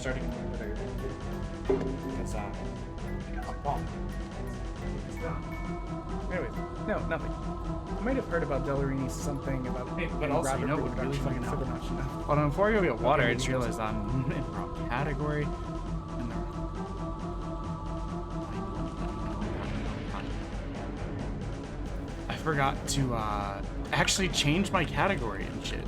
starting a little bit early. Because, anyways, no, nothing. I might have heard about Delarini something about But also, you know what really fucking helped? Hold on, before I go get water, I just realized I'm in the wrong category. I forgot to actually change my category and shit.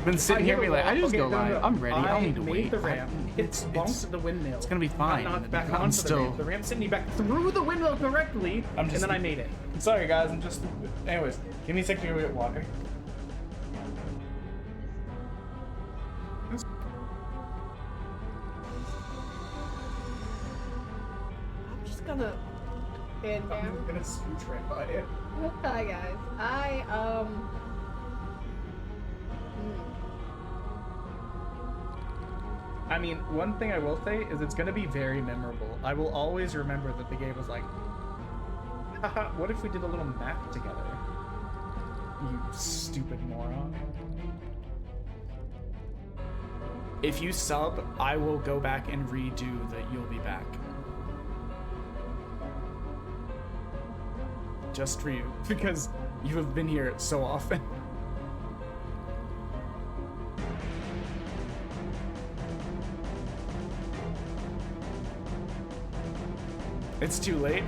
Been sitting here and be like, I just go live. I'm ready. I don't need to wait. The ramp. It's bumped the windmill. It's gonna be fine. Not back I'm onto still. the ramp. The ramp sent me back through the windmill correctly, and then I made it. Sorry guys, I'm just. Anyways, give me a second to go get water. I'm just gonna. I'm gonna scooch right by you. Hi guys. I mean, one thing I will say is it's gonna be very memorable. I will always remember that the game was like, haha, what if we did a little map together? You stupid moron. If you sub, I will go back and redo that you'll be back. Just for you, because you have been here so often. It's too late.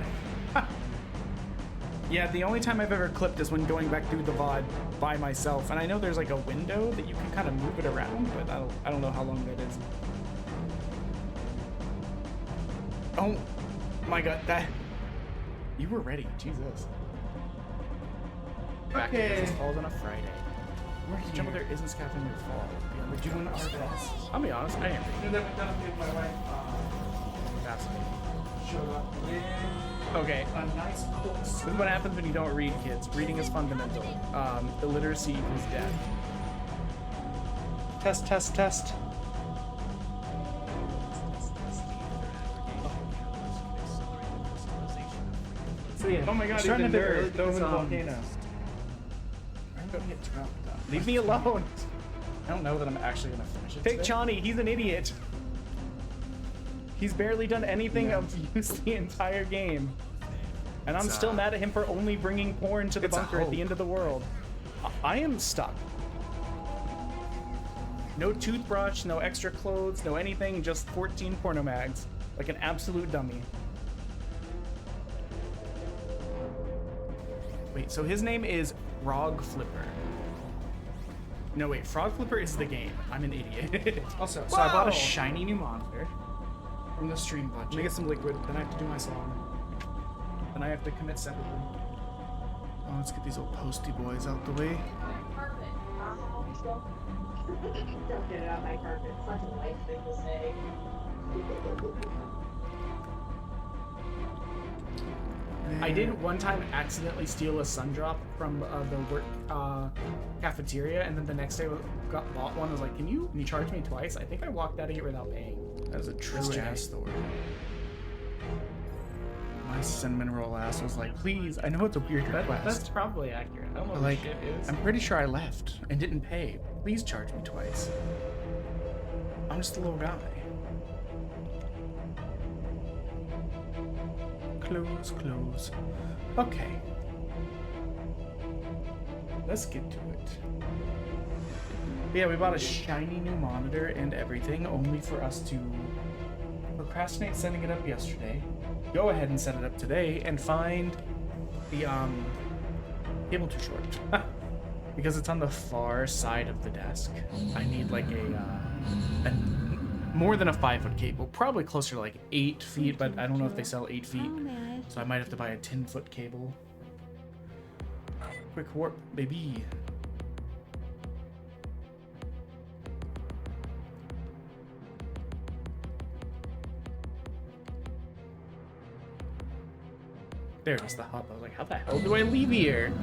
Yeah, the only time I've ever clipped is when going back through the VOD by myself, and I know there's like a window that you can kind of move it around, but I don't know how long that is. Oh my god, that you were ready, Jesus. Back because this falls on a Friday. We're here. Jump there isn't scaffolding your fault. Yeah, we're doing our best. I'll be honest, I am. And then my wife, fascinating. Showed up with a nice course. This is what happens when you don't read, kids. Reading is fundamental. Illiteracy equals death. Test, test, test. So yeah, oh my god, starting to early, over the volcano. I'm gonna get trapped. Leave me alone. I don't know that I'm actually gonna finish it. Take Chani, he's an idiot. He's barely done anything of use the entire game. And I'm still mad at him for only bringing porn to the bunker at the end of the world. I am stuck. No toothbrush, no extra clothes, no anything, just 14 porno mags. Like an absolute dummy. Wait, so his name is Frog Flipper. No, wait, Frog Flipper is the game. I'm an idiot. Also, so I bought a shiny new monitor from the stream budget. Let me get some liquid, then I have to do my song. Then I have to commit separately. Oh, let's get these old posty boys out the way. Don't get it on my carpet. It's such a nice thing to say. I did one time accidentally steal a sun drop from the work cafeteria, and then the next day bought one. I was like, "Can you?" And he charged me twice. I think I walked out of here without paying. That was a true ass story. My cinnamon roll ass was like, "Please, I know it's a weird request." That's probably accurate. I don't know what like, shit is. I'm pretty sure I left and didn't pay. Please charge me twice. I'm just a little guy. Close. Okay. Let's get to it. But yeah, we bought a shiny new monitor and everything, only for us to procrastinate setting it up yesterday. Go ahead and set it up today and find the cable too short. Because it's on the far side of the desk. I need like a more than a 5-foot cable, probably closer to like 8 feet, but I don't know if they sell 8 feet. So I might have to buy a 10-foot cable. Quick warp, baby. There it is, the hub. I was like, how the hell do I leave here?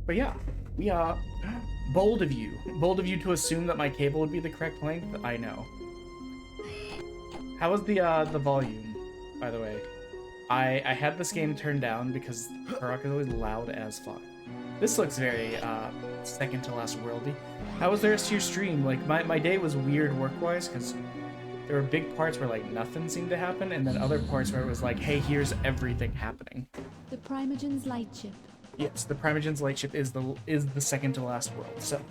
But yeah, we are bold of you. Bold of you to assume that my cable would be the correct length. I know. How was the volume, by the way? I had this game turned down because Turok is always loud as fuck. This looks very second to last worldy. How was the rest of your stream? Like my day was weird work-wise because there were big parts where like nothing seemed to happen, and then other parts where it was like, hey, here's everything happening. The Primogen's light ship. Yes, the Primogen's lightship is the second to last world. So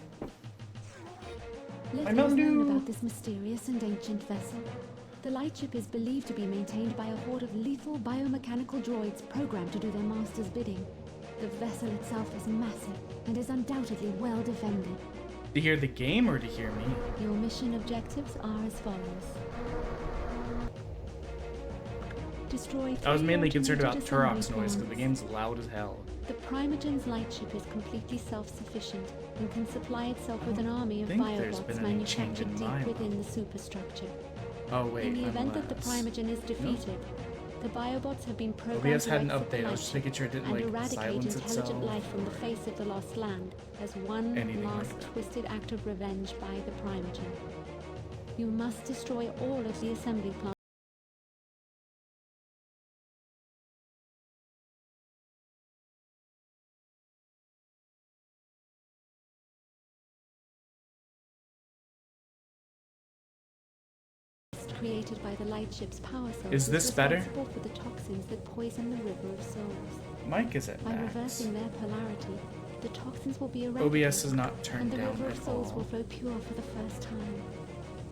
Little is known about this mysterious and ancient vessel. The lightship is believed to be maintained by a horde of lethal biomechanical droids programmed to do their master's bidding. The vessel itself is massive and is undoubtedly well defended. to hear the game or to hear me? Your mission objectives are as follows. Destroy I was mainly three concerned about automated Turok's assembly noise because the plants. game's loud as hell. The Primogen's lightship is completely self-sufficient and can supply itself with an army of think there's biobots been any change manufactured in deep my within the superstructure. Oh wait, In the event that the unless- Primogen is defeated, the biobots have been programmed OBS to had an exit the update. I was just lightship making sure it didn't and like eradicate silence intelligent itself. life from the face of the lost land as one Anything like last that. twisted act of revenge by the Primogen. You must destroy all of the assembly plants. Created by the lightship's power cells Is this better? responsible for the toxins that poison the River of Souls. Mike is at By max. reversing their polarity, the toxins will be eradicated. OBS is not and turned the down River of at Souls will all. flow pure for the first time.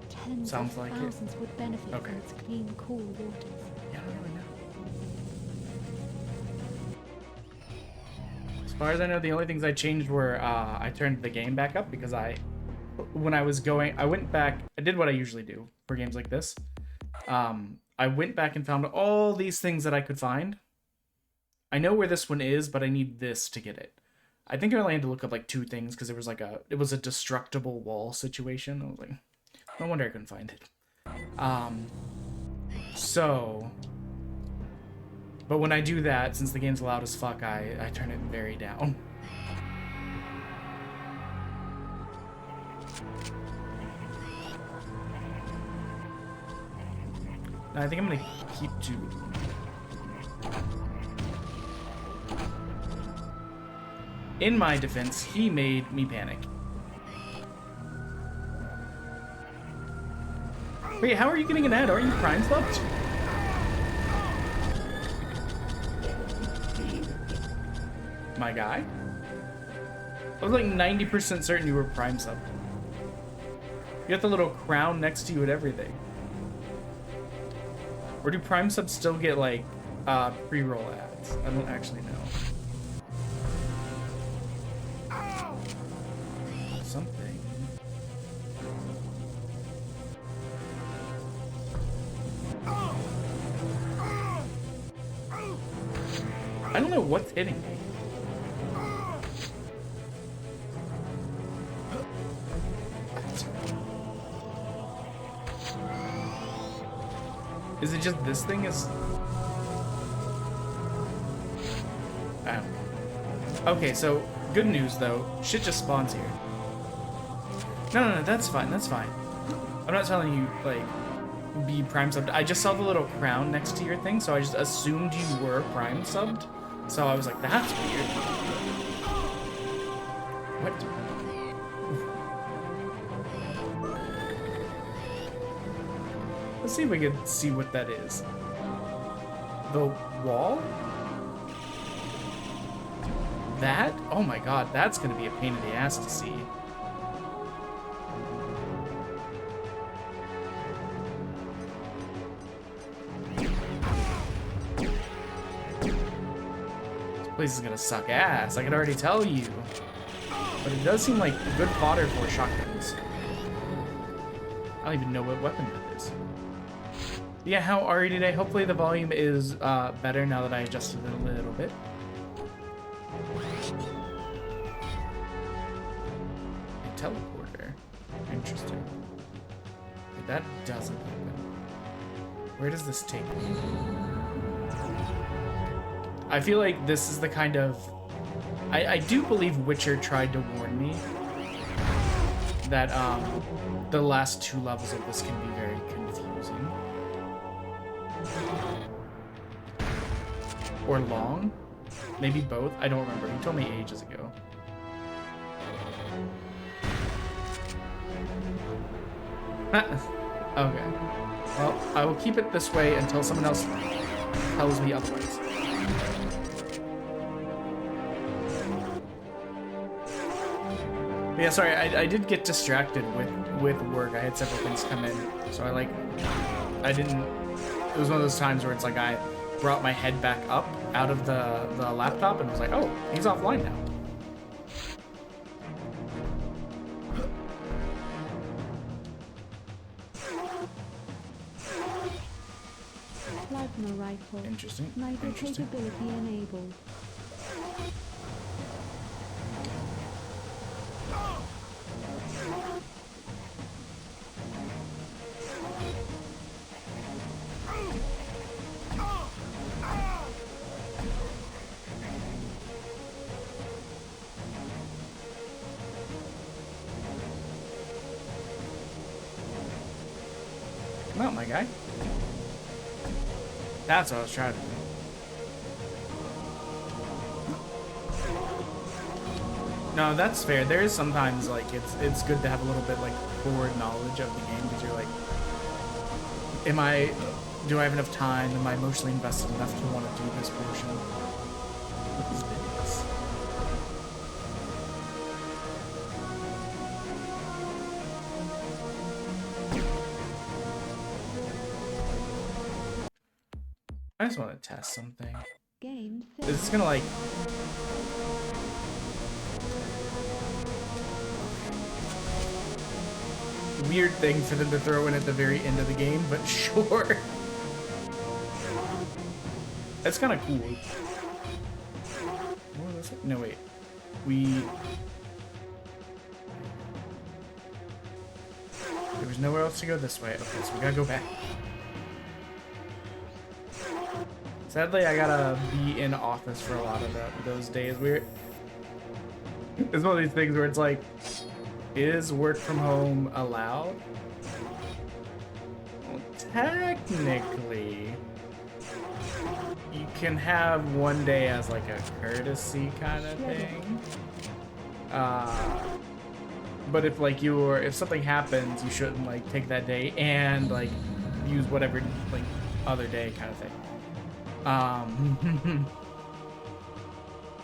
Tens Sounds of like it. thousands would benefit Okay. from its clean, cool waters. Yeah, I don't really know. As far as I know, the only things I changed were I turned the game back up because when I was going, I went back. I did what I usually do for games like this. I went back and found all these things that I could find. I know where this one is, but I need this to get it. I think I only had to look up like 2 things because it was a destructible wall situation. I was like, no wonder I couldn't find it. But when I do that, since the game's loud as fuck, I turn it very down. I think I'm gonna keep to. In my defense, he made me panic. Wait, how are you getting an ad? Aren't you Prime Subbed? My guy? I was like 90% certain you were Prime Subbed. You got the little crown next to you and everything. Or do Prime Subs still get like pre-roll ads? I don't actually know. Something. I don't know what's hitting me. Is it just this thing is... I don't know. Okay, so, good news though. Shit just spawns here. No, that's fine, that's fine. I'm not telling you, like, be Prime Subbed. I just saw the little crown next to your thing, so I just assumed you were Prime Subbed. So I was like, that's weird. What? Let's see if we can see what that is. The wall? That? Oh my god, that's gonna be a pain in the ass to see. This place is gonna suck ass, I can already tell you. But it does seem like good fodder for shotguns. I don't even know what weapon that is. Yeah, how are you today? Hopefully the volume is better now that I adjusted it a little bit. A teleporter. Interesting. But that doesn't open. Where does this take me? I feel like this is the kind of... I do believe Witcher tried to warn me that the last 2 levels of this can be very confusing. Or long? Maybe both? I don't remember. He told me ages ago. Okay. Well, I will keep it this way until someone else tells me otherwise. But yeah, sorry, I did get distracted with work. I had several things come in, so I didn't. It was one of those times where it's like I brought my head back up out of the laptop and was like, oh, he's offline now. Plasma rifle. Interesting. Sniper Interesting. capability enabled. Come out, my guy. That's what I was trying to do. No, that's fair. There is sometimes like it's good to have a little bit like forward knowledge of the game because you're like, do I have enough time? Am I emotionally invested enough to want to do this portion? With these videos? I just want to test something. Game It's gonna like weird thing for them to throw in at the very end of the game, but sure. That's kind of cool. What was it? No, wait. There was nowhere else to go this way. Okay, so we gotta go back. Sadly, I gotta be in office for a lot of those days. It's one of these things where it's like, is work from home allowed? Well, technically, you can have one day as like a courtesy kind of thing. But if like if something happens, you shouldn't like take that day and like use whatever like other day kind of thing.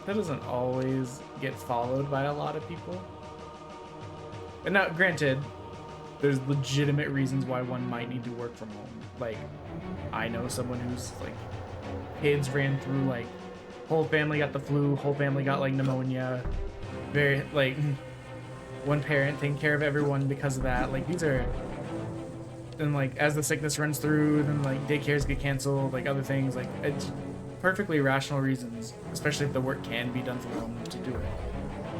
That doesn't always get followed by a lot of people. And now, granted, there's legitimate reasons why one might need to work from home. Like, I know someone who's like, kids ran through like, whole family got the flu, whole family got like pneumonia. Very like, one parent taking care of everyone because of that. Like these are. Then like as the sickness runs through, then like daycares get canceled, like other things, like it's perfectly rational reasons, especially if the work can be done from home to do it.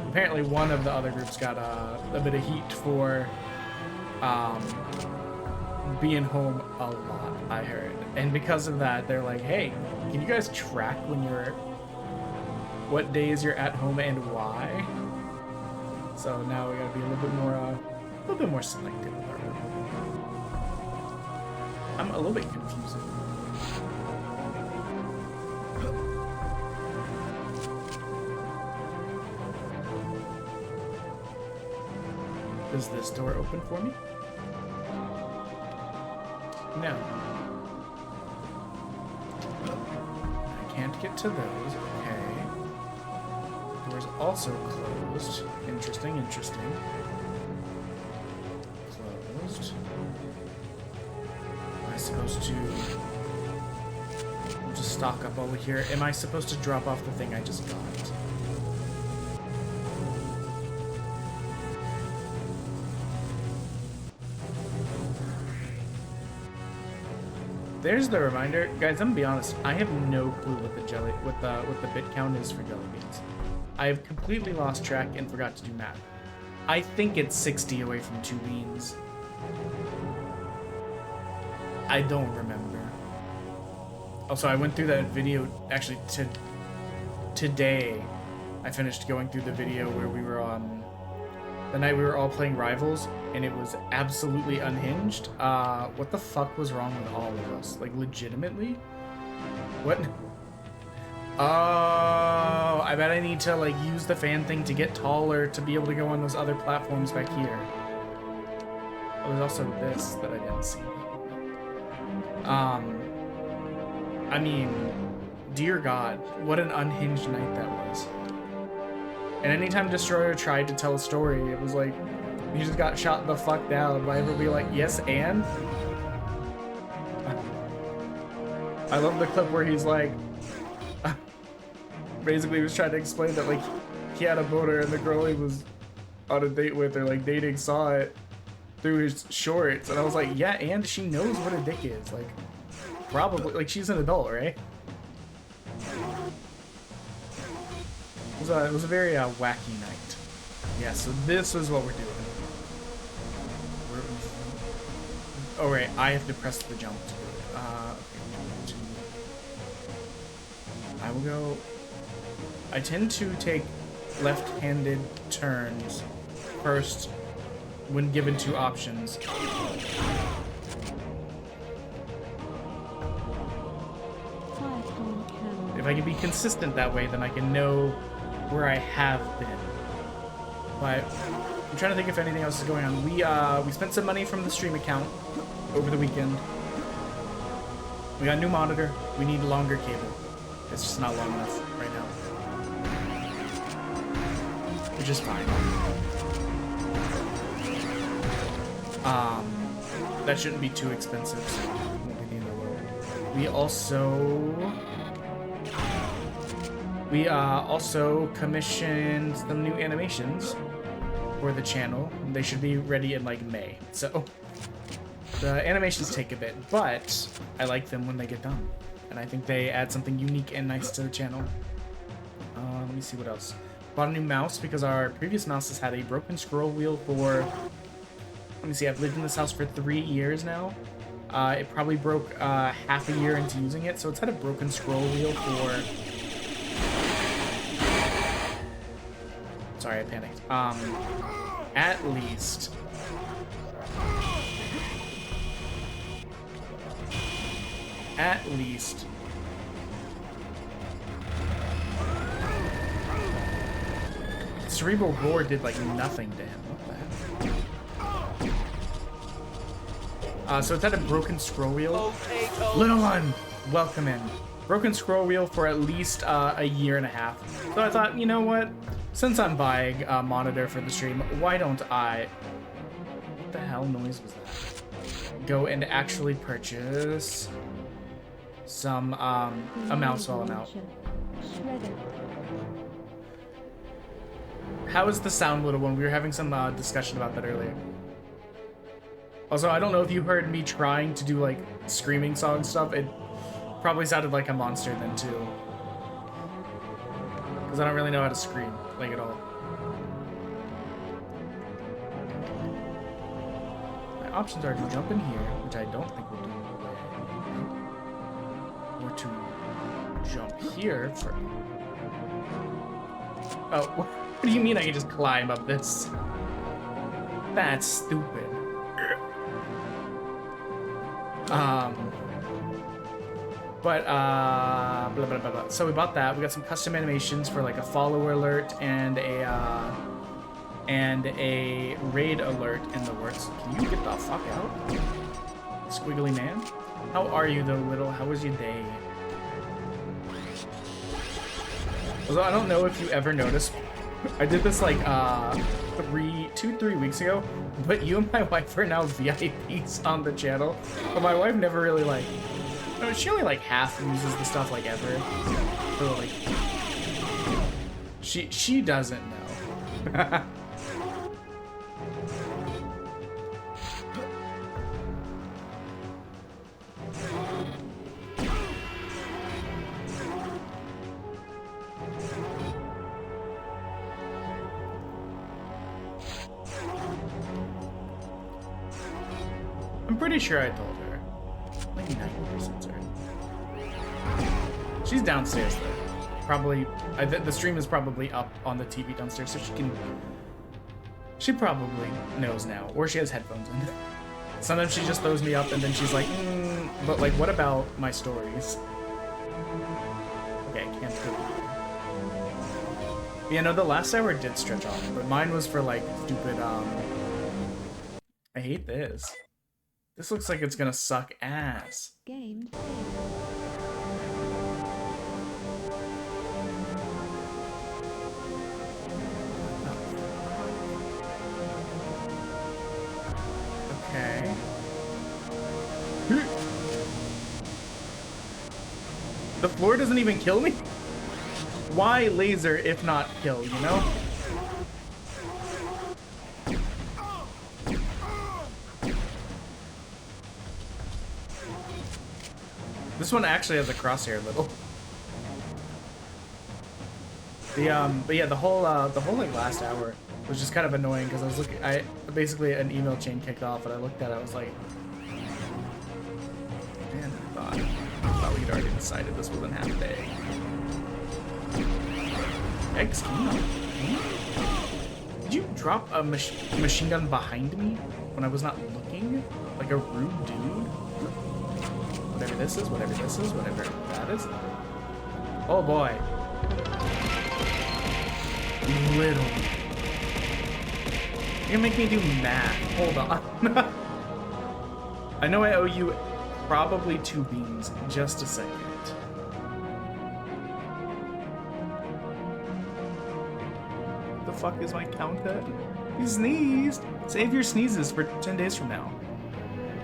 Apparently one of the other groups got a bit of heat for being home a lot, I heard. And because of that, they're like, hey, can you guys track what days you're at home and why? So now we gotta be a little bit more selective with our work. I'm a little bit confused. Does this door open for me? No. I can't get to those. Okay. Door's also closed. Interesting, interesting. Closed. Am I supposed to just stock up over here? Am I supposed to drop off the thing I just got? There's the reminder, guys. I'm gonna be honest. I have no clue what the bit count is for jelly beans. I have completely lost track and forgot to do math. I think it's 60 away from 2 beans. I don't remember. Also, I went through that video actually today. I finished going through the video where we were on the night we were all playing Rivals, and it was absolutely unhinged. What the fuck was wrong with all of us? Like, legitimately? What? Oh, I bet I need to, like, use the fan thing to get taller to be able to go on those other platforms back here. There was also this that I didn't see. I mean, dear God, what an unhinged night that was. And anytime Destroyer tried to tell a story, it was like, he just got shot the fuck down by everybody like, yes, and? I love the clip where he's like, basically he was trying to explain that like, he had a boner and the girl he was on a date with or like dating saw it through his shorts. And I was like, yeah, and she knows what a dick is. Like, probably, like she's an adult, right? It was a very wacky night. Yeah, so this is what we're doing. Oh, right, I have to press the jump to do it. Okay, I will go... I tend to take left-handed turns first when given two options. If I can be consistent that way, then I can know where I have been. But I'm trying to think if anything else is going on. We spent some money from the stream account over the weekend. We got a new monitor. We need a longer cable. It's just not long enough right now. Which is fine. That shouldn't be too expensive, so it won't be the end of the world. We also commissioned some new animations for the channel. They should be ready in like May. So the animations take a bit, but I like them when they get done. And I think they add something unique and nice to the channel. Let me see what else. Bought a new mouse because our previous mouse has had a broken scroll wheel for... Let me see, I've lived in this house for 3 years now. It probably broke half a year into using it, so it's had a broken scroll wheel for... Sorry, I panicked. At least... Cerebral Roar did like nothing to him. What the heck? So it's had a broken scroll wheel. Little one, welcome in. Broken scroll wheel for at least a year and a half. So I thought, you know what? Since I'm buying a monitor for the stream, why don't I... What the hell noise was that? Go and actually purchase some, a mouse while I'm out. How is the sound, little one? We were having some discussion about that earlier. Also, I don't know if you heard me trying to do like screaming song stuff. It probably sounded like a monster then too. Because I don't really know how to scream, like at all. My options are to jump in here, which I don't think will do anything. Or to jump here for... Oh, what do you mean I can just climb up this? That's stupid. Blah, blah, blah, blah. So we bought that. We got some custom animations for like a follower alert and a raid alert in the works. Can you get the fuck out, squiggly man? How are you though, little? How was your day? Although I don't know if you ever noticed, I did this like 3 weeks ago, but you and my wife are now VIPs on the channel. But my wife never really like, no, she only like half uses the stuff like ever. So like, she doesn't know. I'm pretty sure I told her. Like 90% certain. She's downstairs though. Probably, the stream is probably up on the TV downstairs, so she probably knows now, or she has headphones in. Sometimes she just throws me up and then she's like, but like, what about my stories? Okay, I can't go. Yeah, no, the last hour did stretch off, but mine was for like stupid, I hate this. This looks like it's gonna suck ass. Gained. Okay. The floor doesn't even kill me? Why laser if not kill, you know? This one actually has a crosshair little. But yeah, the whole like last hour was just kind of annoying because I was looking. I basically an email chain kicked off, and I looked at it. I was like, man, I thought we'd already decided this was in half a day. Eggs, did you drop a machine gun behind me when I was not looking? Like a rude dude? Whatever this is, whatever this is, whatever that is. Oh boy. Little. You're gonna make me do math. Hold on. I know I owe you probably 2 beans. Just a second. What the fuck is my count at? You sneezed. Save your sneezes for 10 days from now.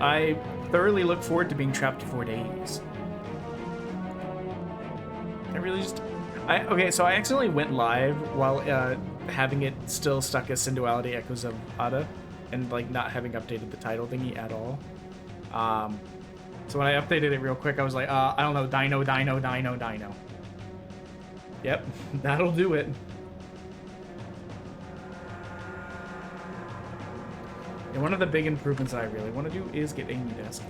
I thoroughly look forward to being trapped for 4 days. I really just... Okay, so I accidentally went live while having it still stuck as Synduality Echoes of Ada and like not having updated the title thingy at all. So when I updated it real quick, I was like, I don't know, Dino. Yep, that'll do it. And one of the big improvements that I really want to do is get a new desk.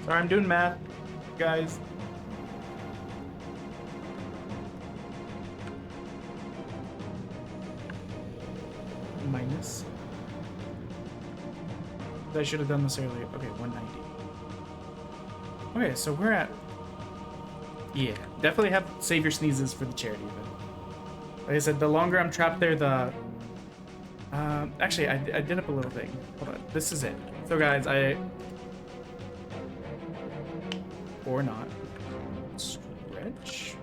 Sorry, I'm doing math, guys. Minus. I should have done this earlier. Okay, 190. Okay, so we're at... Yeah, definitely have save your sneezes for the charity event. Like I said, the longer I'm trapped there, the... Actually, I did up a little thing. Hold on, this is it. So guys, or not. Stretch?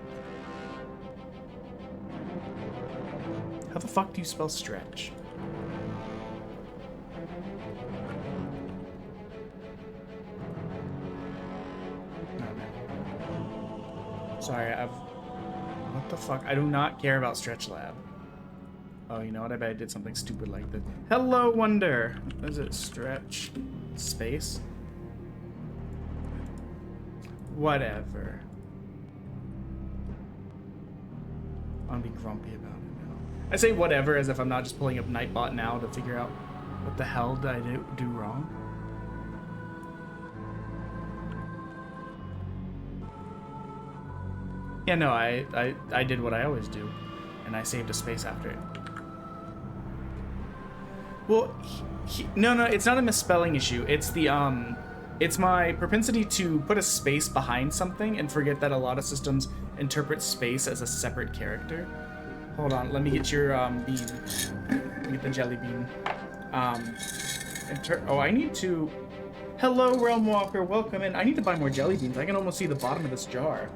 How the fuck do you spell stretch? Sorry, what the fuck? I do not care about Stretch Lab. Oh, you know what? I bet I did something stupid like that. Hello, Wonder! What is it? Stretch? Space? Whatever. I'm gonna be grumpy about it now. I say whatever as if I'm not just pulling up Nightbot now to figure out what the hell did I do wrong. Yeah, no, I did what I always do, and I saved a space after it. Well, no, it's not a misspelling issue. It's the it's my propensity to put a space behind something and forget that a lot of systems interpret space as a separate character. Hold on, let me get your bean. Let me get the jelly bean. Oh, I need to. Hello, Realm Walker. Welcome in. I need to buy more jelly beans. I can almost see the bottom of this jar.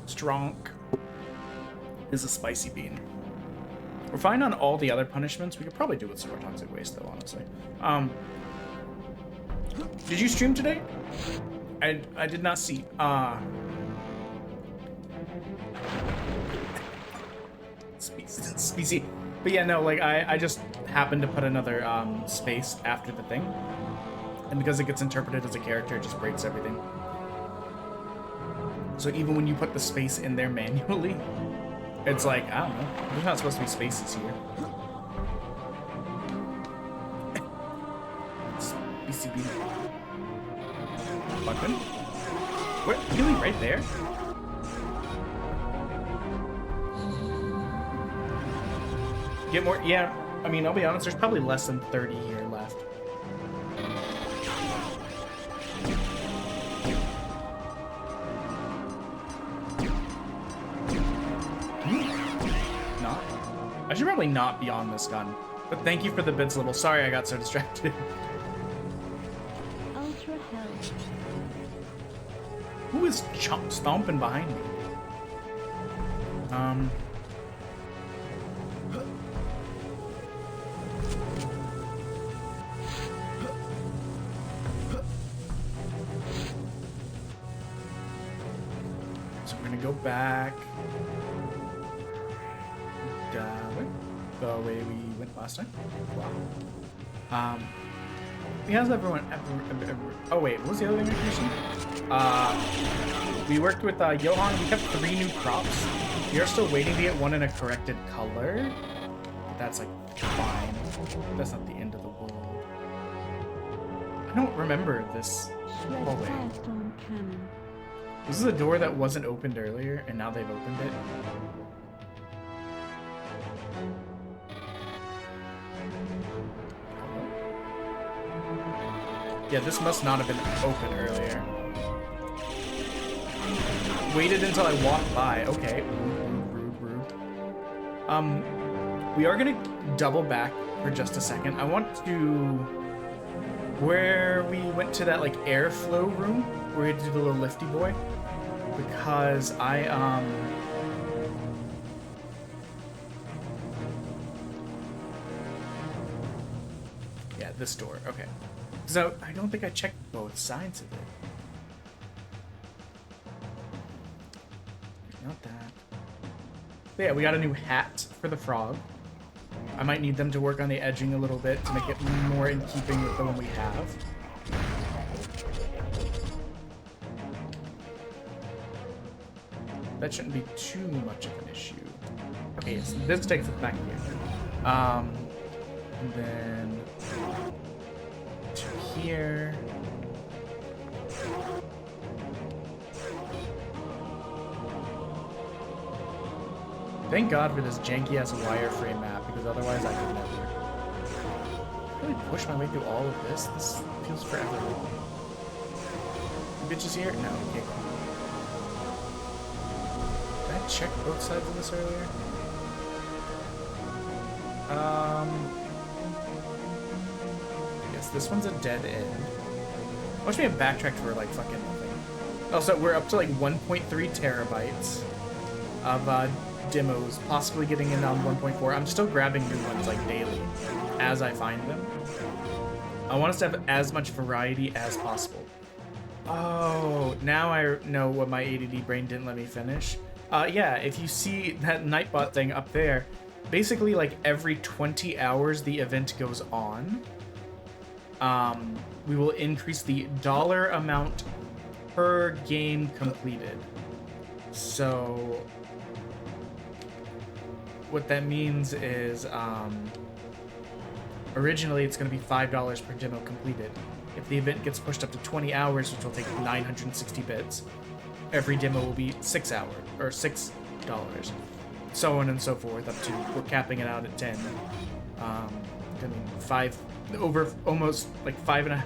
Stronk is a spicy bean. We're fine on all the other punishments. We could probably do with some more toxic waste, though, honestly. Did you stream today? I did not see. Species. But yeah, no, like I just happened to put another space after the thing, and because it gets interpreted as a character, it just breaks everything. So even when you put the space in there manually, it's like, I don't know, there's not supposed to be spaces here. BCB. Button? What? Really right there? Get more? Yeah, I mean, I'll be honest, there's probably less than 30 here left. should probably not be on this gun. But thank you for the bits, little. Sorry I got so distracted. Ultra health. Who is stomping behind me? So we're gonna go back the way we went last time. Wow. How's everyone? Oh wait, what was the other thing I mentioned? We worked with Johan. We have 3 new crops. We are still waiting to get one in a corrected color. But that's like fine. That's not the end of the world. I don't remember this Shred hallway. firestorm cannon. This is a door that wasn't opened earlier, and now they've opened it. Yeah, this must not have been open earlier. Waited until I walked by. Okay. Rude. We are gonna double back for just a second. I want to... Where we went to that, like, airflow room, where we had to do the little lifty boy. Because yeah, this door. Okay. So, I don't think I checked both sides of it. Not that. But yeah, we got a new hat for the frog. I might need them to work on the edging a little bit to make it more in keeping with the one we have. That shouldn't be too much of an issue. Okay, so this takes it back here. And then to here. Thank God for this janky ass wireframe map, because otherwise I could never really push my way through all of this. This feels forever long. Bitches here? No, okay, cool. Did I check both sides of this earlier? I guess this one's a dead end. I wish we had backtracked for like fucking nothing. Also, we're up to like 1.3 terabytes of demos, possibly getting in on 1.4. I'm still grabbing new ones like daily as I find them. I want us to have as much variety as possible. Oh, now I know what my ADD brain didn't let me finish. Yeah, if you see that Nightbot thing up there, basically like every 20 hours the event goes on, we will increase the dollar amount per game completed. So what that means is originally it's going to be $5 per demo completed. If the event gets pushed up to 20 hours, which will take 960 bits, every demo will be $6 or $6, so on and so forth, up to, we're capping it out at 10. I mean, almost like 5.5.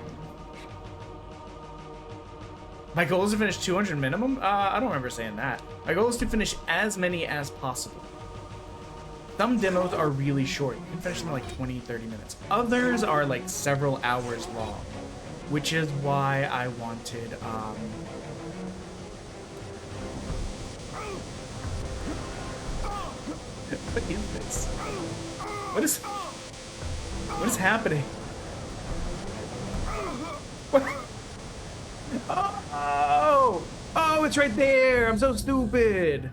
My goal is to finish 200 minimum? I don't remember saying that. My goal is to finish as many as possible. Some demos are really short. You can finish them in like 20, 30 minutes. Others are like several hours long, which is why I wanted, what is this? What is happening? What? Oh, it's right there. I'm so stupid.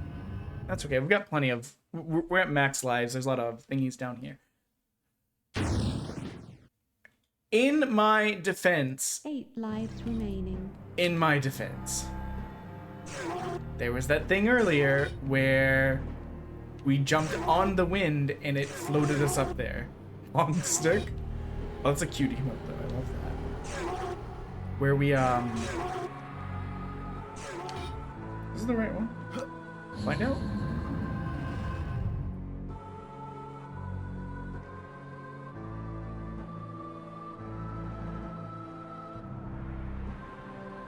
That's okay. We've got plenty of, we're at max lives. There's a lot of thingies down here. In my defense, 8 lives remaining. in my defense, there was that thing earlier where we jumped on the wind and it floated us up there. Long stick. Oh, that's a cute emote though. I love that. Where we This is the right one. Find out.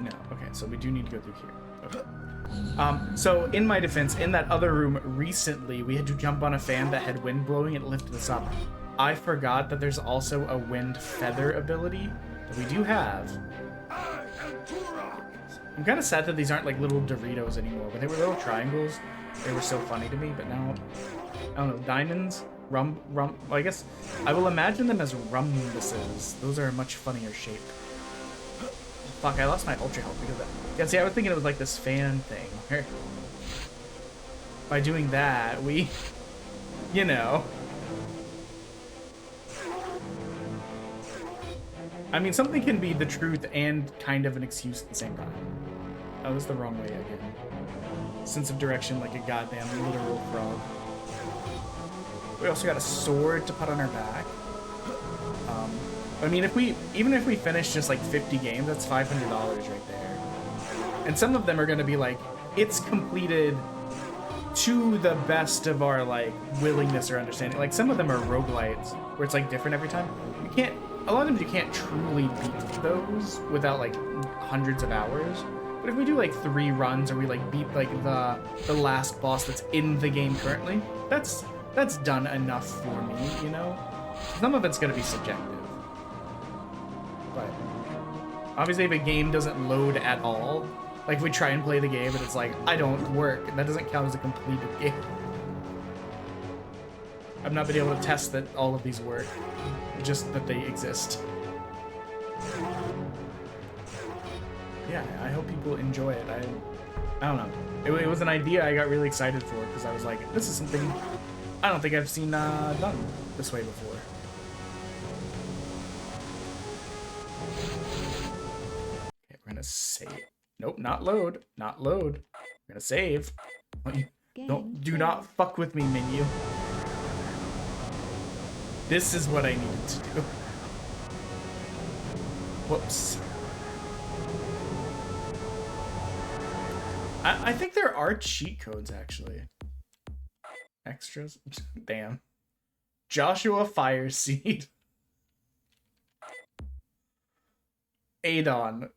No. Okay. so we do need to go through here. Okay. So in my defense, in that other room recently, we had to jump on a fan that had wind blowing. It lifted us up. I forgot that there's also a wind feather ability that we do have. I'm kind of sad that these aren't like little Doritos anymore. When they were little triangles, they were so funny to me. But now, I don't know, diamonds, well, I guess I will imagine them as rhombuses. Those are a much funnier shape. Fuck, I lost my ultra health because of that. Yeah, see, I was thinking it was like this fan thing. Here. By doing that, we, you know. I mean, something can be the truth and kind of an excuse at the same time. That was the wrong way again. Sense of direction like a goddamn literal frog. We also got a sword to put on our back. I mean, even if we finish just like 50 games, that's $500 right there. And some of them are going to be like, it's completed to the best of our like willingness or understanding. Like some of them are roguelites where it's like different every time. You can't, a lot of times you can't truly beat those without like hundreds of hours. But if we do like 3 runs or we like beat like the last boss that's in the game currently, that's done enough for me, you know? Some of it's going to be subjective. But obviously if a game doesn't load at all, like if we try and play the game and it's like, I don't work, that doesn't count as a completed game. I've not been able to test that all of these work, just that they exist. Yeah, I hope people enjoy it. I don't know. It was an idea I got really excited for because I was like, this is something I don't think I've seen done this way before. Okay, we're gonna save. Nope, not load. Not load. We're gonna save. Do not fuck with me, menu. This is what I needed to do. Whoops. I think there are cheat codes, actually. Extras? Damn. Joshua Fireseed. Adon,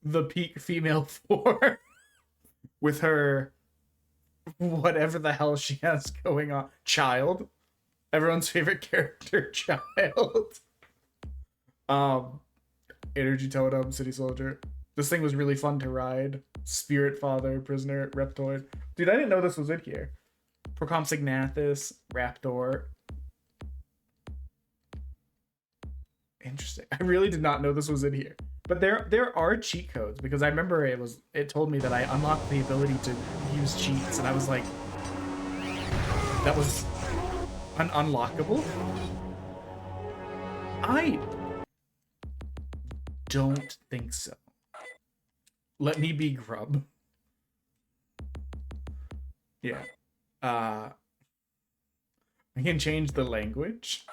the peak female 4. With her whatever the hell she has going on. Child. Everyone's favorite character, Child. Energy Totem, City Soldier. This thing was really fun to ride. Spirit Father, Prisoner, Reptoid. Dude, I didn't know this was in here. Procom Signathus, Raptor. Interesting. I really did not know this was in here. But there are cheat codes because I remember it told me that I unlocked the ability to use cheats and I was like, that was unlockable? I don't think so. Let me be grub. Yeah. I can change the language.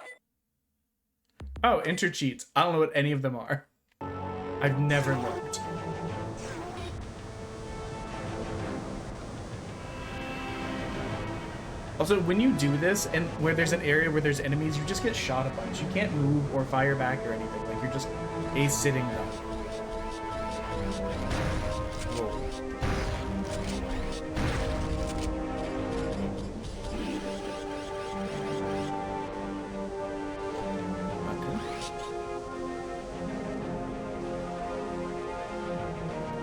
Oh, enter cheats. I don't know what any of them are. I've never looked. Also, when you do this, and where there's an area where there's enemies, you just get shot a bunch. You can't move or fire back or anything. Like, you're just a sitting duck. Whoa.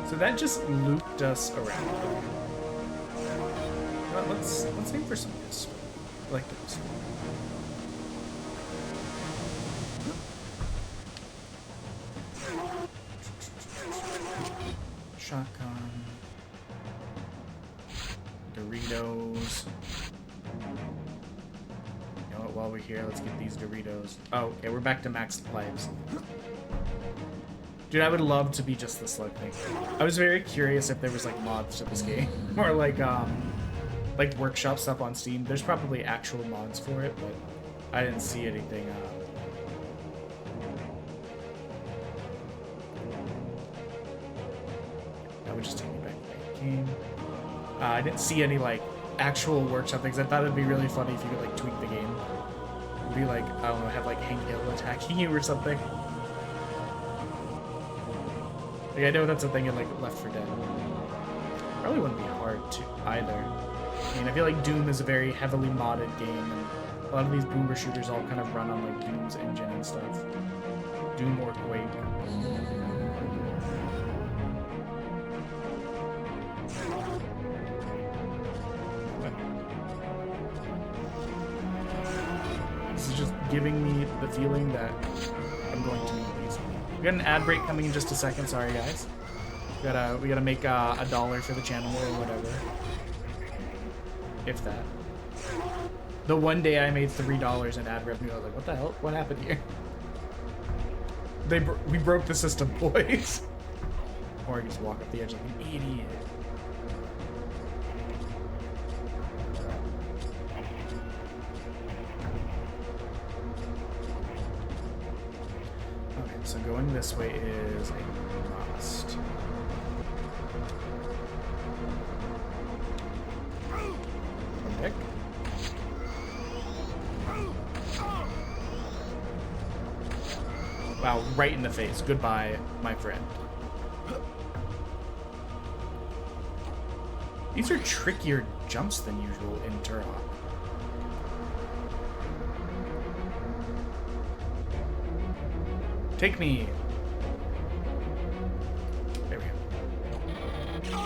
So that just looped us around. Well, let's aim for some of this. I like this. Shotgun. Doritos. You know what, while we're here, let's get these Doritos. Oh, okay, we're back to max lives. Dude, I would love to be just the slug thing. I was very curious if there was like mods to this game. Or like workshop stuff on Steam. There's probably actual mods for it, but I didn't see anything. That would just take me back to the game. I didn't see any like actual workshop things. I thought it'd be really funny if you could like tweak the game. It'd be like, I don't know, have like Hank Hill attacking you or something. Like, I know that's a thing in, like, Left 4 Dead. Probably wouldn't be hard to either. I mean, I feel like Doom is a very heavily modded game, and a lot of these boomer shooters all kind of run on, like, Doom's engine and stuff. Doom or Quake. This is just giving me the feeling that I'm going to need these. We got an ad break coming in just a second. Sorry, guys. We gotta make $1 for the channel or whatever, if that. The one day I made $3 in ad revenue, I was like, what the hell? What happened here? We broke the system, boys. Or I just walk up the edge like an idiot. Okay, so going this way is a must. Nick? Wow, right in the face. Goodbye, my friend. These are trickier jumps than usual in Turok. Take me. There we go.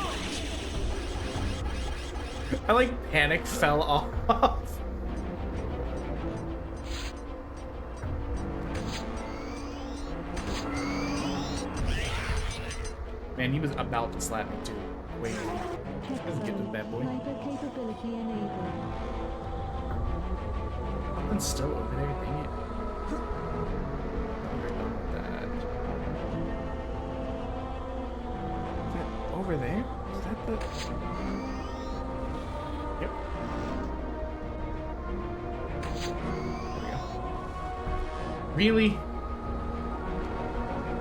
I like panic fell off. Man, he was about to slap me too. Wait. Let's get this bad boy. Hyper-capability enabled. Something's still over there, dang it. We're done with that. Is that over there? Is that the... Yep. There we go. Really?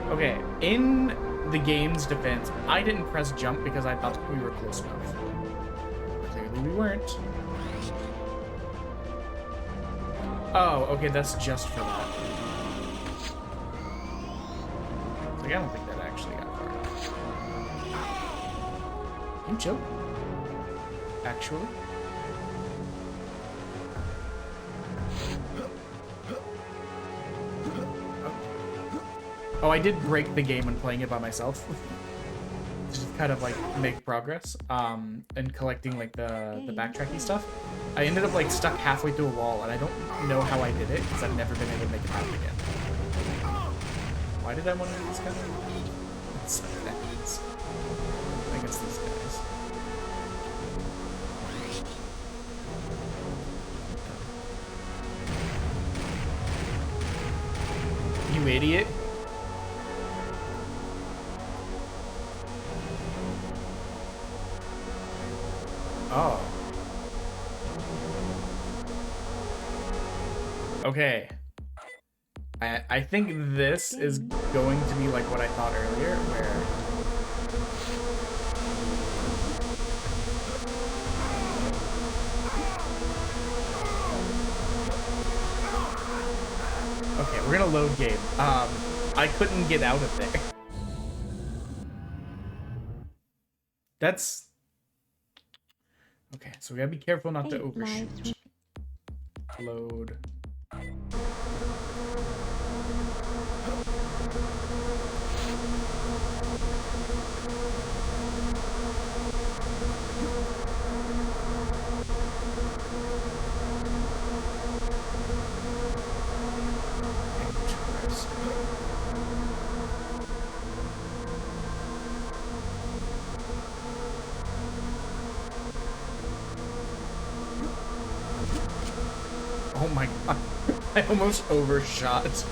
Okay, in the game's defense, I didn't press jump because I thought we were close enough. Clearly we weren't. Oh, okay, that's just for that. Like, I don't think that actually got far enough. You chill. Actually. Oh, I did break the game when playing it by myself. Just kind of like make progress. And collecting like the backtracky stuff. I ended up like stuck halfway through a wall, and I don't know how I did it because I've never been able to make it happen again. Why did I want to do this guy? It's like that. I think it's these guys. You idiot. Oh. Okay. I think this is going to be like what I thought earlier, where... Okay, we're gonna load game. I couldn't get out of there. That's... Okay, so we gotta be careful not to overshoot. Load. Oh my god, I almost overshot.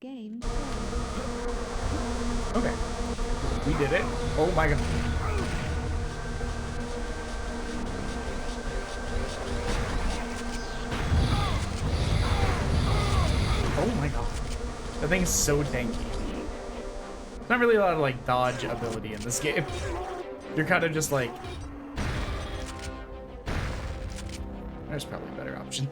Game. Okay, we did it. Oh my god. Oh my god. That thing's so tanky. Not really a lot of like dodge ability in this game. You're kind of just like... There's probably a better option.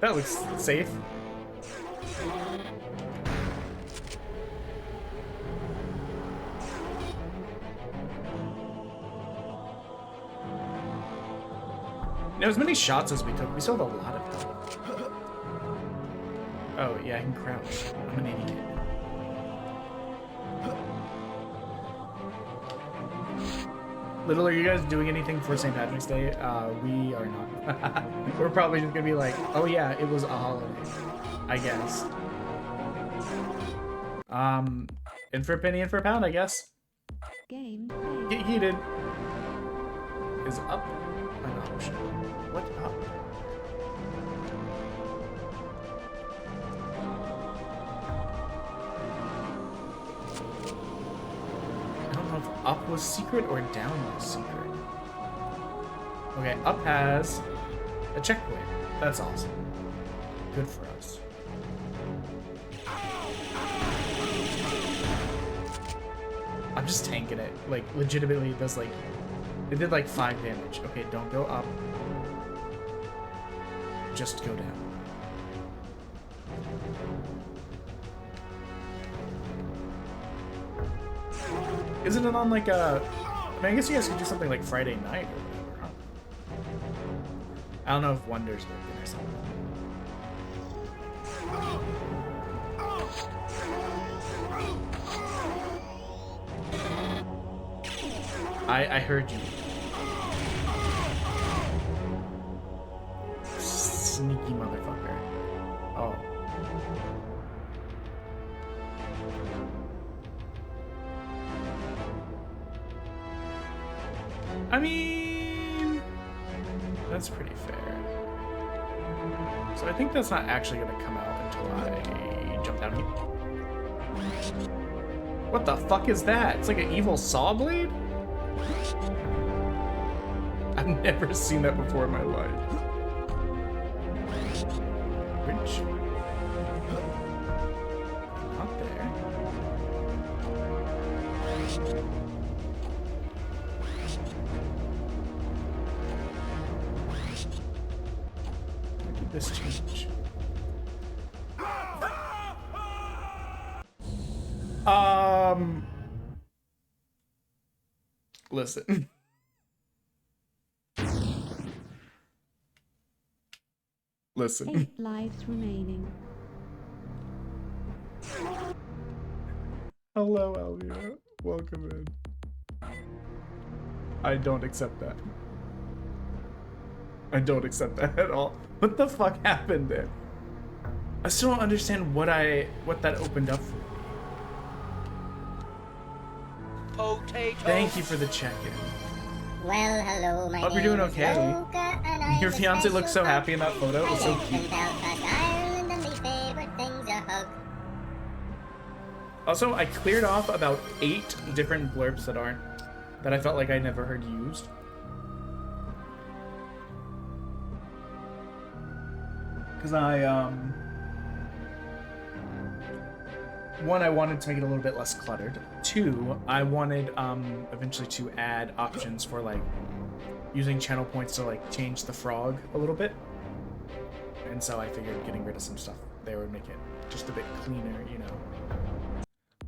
That looks safe. Now, as many shots as we took, we still have a lot of health. Oh, yeah, I can crouch. I'm an idiot. Little, are you guys doing anything for St. Patrick's Day? We are not. We're probably just gonna be like, oh yeah, it was a holiday, I guess. In for a penny, in for a pound, I guess. Game. Get heated. Is up an option? What up? I don't know if up was secret or down was secret. Okay, up has a checkpoint. That's awesome. Good for us. I'm just tanking it. Like, legitimately, it does like... It did like 5 damage. Okay, don't go up. Just go down. Isn't it on like a... I mean, I guess you guys could do something like Friday night or whatever, huh? I don't know if Wonder's working or something. I heard you. Sneaky motherfucker. Oh. I mean, that's pretty fair. So I think that's not actually going to come out until I jump down here. What the fuck is that? It's like an evil saw blade? I've never seen that before in my life. Which? Not there. Where did this change? Listen. Listen. 8 lives remaining. Hello, Alvia. Welcome in. I don't accept that. I don't accept that at all. What the fuck happened there? I still don't understand what that opened up for. Potato. Thank you for the check-in. Well, hello, my Hope you're name doing is okay. Luca, and I'm Your a fiance special looks so happy in that puppy. photo. It was so I live cute. in Belfast, Ireland, and my favorite thing's a hug. Also, I cleared off about 8 different blurbs that I felt like I never heard used. Because one, I wanted to make it a little bit less cluttered. 2, I wanted eventually to add options for like using channel points to like change the frog a little bit. And so I figured getting rid of some stuff there would make it just a bit cleaner, you know.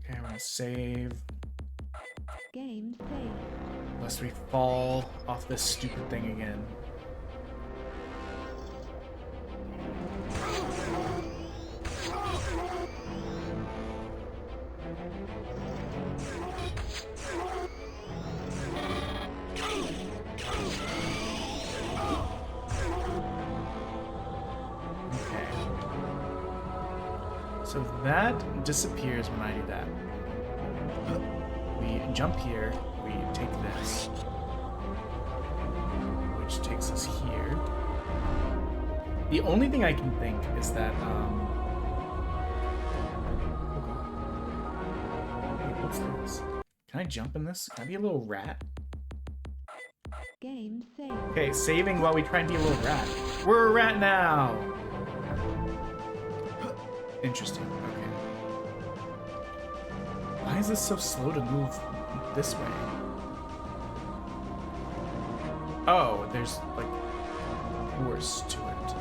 Okay, I'm gonna save. Game failed. Lest we fall off this stupid thing again. Okay. So that disappears when I do that. We jump here, we take this, which takes us here. The only thing I can think is that, wait, what's this? Can I jump in this? Can I be a little rat? Game failed. Okay, saving while we try and be a little rat. We're a rat now! Interesting, okay. Why is this so slow to move this way? Oh, there's like force to it.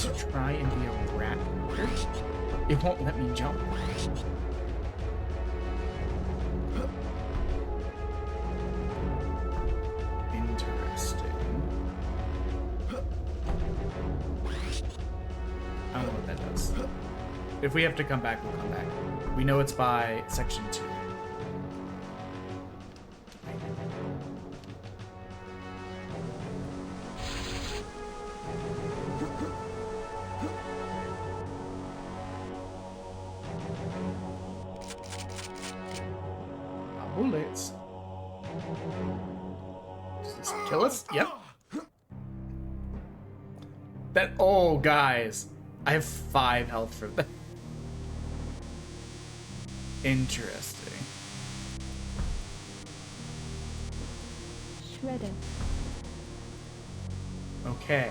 to try and be a rat warrior. It won't let me jump. Interesting. I don't know what that does. If we have to come back, we'll come back. We know it's by section 2. Bullets. Does this kill us? Yep. That. Oh, guys. I have 5 health for that. Interesting. Shredder. Okay.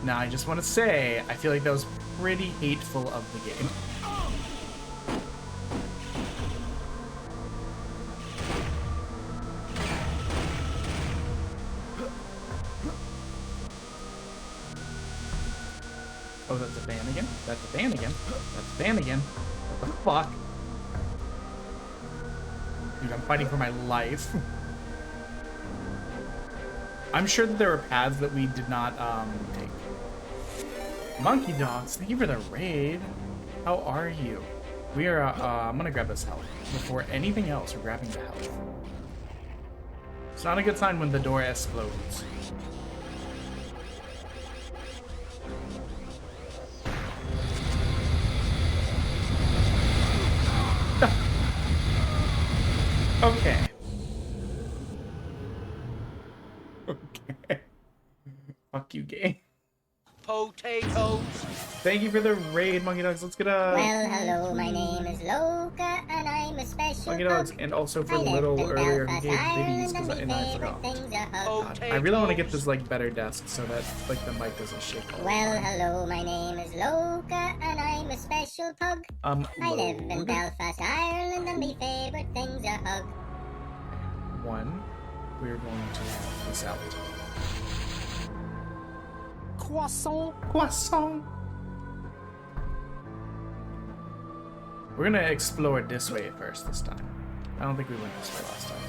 Now, I just want to say, I feel like that was pretty hateful of the game. Oh, that's a fan again? That's a fan again? That's a fan again? What the fuck? Dude, I'm fighting for my life. I'm sure that there were paths that we did not, take. Monkey Dogs, thank you for the raid. How are you? We are, I'm gonna grab this health. Before anything else, we're grabbing the health. It's not a good sign when the door explodes. Okay. Okay. Fuck you, game. Potatoes. Thank you for the raid, Monkey Dogs. Let's get a... Well, hello, my name is Loka, and I'm a special Monkey Dogs, pug. and also for I live little in earlier, he Belfast, gave Ireland, biddies, and and my I favorite forgot. things are hugs. God, I really want to get this, like, better desk so that, like, the mic doesn't shake all the Well, time. hello, my name is Loka, and I'm a special pug. I live in Load. Belfast, Ireland, and my favorite things are hugs. One, we're going to have this out. Croissant. Croissant. We're gonna explore this way first this time. I don't think we went this way last time.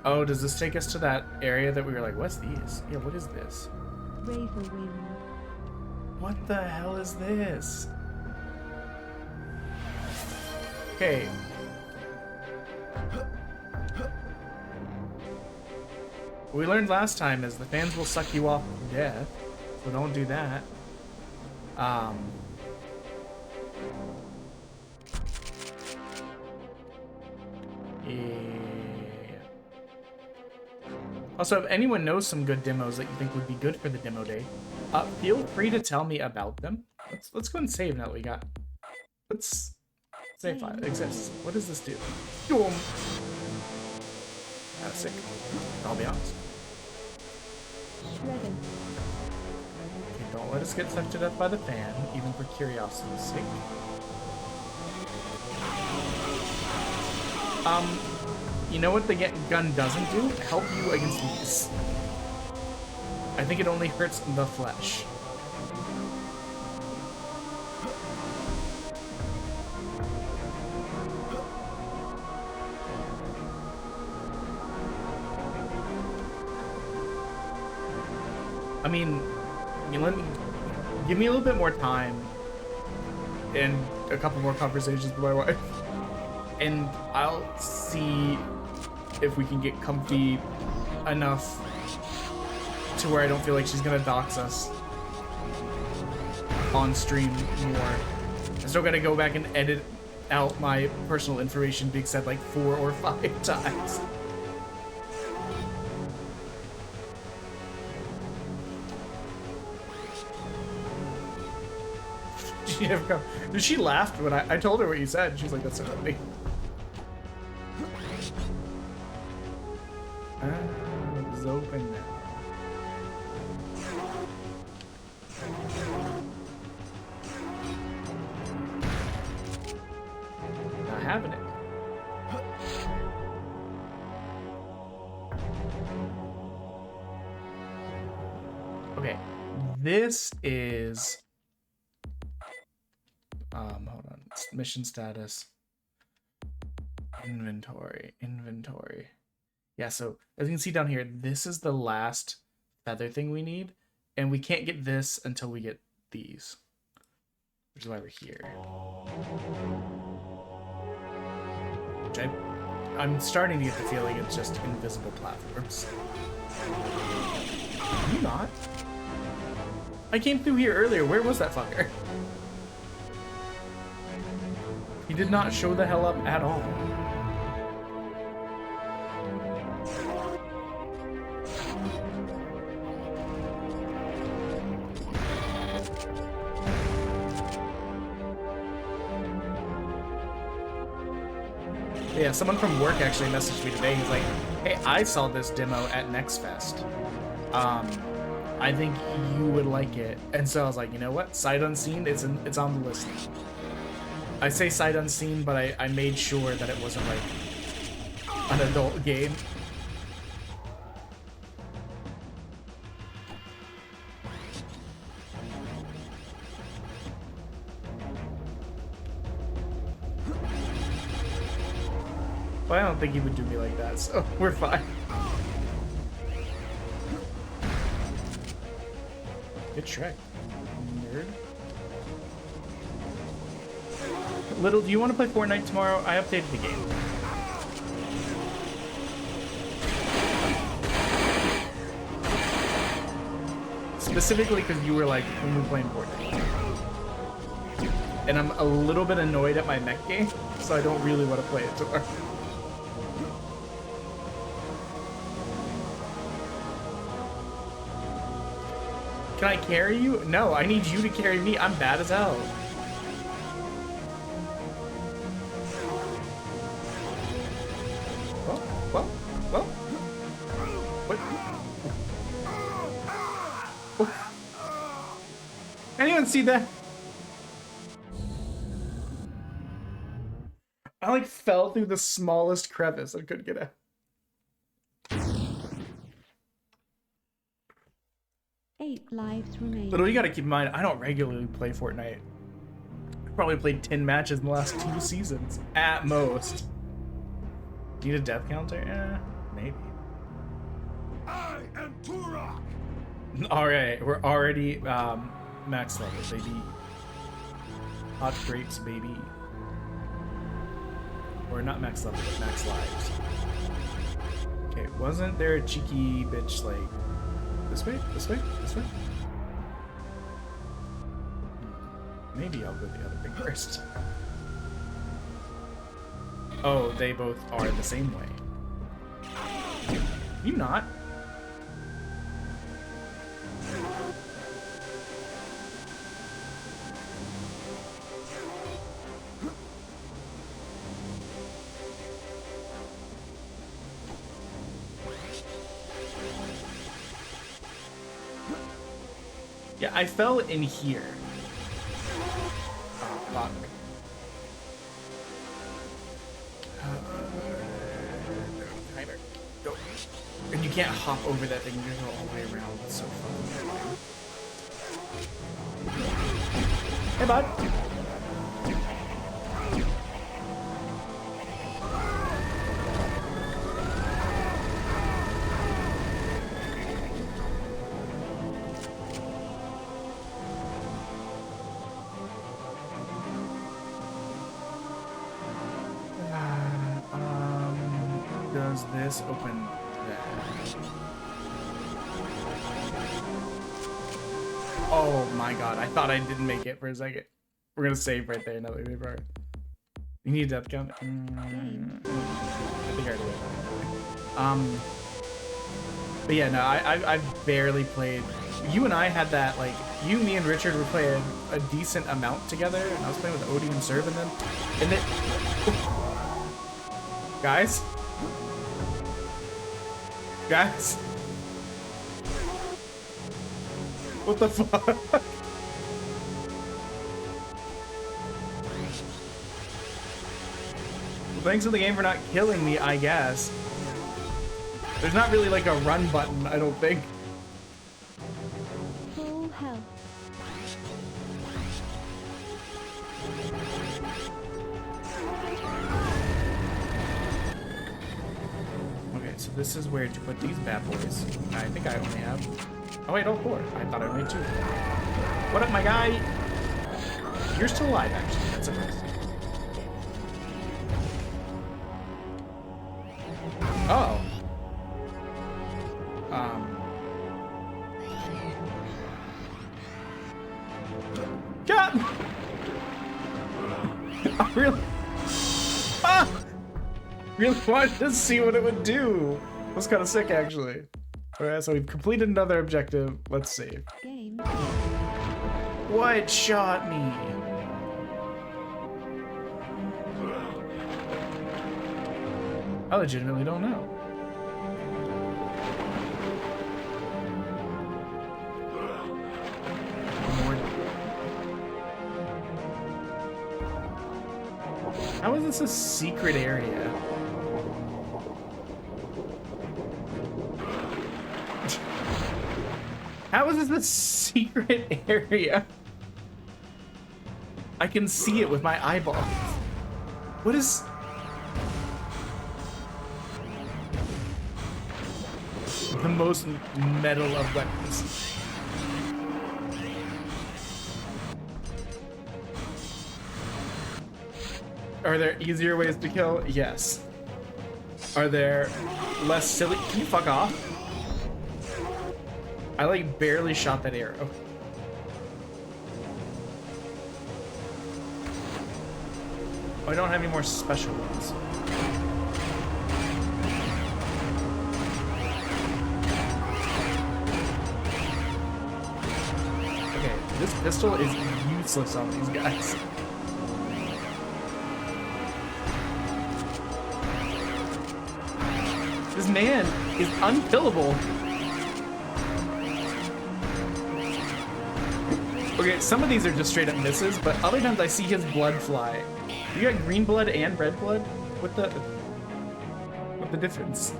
Oh, does this take us to that area that we were like, what's these? Yeah, what is this? Ravenwind. What the hell is this? Okay. What we learned last time is the fans will suck you off to death, so don't do that. Yeah. Also, if anyone knows some good demos that you think would be good for the demo day, feel free to tell me about them. Let's go and save now that we got. Let's save file exists. What does this do? Boom. That's sick. I'll be honest. Shredder. Okay, don't let us get sucked to death by the fan, even for curiosity's sake. You know what the gun doesn't do? Help you against these. I think it only hurts the flesh. I mean, give me a little bit more time and a couple more conversations with my wife, and I'll see if we can get comfy enough to where I don't feel like she's gonna dox us on stream more. I still gotta go back and edit out my personal information being said like 4 or 5 times. She never come. She laughed when I told her what you said. She's like, that's so funny. It's open now. Not having it. this is hold on. Mission status. Inventory. Yeah, so as you can see down here, this is the last feather thing we need, and we can't get this until we get these, which is why we're here. Which I'm starting to get the feeling it's just invisible platforms. Are you not? I came through here earlier. Where was that fucker? He did not show the hell up at all. Yeah, someone from work actually messaged me today. He's like, hey, I saw this demo at Next Fest. I think you would like it. And so I was like, you know what? Sight unseen, it's on the list. I say sight unseen, but I made sure that it wasn't like an adult game. But I don't think he would do me like that, so we're fine. Good Shrek, nerd. Little, do you want to play Fortnite tomorrow? I updated the game. Specifically because you were like, when we're playing Fortnite. And I'm a little bit annoyed at my mech game, so I don't really want to play it tomorrow. Can I carry you? No, I need you to carry me. I'm bad as hell. Well. What? Oh. Anyone see that? I like fell through the smallest crevice. I couldn't get out. Eight lives remain. But you gotta keep in mind, I don't regularly play Fortnite. I probably played 10 matches in the last 2 seasons, at most. Need a death counter? Maybe. I am Turok. Alright, we're already max level, baby. Hot grapes, baby. Or not max level, but max lives. Okay, wasn't there a cheeky bitch like this way? This way? This way? Maybe I'll go the other thing first. Oh, they both are the same way. You not? Yeah, I fell in here. Oh, fuck. Timer. Go. And you can't hop over that thing. You gotta go all the way around. It's so fun. Hey, bud. Does this open that? Oh my god, I thought I didn't make it for a second. We're gonna save right there. Another way forward. You need a death count? I think I already did. But yeah, no, I barely played. You and I had that, like, you, me, and Richard were playing a decent amount together, and I was playing with Odie and Serv and them. And then, guys. What the fuck? Well, thanks to the game for not killing me, I guess. There's not really like a run button, I don't think. Full health. this is where to put these bad boys. I think I only have... Oh wait, all 4. I thought I only had 2. What up, my guy? You're still alive, actually. That's surprising. Oh. God! I really... Ah! Really wanted to see what it would do. It was kind of sick, actually. Alright, so we've completed another objective. Let's save. Game. What shot me? I legitimately don't know. How is this a secret area? How is this a secret area? I can see it with my eyeballs. What is... the most metal of weapons? Are there easier ways to kill? Yes. Are there less silly? Can you fuck off? I like barely shot that arrow. Oh, I don't have any more special ones. Okay, this pistol is useless on these guys. This man is unkillable. Okay, some of these are just straight up misses, but other times I see his blood fly. You got green blood and red blood? What the difference?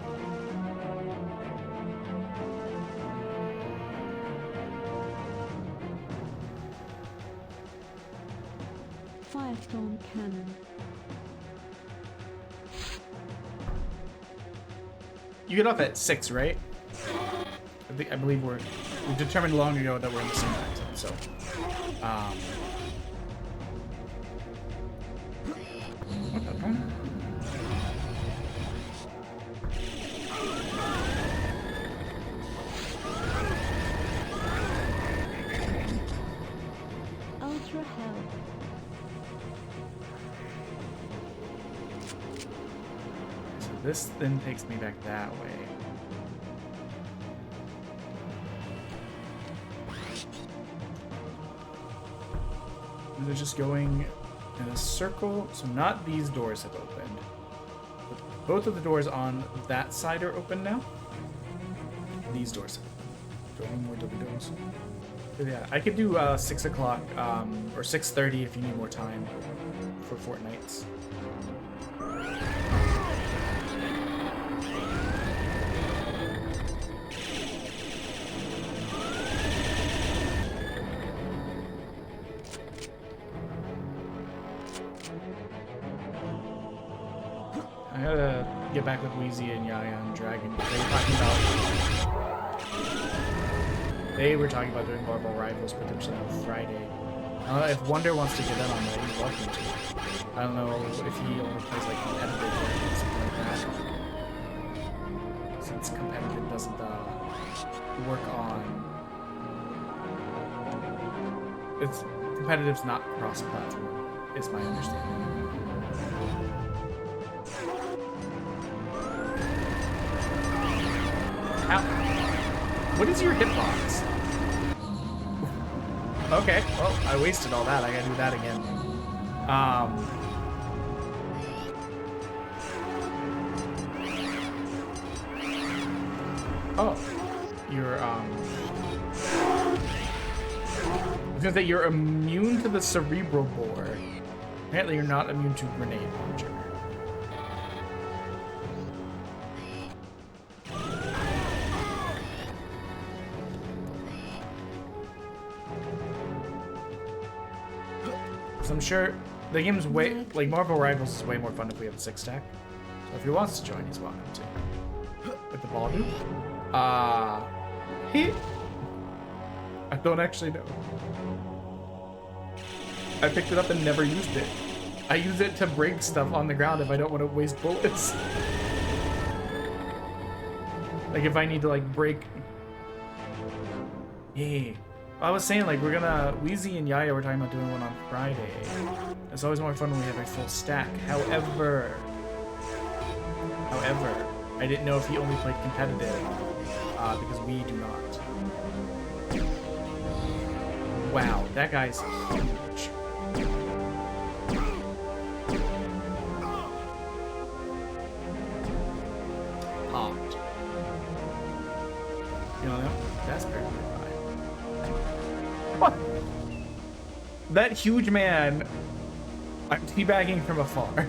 Firestorm cannon. You get off at 6, right? I believe we determined long ago that we're in the same time zone, so. Ultra hell. So this then takes me back that way. They're just going in a circle, so not these doors have opened. But both of the doors on that side are open now. These doors have opened. Do I need more doors? But yeah, I could do 6 o'clock or 6:30 if you need more time for Fortnites. I gotta get back with Wheezy and Yaya and Dragon. They were talking about doing Marvel Rivals potentially on Friday. If Wonder wants to get in on that, he's welcome to. I don't know if he only plays like competitive or something like that. Since competitive doesn't work on. Competitive's not cross-platform, is my understanding. How? What is your hitbox? Okay, well, I wasted all that. I gotta do that again. Oh, you're, I was gonna say you're immune to the cerebral bore. Apparently you're not immune to grenade launcher. So I'm sure the game's way, like Marvel Rivals is way more fun if we have a 6-stack. So if he wants to join, he's welcome to. pardon? He... I don't actually know. I picked it up and never used it. I use it to break stuff on the ground if I don't want to waste bullets. Like if I need to like break... Yeah. I was saying like we're gonna... Wheezy and Yaya were talking about doing one on Friday. It's always more fun when we have a full stack. However, I didn't know if he only played competitive because we do not. Wow, that guy's huge. Popped. You know, that's perfectly fine. What? That huge man, I'm teabagging from afar.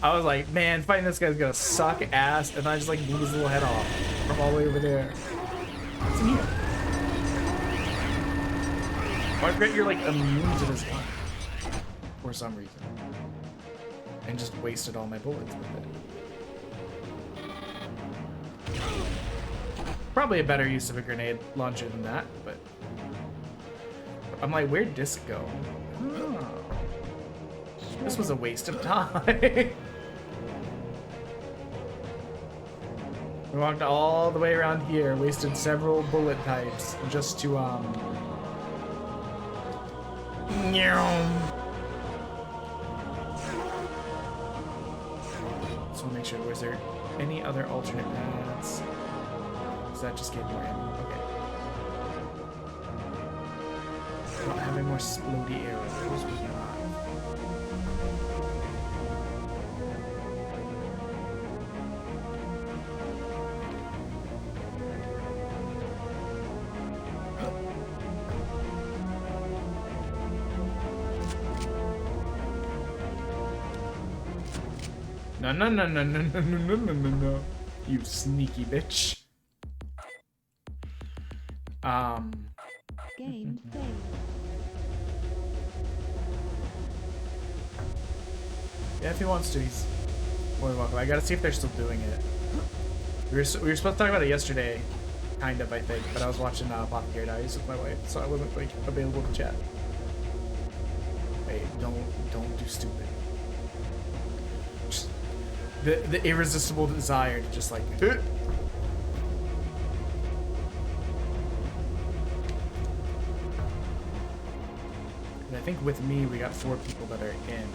I was like, man, fighting this guy's gonna suck ass, and I just like blew his little head off from all the way over there. What's in here? Oh, I forget you're like immune to this one for some reason, and just wasted all my bullets with it. Probably a better use of a grenade launcher than that, but I'm like, where'd this go? Oh. This was a waste of time. We walked all the way around here, wasted several bullet types just to So make sure, was there any other alternate paths? Does that just get more ammo? Okay. Not having more splody arrows, we got. No, no. You sneaky bitch. Game failed. Yeah, if he wants to, he's more than welcome. I gotta see if they're still doing it. We were supposed to talk about it yesterday, kind of, I think, but I was watching Apothecary Diaries with my wife, so I wasn't like available to chat. Wait, don't do stupid. Just the irresistible desire to just like. And I think with me, we got 4 people that are in.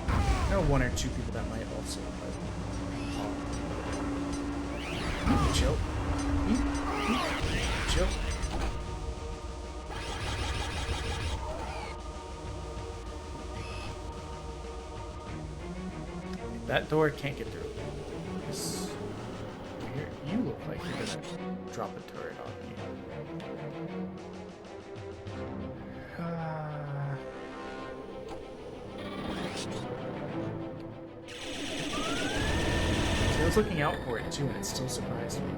I know 1 or 2 people that might also, but... Chill. Chill. That door can't get through. You look like you're gonna drop a turret on me. I was looking out for it too, and it still surprised me.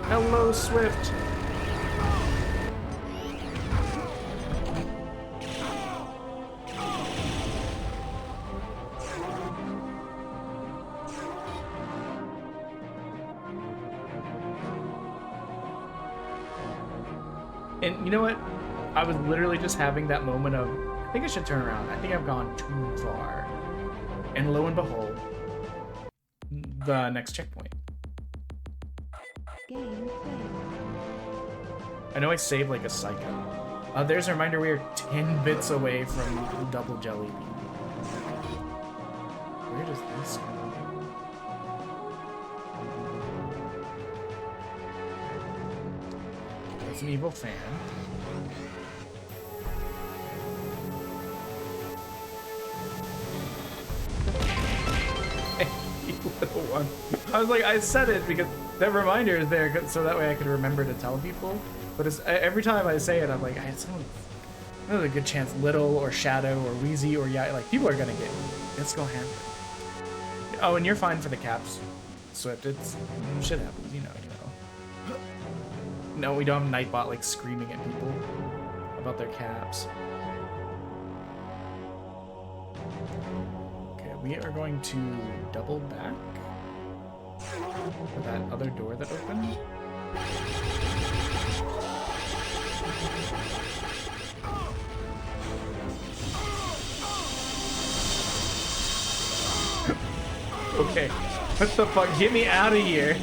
Hello, Swift. And you know what? I was literally just having that moment of, I think I should turn around. I think I've gone too far. And lo and behold, the next checkpoint. Game failed. I know I saved like a psycho. There's a reminder we are 10 bits away from double jelly bean. Where does this go? That's an evil fan. You little one. I was like, I said it because that reminder is there so that way I could remember to tell people. But it's, every time I say it, I'm like, there's a good chance Little or Shadow or Wheezy or yeah, like people are gonna get. Let's go hand. Oh, and you're fine for the caps, Swift. It's shit happens, you know. No, we don't have Nightbot like screaming at people about their caps. Okay, we are going to double back for that other door that opened. Okay, what the fuck? Get me out of here.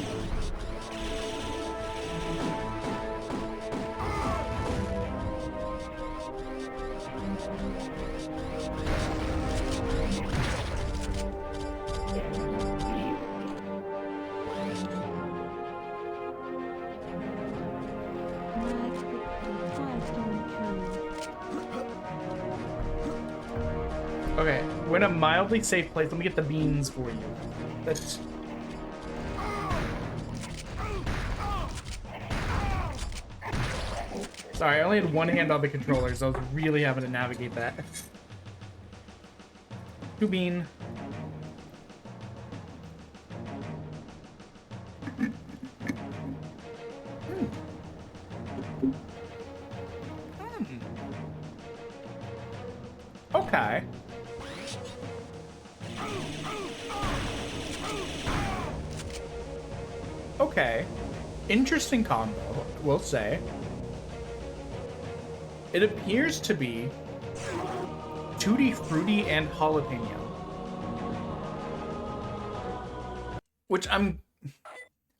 Okay, we're in a mildly safe place. Let me get the beans for you. That's... Sorry, I only had one hand on the controllers. I was really having to navigate that. Two bean. Okay. Okay. Interesting combo, we'll say. It appears to be Tutti Frutti and jalapeno. Which I'm...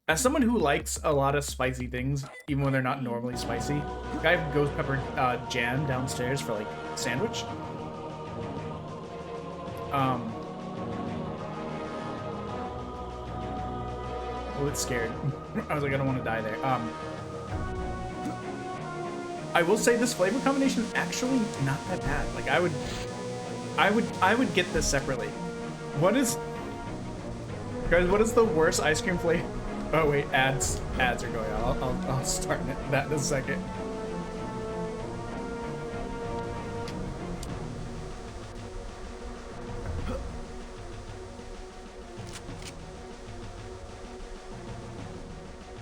As someone who likes a lot of spicy things, even when they're not normally spicy, I have ghost pepper jam downstairs for, like, sandwich. A little scared. I was like, I don't want to die there. I will say this flavor combination is actually not that bad. Like, I would get this separately. What is... Guys, what is the worst ice cream flavor? Oh wait, ads are going on. I'll start that in a second.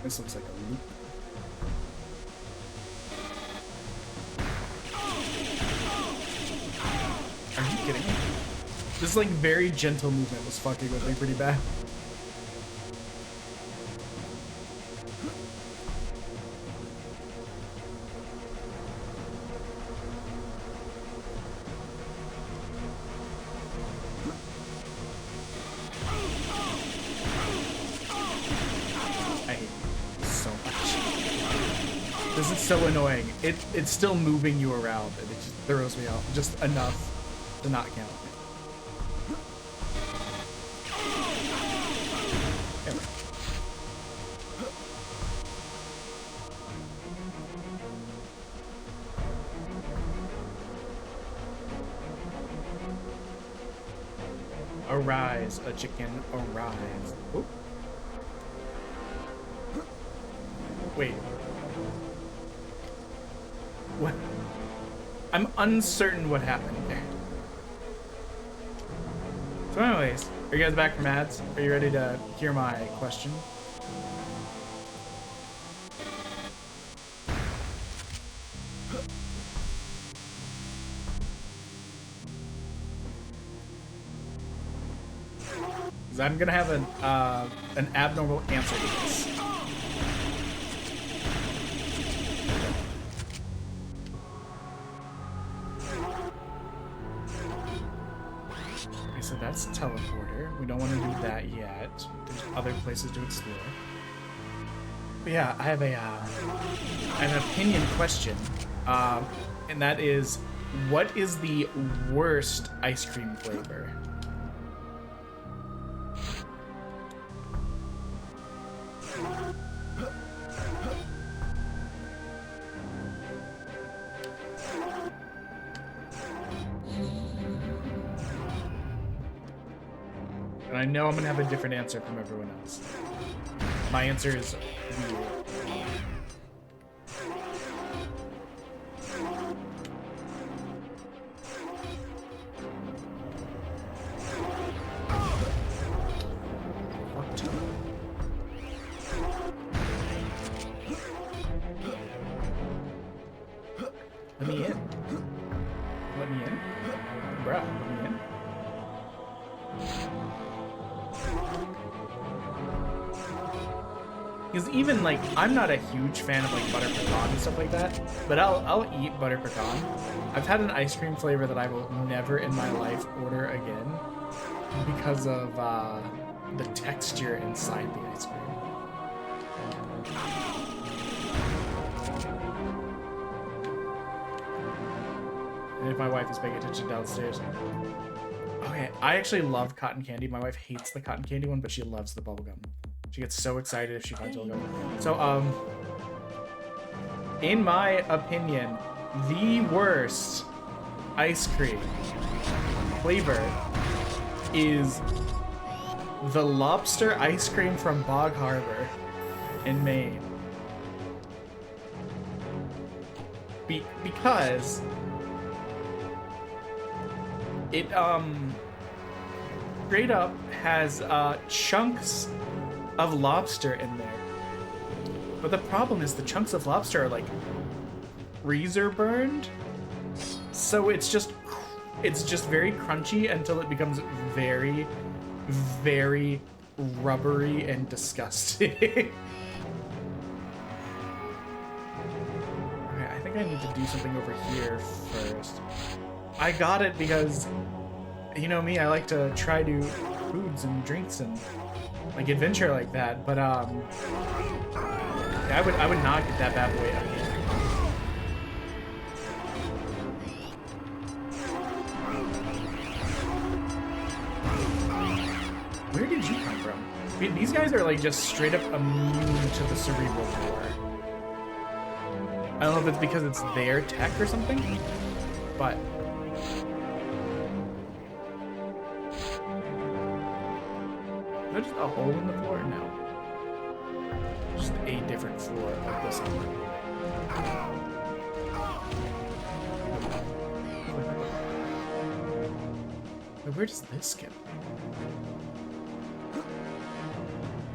This looks like a loop. Are you kidding me? This like very gentle movement was fucking with me pretty bad. So annoying. It's still moving you around and it just throws me off just enough to not count. Arise, a chicken, arise. Oop. Wait. What? I'm uncertain what happened there. So anyways, are you guys back from ads? Are you ready to hear my question? Because I'm gonna have an abnormal answer to this. So that's teleporter. We don't want to do that yet. There's other places to explore. But yeah, I have an opinion question, and that is, what is the worst ice cream flavor? And I know I'm gonna have a different answer from everyone else. My answer is weird. Because even like I'm not a huge fan of like butter pecan and stuff like that, but I'll eat butter pecan. I've had an ice cream flavor that I will never in my life order again because of the texture inside the ice cream. And if my wife is paying attention downstairs. Okay, I actually love cotton candy. My wife hates the cotton candy one, but she loves the bubblegum. She gets so excited if she finds bubblegum. So, in my opinion, the worst ice cream flavor is the lobster ice cream from Bog Harbor in Maine. Because it straight up has chunks of lobster in there. But the problem is the chunks of lobster are like freezer burned. So it's just very crunchy until it becomes very, very rubbery and disgusting. Okay, I think I need to do something over here first. I got it because, you know me, I like to try new foods and drinks and like adventure like that, but yeah, I would not get that bad boy again. Where did you come from? I mean, these guys are like just straight up immune to the cerebral war. I don't know if it's because it's their tech or something, but is there just a hole in the floor? No. Just a different floor of this one. Where does this go?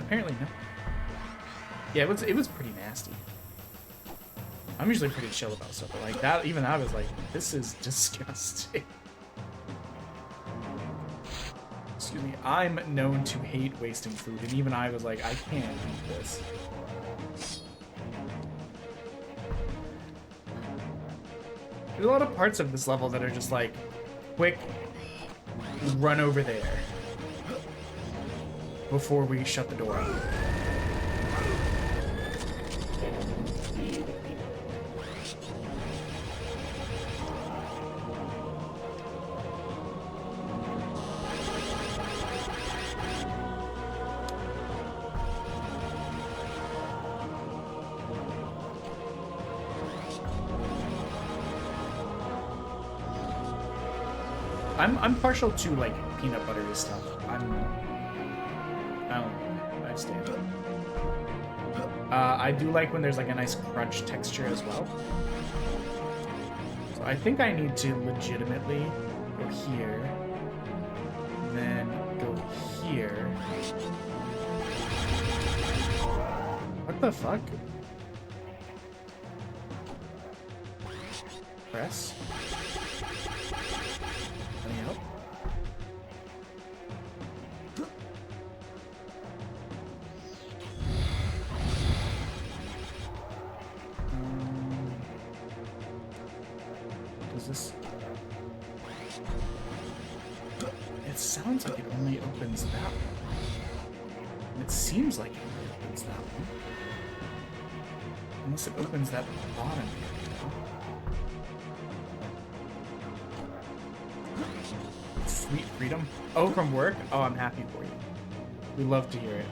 Apparently no. Yeah, it was pretty nasty. I'm usually pretty chill about stuff, but like that, even I was like, this is disgusting. Excuse me, I'm known to hate wasting food, and even I was like, I can't eat this. There's a lot of parts of this level that are just like, quick, run over there before we shut the door. I'm partial to like peanut buttery stuff. I don't know. I stand it. I do like when there's like a nice crunch texture as well. So I think I need to legitimately go here, then go here. What the fuck? Press. Yep. Does this... It sounds like it only opens that one. It seems like it only opens that one. Unless it opens that bottom here. Sweet freedom. Oh, from work? Oh, I'm happy for you. We love to hear it.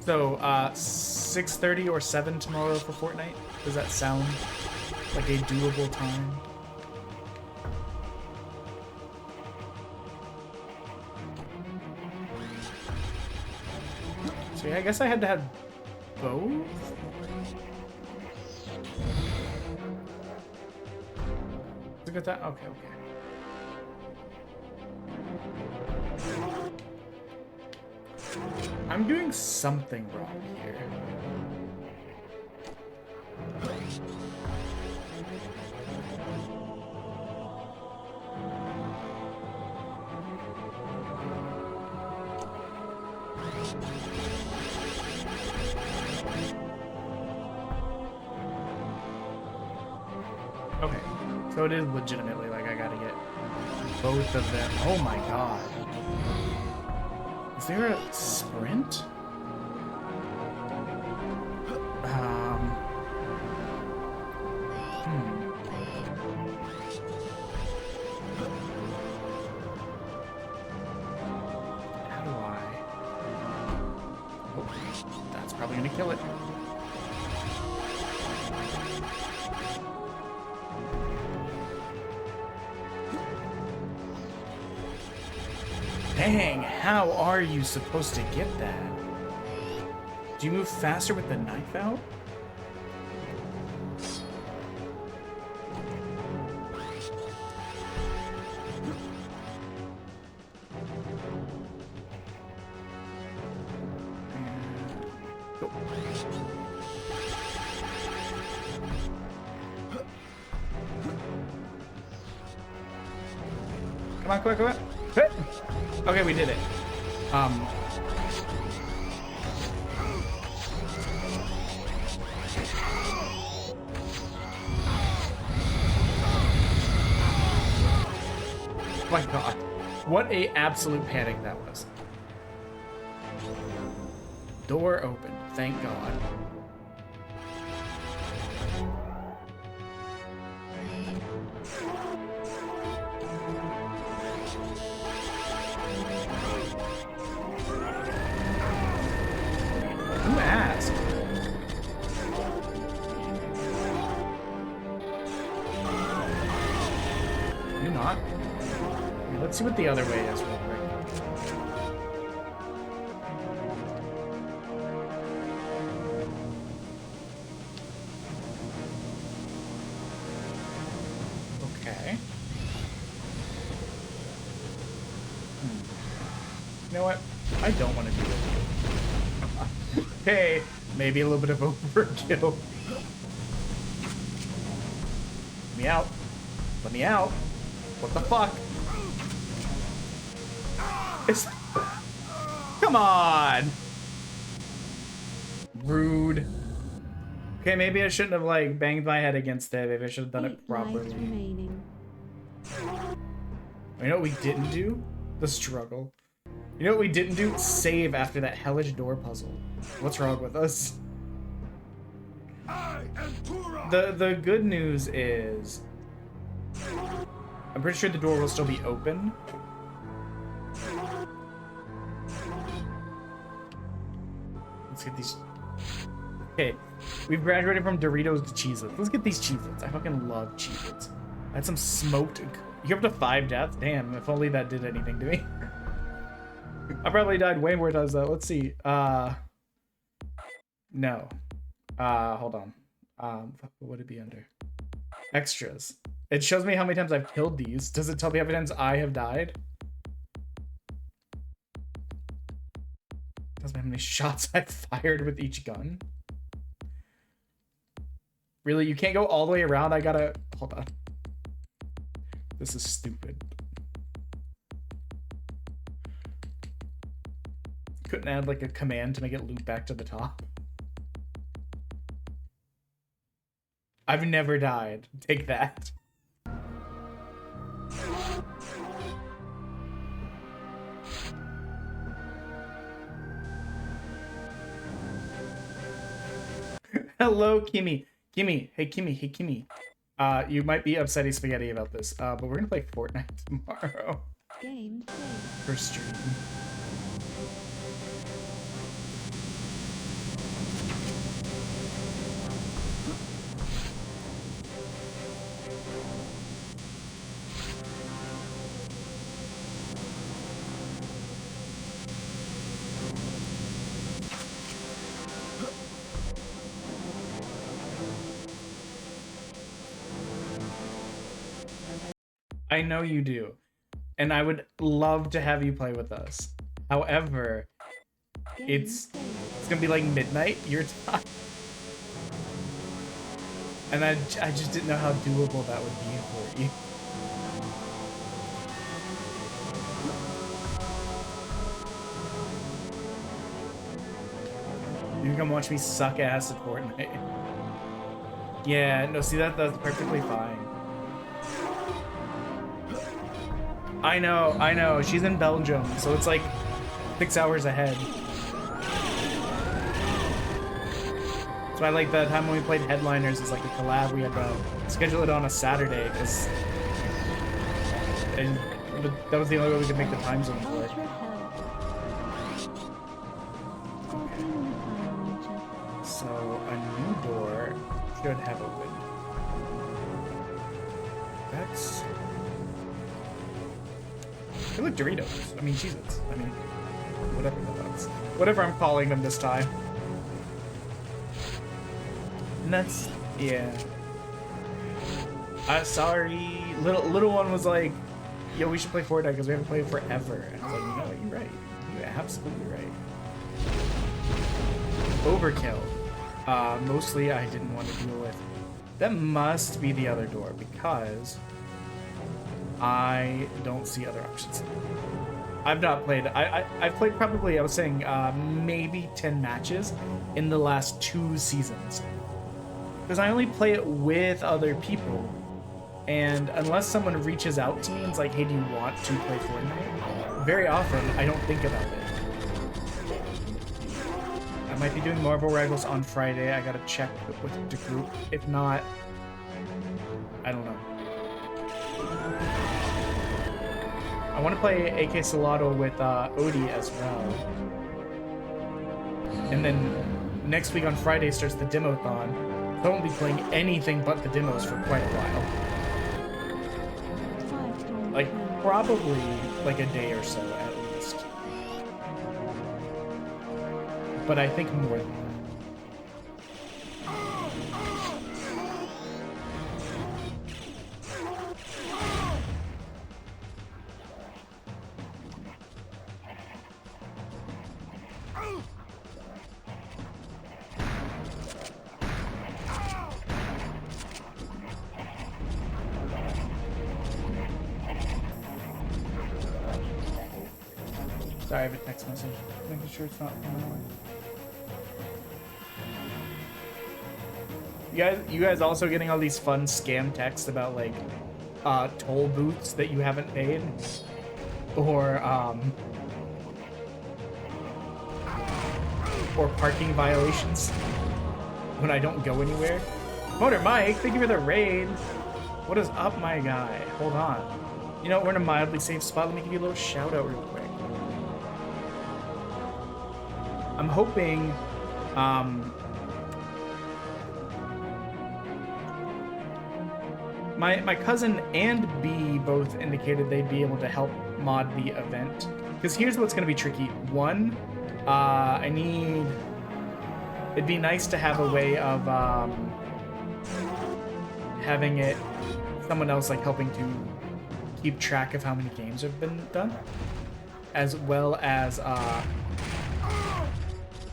So, 6:30 or 7 tomorrow for Fortnite? Does that sound like a doable time? So yeah, I guess I had to have both? Look at that. Okay, okay. I'm doing something wrong here. So it is legitimately like I gotta get both of them. Oh my god. Is there a sprint? How do I? Oh, that's probably gonna kill it. Dang, how are you supposed to get that? Do you move faster with the knife out? Go. Come on, come on. Okay, we did it. Oh my god. What a absolute panic that was. Door open. Thank God. Who asked? You not? Okay, let's see what the other way is real quick. Okay. You know what? I don't want to do it. Hey, maybe a little bit of overkill. Let me out. Let me out. What the fuck? It's... Come on! Rude. Okay, maybe I shouldn't have, like, banged my head against it. Maybe I should have done it properly. Remaining. You know what we didn't do? The struggle. You know what we didn't do? Save after that hellish door puzzle. What's wrong with us? I am Turok. The good news is... I'm pretty sure the door will still be open. Let's get these... Okay, we've graduated from Doritos to Cheez-Its. Let's get these Cheez-Its. I fucking love Cheez-Its. I had some smoked... You're up to 5 deaths? Damn, if only that did anything to me. I probably died way more times though. Let's see. No. Hold on. What would it be under? Extras. It shows me how many times I've killed these. Does it tell me how many times I have died? It tells me how many shots I've fired with each gun. Really? You can't go all the way around? I gotta... Hold on. This is stupid. Couldn't add like a command to make it loop back to the top. I've never died. Take that. Hello, Kimmy. Kimmy. Hey, Kimmy. Hey, Kimmy. You might be upsetting Spaghetti about this, but we're gonna play Fortnite tomorrow. Game played. For stream. I know you do, and I would love to have you play with us. However, it's gonna be like midnight your time, and I just didn't know how doable that would be for you. You can come watch me suck ass at Fortnite. Yeah, no, see that's perfectly fine. I know. She's in Belgium, so it's like 6 hours ahead. That's why, like, the time when we played Headliners is like a collab. We had to schedule it on a Saturday because that was the only way we could make the time zone for it. So a new door should have opened. That's. They look Doritos. I mean, Cheez-Its. I mean, whatever that's. Whatever I'm calling them this time. And that's, yeah. Sorry, little one was like, "Yo, we should play Fortnite because we haven't played it forever." And I was like, "You know what? You're right. You're absolutely right." Overkill. Mostly I didn't want to deal with. That must be the other door because I don't see other options. I've not played. I've played probably, I was saying, maybe 10 matches in the last 2 seasons. Because I only play it with other people. And unless someone reaches out to me and is like, "Hey, do you want to play Fortnite?" Very often, I don't think about it. I might be doing Marvel Rivals on Friday. I gotta check with the group. If not, I don't know. I want to play AK Salado with Odie as well. And then next week on Friday starts the Demothon. I won't be playing anything but the demos for quite a while. Like, probably like a day or so at least. But I think more than that. Sorry, I have a text message. Making sure it's not annoying. You guys also getting all these fun scam texts about like toll booths that you haven't paid, or parking violations when I don't go anywhere. Motor Mike, thank you for the raid. What is up, my guy? Hold on. You know, we're in a mildly safe spot. Let me give you a little shout out real quick. I'm hoping, my cousin and B both indicated they'd be able to help mod the event. Because here's what's going to be tricky. One, it'd be nice to have a way of, having it, someone else like helping to keep track of how many games have been done. As well as, I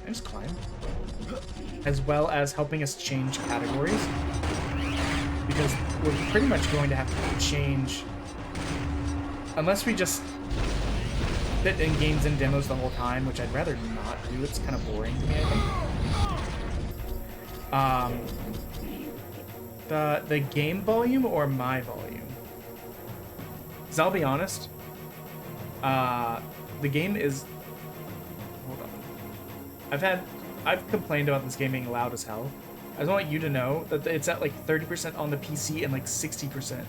just climb. As well as helping us change categories. Because we're pretty much going to have to change... Unless we just sit in games and demos the whole time, which I'd rather not do. It's kind of boring to me, I think. The game volume or my volume? Because I'll be honest, the game is... Hold on. I've complained about this game being loud as hell. I just want you to know that it's at like 30% on the PC and like 60%.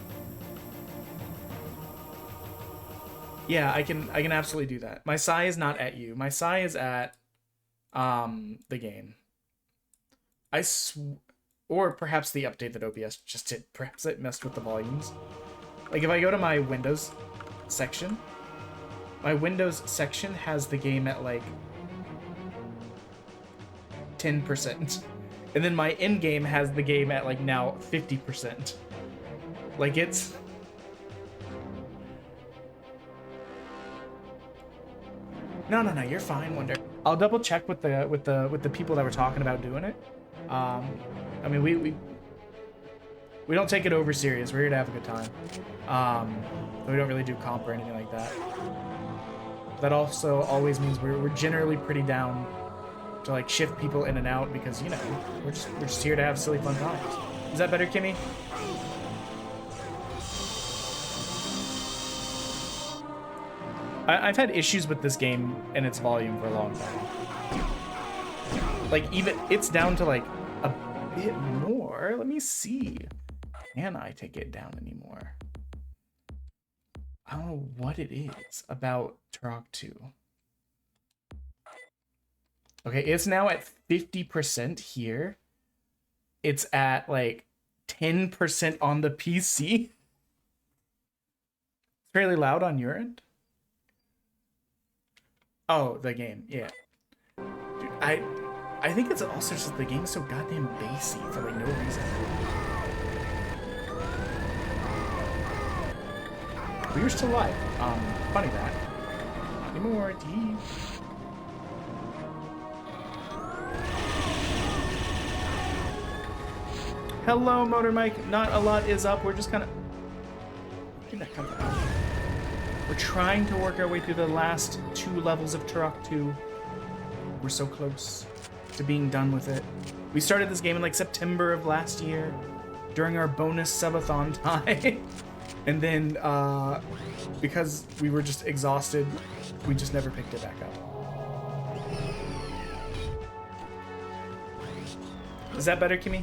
Yeah, I can absolutely do that. My sigh is not at you. My sigh is at the game. Or perhaps the update that OBS just did. Perhaps it messed with the volumes. Like if I go to my Windows section, my Windows section has the game at like 10%. And then my in-game has the game at like now 50%. Like it's... No, you're fine, Wonder. I'll double check with the people that were talking about doing it. I mean, we don't take it over serious. We're here to have a good time. We don't really do comp or anything like that. That also always means we're generally pretty down to like shift people in and out because, you know, we're just here to have silly fun times. Is that better, Kimmy? I've had issues with this game and its volume for a long time. Like, even it's down to like a bit more. Let me see. Can I take it down anymore? I don't know what it is about Turok 2. Okay, it's now at 50% here. It's at like 10% on the PC. It's fairly loud on your end. Oh, the game, yeah. Dude, I think it's also just the game's so goddamn bassy for like no reason. We were still live. Funny that. Not anymore, D. Hello, Motor Mike. Not a lot is up. We're just kind of... Where did that come from? We're trying to work our way through the last 2 levels of Turok 2. We're so close to being done with it. We started this game in like September of last year during our bonus subathon time. And then, because we were just exhausted, we just never picked it back up. Is that better, Kimmy?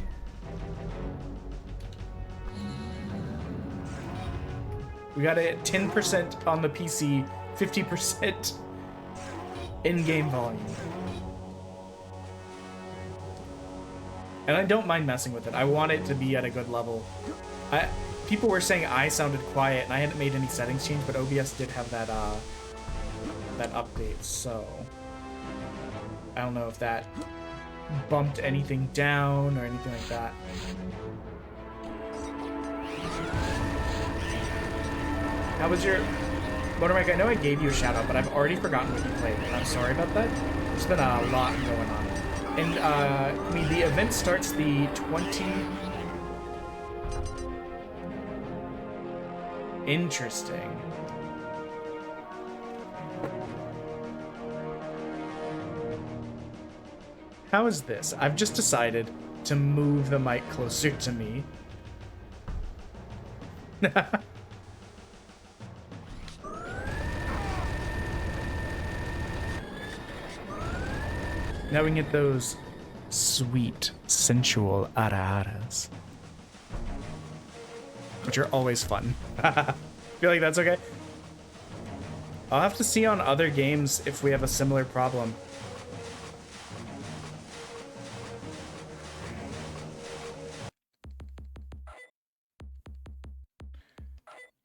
We got it at 10% on the PC, 50% in-game volume. And I don't mind messing with it. I want it to be at a good level. People were saying I sounded quiet, and I hadn't made any settings change, but OBS did have that that update, so I don't know if that bumped anything down or anything like that. How was your Motorbike? I know I gave you a shout out, but I've already forgotten what you played, and I'm sorry about that. There's been a lot going on. And I mean, the event starts the 20. Interesting. How is this? I've just decided to move the mic closer to me. Now we can get those sweet, sensual ara-aras, which are always fun. Feel like that's okay? I'll have to see on other games if we have a similar problem.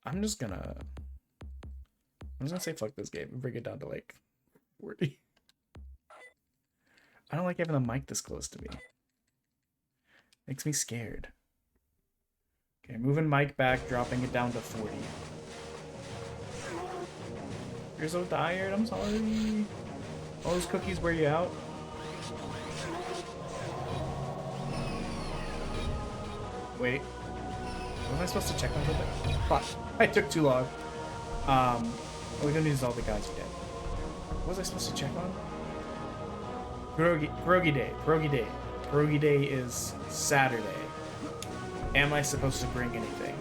I'm just gonna say fuck this game and bring it down to like 40. I don't like having the mic this close to me. Makes me scared. Okay, moving mic back, dropping it down to 40. You're so tired, I'm sorry. All those cookies wear you out. Wait. What am I supposed to check on something? Fuck. I took too long. All we gonna need is all the guys dead. What was I supposed to check on? Pierogi Day. Pierogi Day. Pierogi Day is Saturday. Am I supposed to bring anything?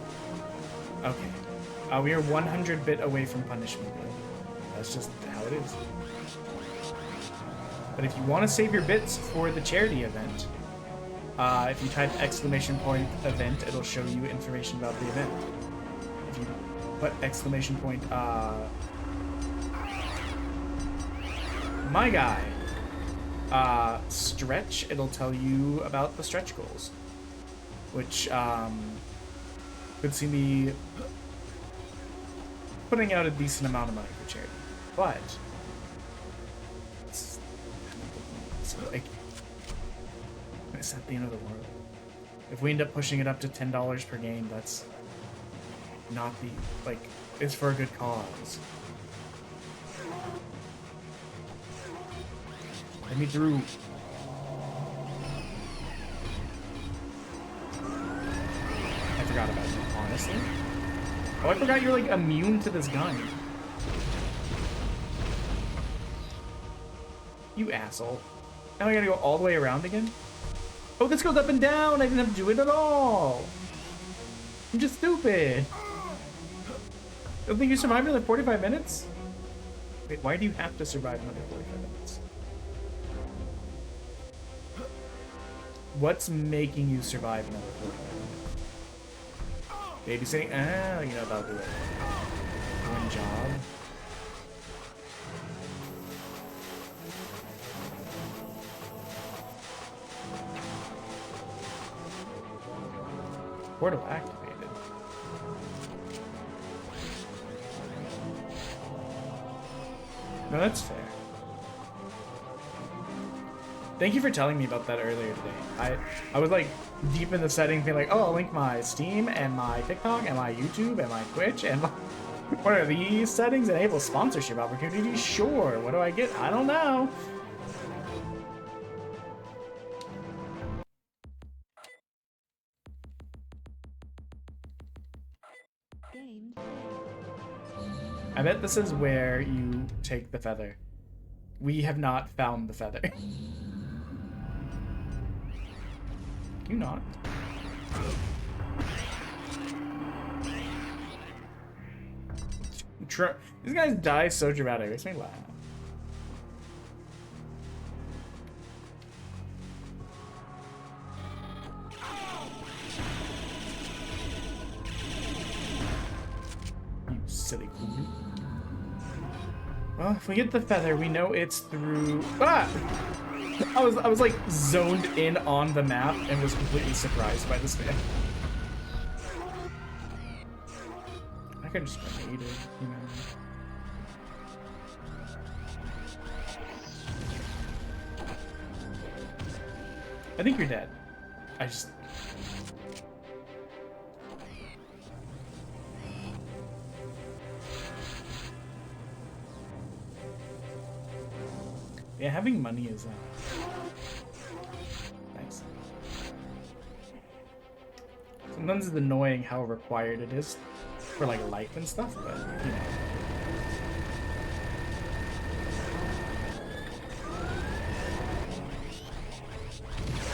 Okay. We are 100 bit away from punishment. That's just how it is. But if you want to save your bits for the charity event, if you type ! event, it'll show you information about the event. If you put my guy, stretch, it'll tell you about the stretch goals, which could see me putting out a decent amount of money for charity. But it's like, it's not the end of the world. If we end up pushing it up to $10 per game, that's not the, like, it's for a good cause. Let me through. I forgot about you, honestly. Oh, I forgot you're like immune to this gun. You asshole. Now I gotta go all the way around again? Oh, this goes up and down! I didn't have to do it at all! I'm just stupid! I don't think you survived in like 45 minutes? Wait, why do you have to survive another 45 minutes? What's making you survive another 45 minutes? Babysitting? Ah, you know, that'll do it. One job. Portal activated. No, that's fair. Thank you for telling me about that earlier today. I was like deep in the settings being like, oh, I'll link my Steam and my TikTok and my YouTube and my Twitch and my... What are these settings? Enable sponsorship opportunities? Sure. What do I get? I don't know. I bet this is where you take the feather. We have not found the feather. You not? These guys die so dramatic. It makes me laugh. You silly queen. Well, if we get the feather, we know it's through. Ah! I was like zoned in on the map and was completely surprised by this man. I could just grenade it, you know. I think you're dead. I just. Yeah, having money is nice. Sometimes it's annoying how required it is for like life and stuff, but you know.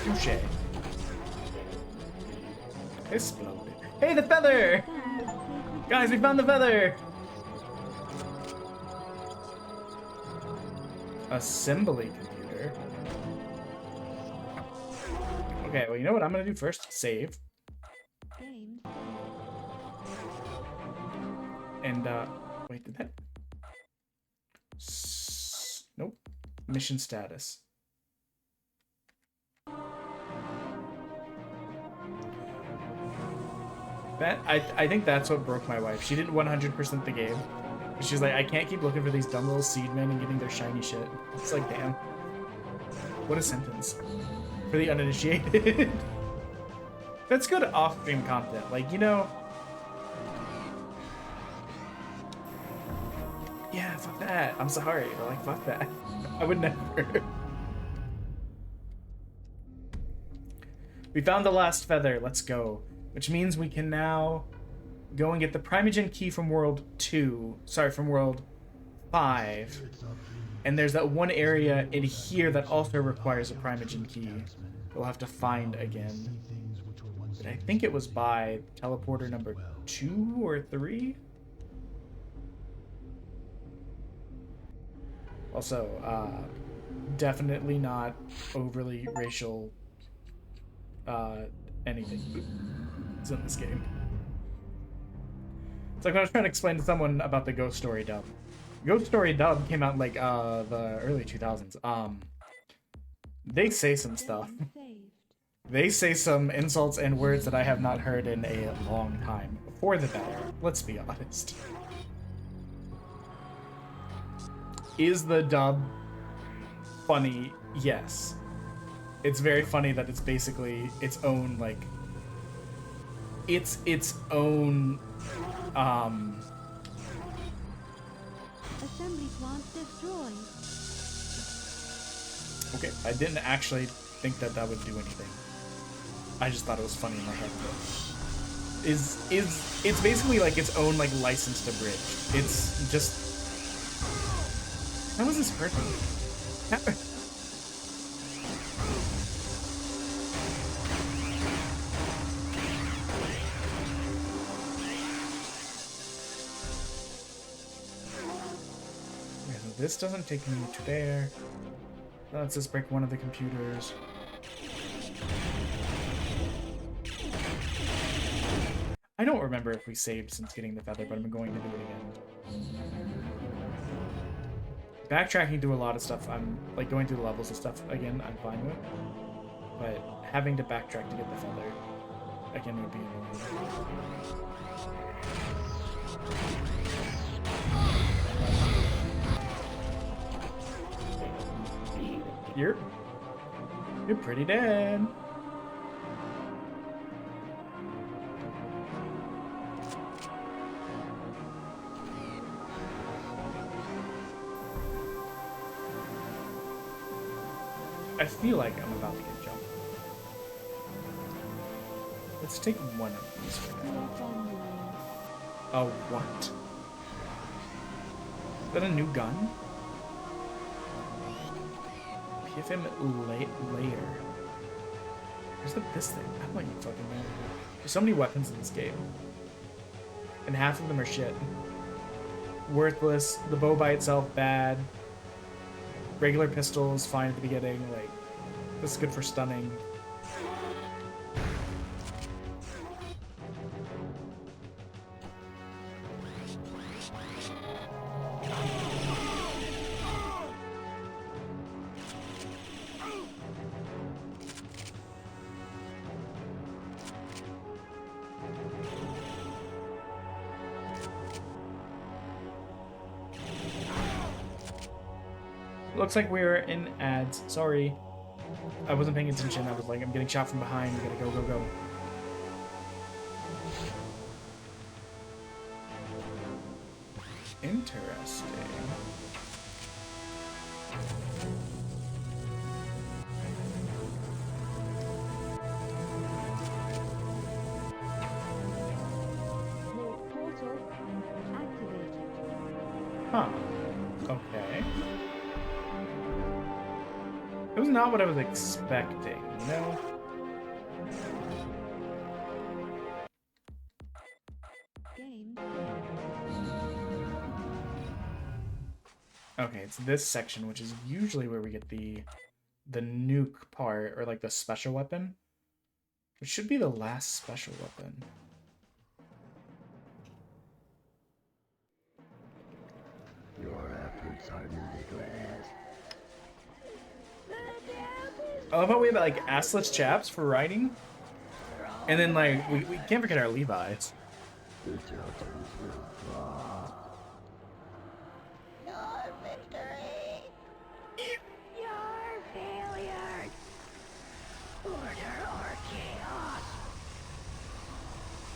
Touche. Exploded. Hey, the feather! Guys, we found the feather! Assembly computer. Okay, well, you know what I'm gonna do first? Save. And, wait, did that? Nope. Mission status. That, I think that's what broke my wife. She didn't 100% the game. She's like, I can't keep looking for these dumb little seed men and getting their shiny shit. It's like, damn. What a sentence. For the uninitiated. That's good off-stream content. Like, you know... Yeah, fuck that. I'm sorry, but like, fuck that. I would never. We found the last feather. Let's go. Which means we can now go and get the Primogen key from World 2. Sorry, from World 5. And there's that one area in here that also requires a Primogen key. We'll have to find again. But I think it was by teleporter number 2 or 3. Also, definitely not overly racial anything is in this game. It's like when I was trying to explain to someone about the Ghost Story dub. Ghost Story dub came out in like the early 2000s. They say some stuff. They say some insults and words that I have not heard in a long time. For the better, let's be honest. Is the dub funny? Yes. It's very funny that it's basically its own, like... It's its own, Assembly plant destroyed. Okay, I didn't actually think that that would do anything. I just thought it was funny in my head. It's basically like its own, like, licensed abridged. It's just... How is this hurting me? This doesn't take me to there. Let's just break one of the computers. I don't remember if we saved since getting the feather, but I'm going to do it again. Backtracking through a lot of stuff, I'm like going through the levels and stuff again, I'm fine with. But having to backtrack to get the feather again would be annoying. You're pretty dead. I feel like I'm about to get jumped. Let's take one of these for now. Oh, what? Is that a new gun? PFM layer. Where's this thing? I don't like fucking know. There's so many weapons in this game. And half of them are shit. Worthless. The bow by itself, bad. Regular pistol is fine at the beginning. Like, this is good for stunning. Looks like we're in ads. Sorry. I wasn't paying attention. I was like, I'm getting shot from behind. We gotta go, go, go. Interesting. Portal activated. Huh. Okay. It was not what I was expecting, you know? Game. Okay, it's this section, which is usually where we get the nuke part, or like the special weapon. It should be the last special weapon. Your efforts are meaningless. I love how we have like assless chaps for riding. And then like we can't forget our Levi's. The Titans will fall. Your victory. Your failures. Order or chaos.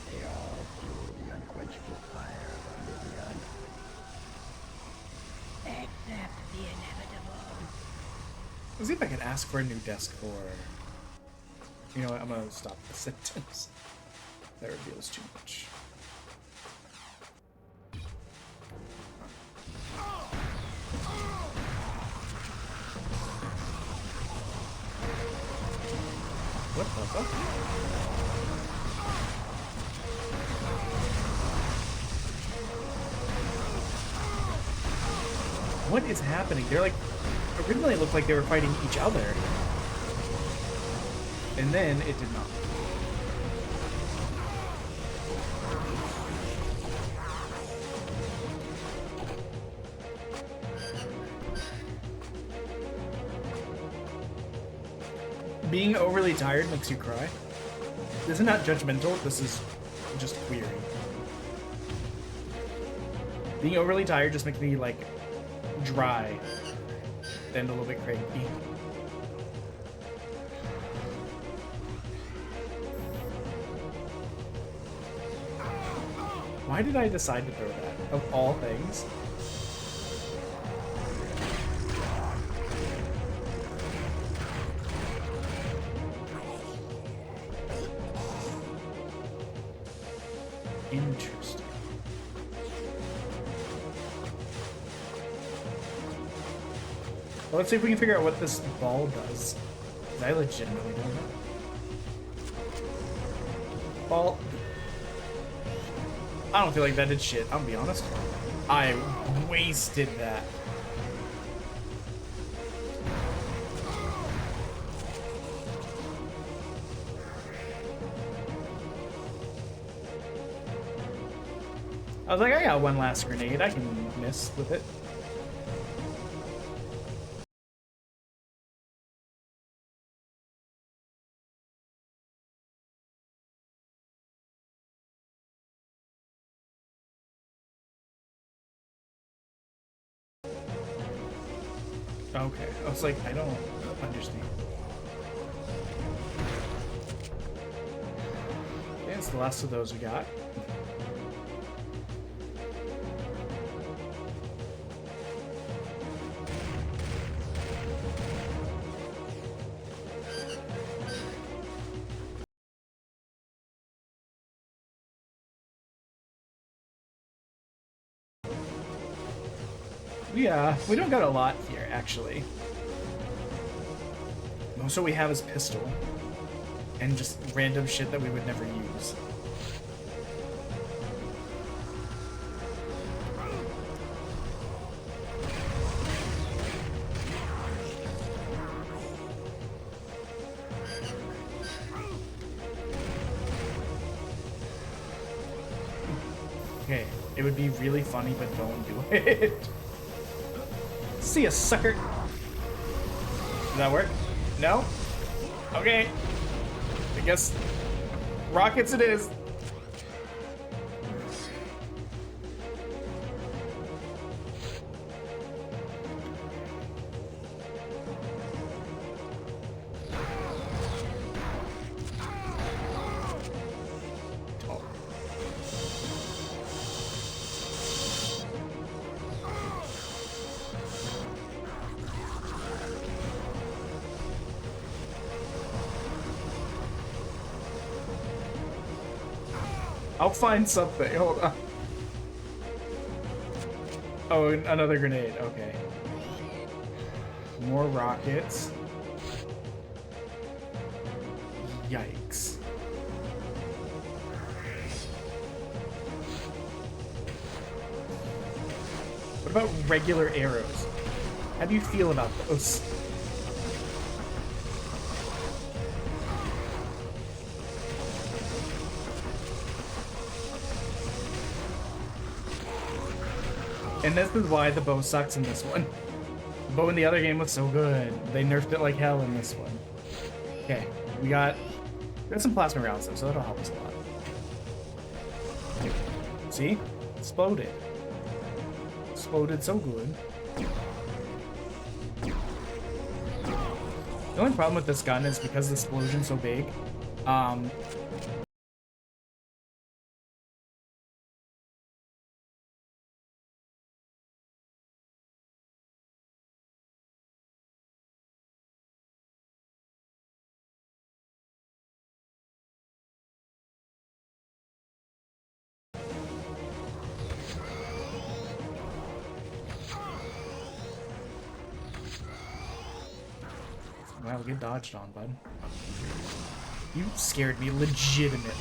They all fuel the unquenchable fire of oblivion. Accept the inevitable. Let's see if I can ask for a new desk for... You know what, I'm gonna stop the sentence. That reveals too much. What the fuck? What is happening? They're like... Originally it looked like they were fighting each other. And then it did not. Being overly tired makes you cry. This is not judgmental, this is just query. Being overly tired just makes me like dry and a little bit cranky. Why did I decide to throw that? Of all things? Interesting. Well, let's see if we can figure out what this ball does. 'Cause I legitimately don't know. Ball. I don't feel like that did shit, I'll be honest. I wasted that. I was like, I got one last grenade. I can miss with it. Okay, I was like, I don't understand. Okay, it's the last of those we got. We don't got a lot here, actually. Most of what we have is pistol. And just random shit that we would never use. Okay, it would be really funny, but don't do it. See ya, sucker. Does that work? No? Okay. I guess rockets it is. I'll find something. Hold on. Oh, another grenade. Okay. More rockets. Yikes. What about regular arrows? How do you feel about those? And this is why the bow sucks in this one. The bow in the other game was so good. They nerfed it like hell in this one. Okay, we got some plasma rounds though, so that'll help us a lot. See? Exploded. Exploded so good. The only problem with this gun is because the explosion's so big, wow, get dodged on, bud. You scared me legitimately.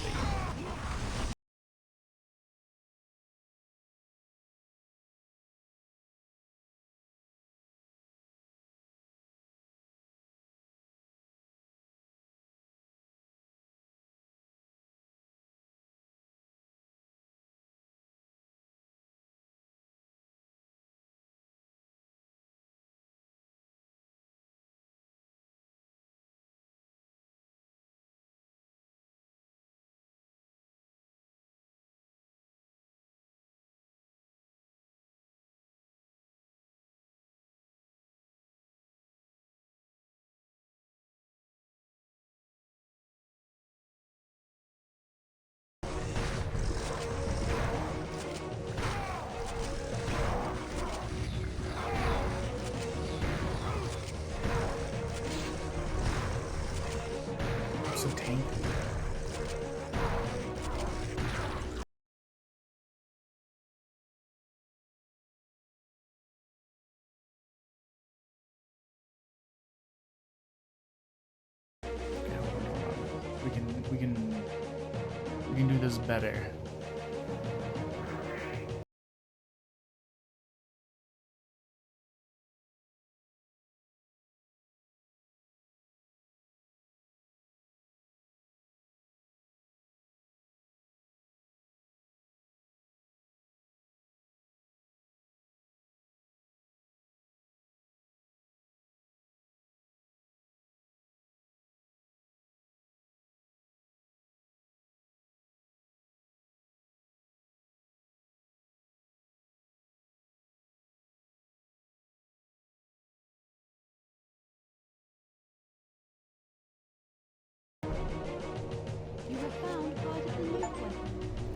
So tanky. We can do this better.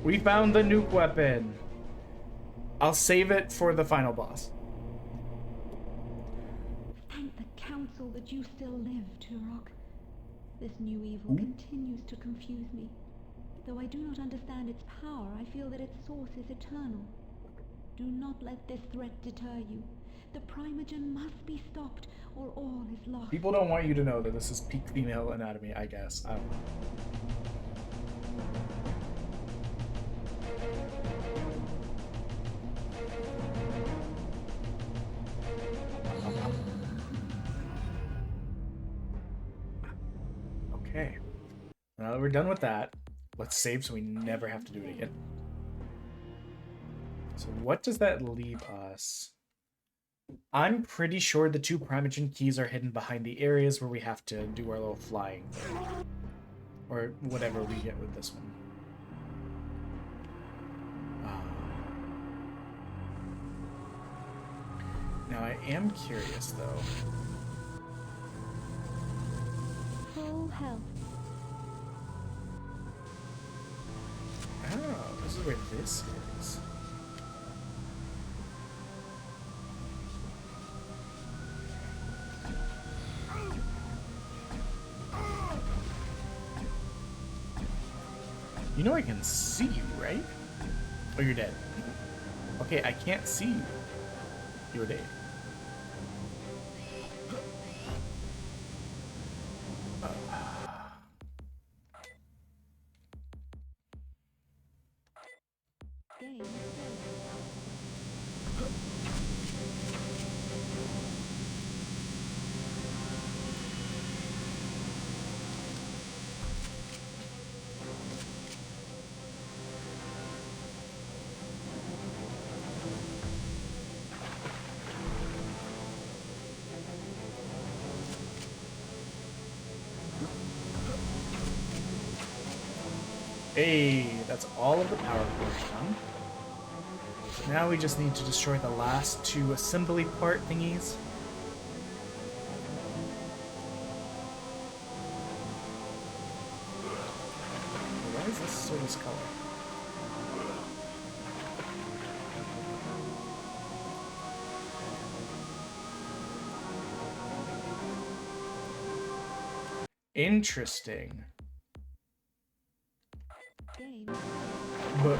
We found the nuke weapon. I'll save it for the final boss. Thank the council that you still live, Turok. This new evil continues to confuse me. Though I do not understand its power, I feel that its source is eternal. Do not let this threat deter you. The Primogen must be stopped, or all is lost. People don't want you to know that this is peak female anatomy, I guess. I don't know. Okay. Now that we're done with that, let's save so we never have to do it again. So what does that leave us? I'm pretty sure the 2 Primogen keys are hidden behind the areas where we have to do our little flying thing. Or whatever we get with this one. Now I am curious though. Full health. Oh, this is where this is. You know I can see you, right? Oh, you're dead. Okay, I can't see you. You're dead. Game. Hey, that's all of the power cores done. So now we just need to destroy the last 2 assembly part thingies. Why is this so discolored? Interesting. Game. But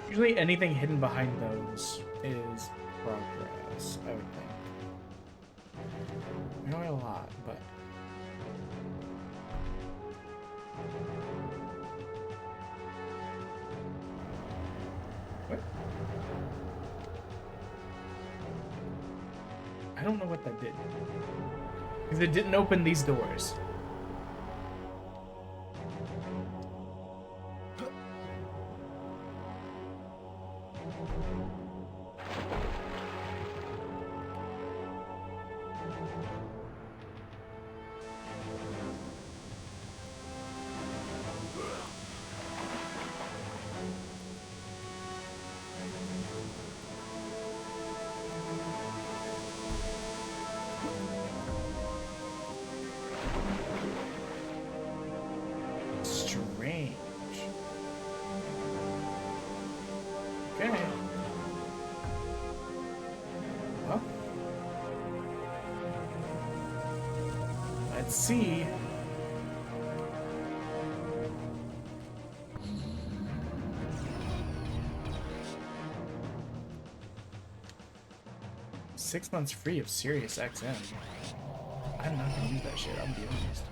usually anything hidden behind those is progress, I would think. We know a lot, but... What? I don't know what that did. Because it didn't open these doors. Strange. Okay. Well. Let's see. Six months free of Sirius XM. I'm not gonna use that shit, I'm being honest.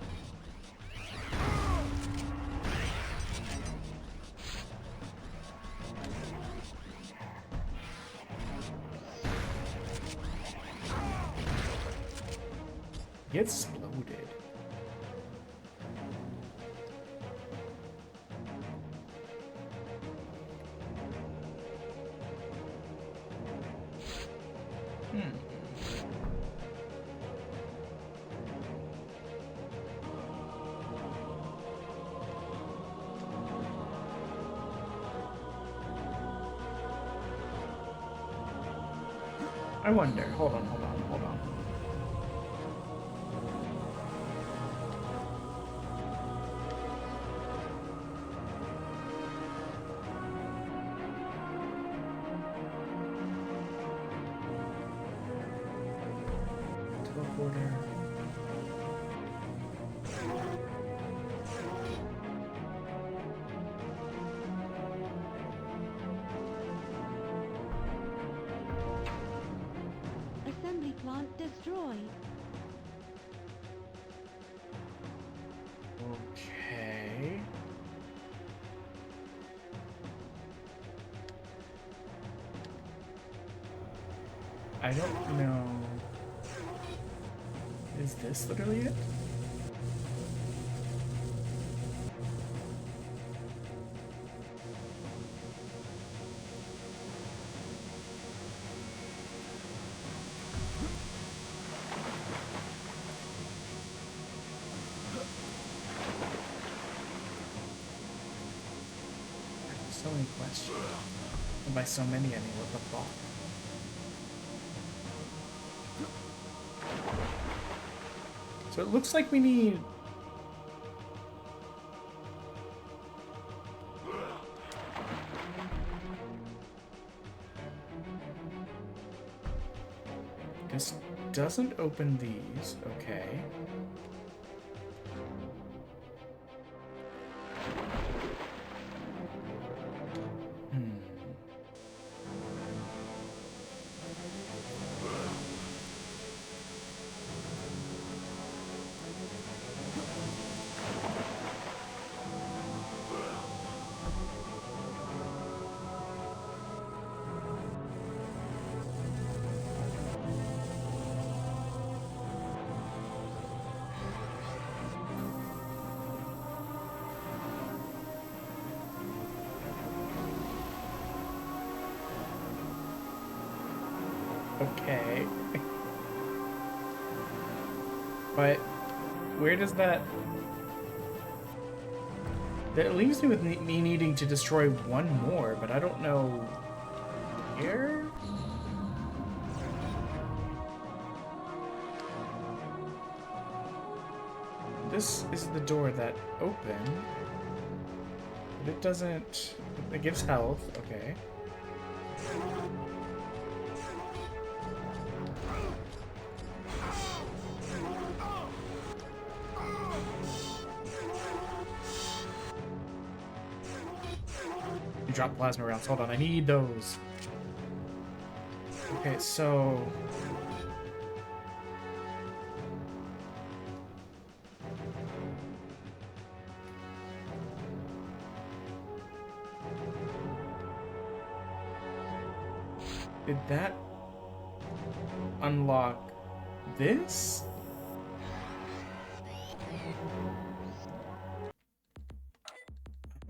He exploded. I wonder. Hold on, hold on, hold on. Teleporter. Assembly plant destroyed. Okay. I don't know. Is this literally it? So many questions. And by so many, I mean what the fuck? So it looks like we need... This doesn't open these, okay. Okay. But where does that... That leaves me with me needing to destroy one more, but I don't know where? This is the door that opened. But it doesn't... It gives health, okay. You drop plasma rounds. Hold on, I need those. Okay, so... Did that unlock this?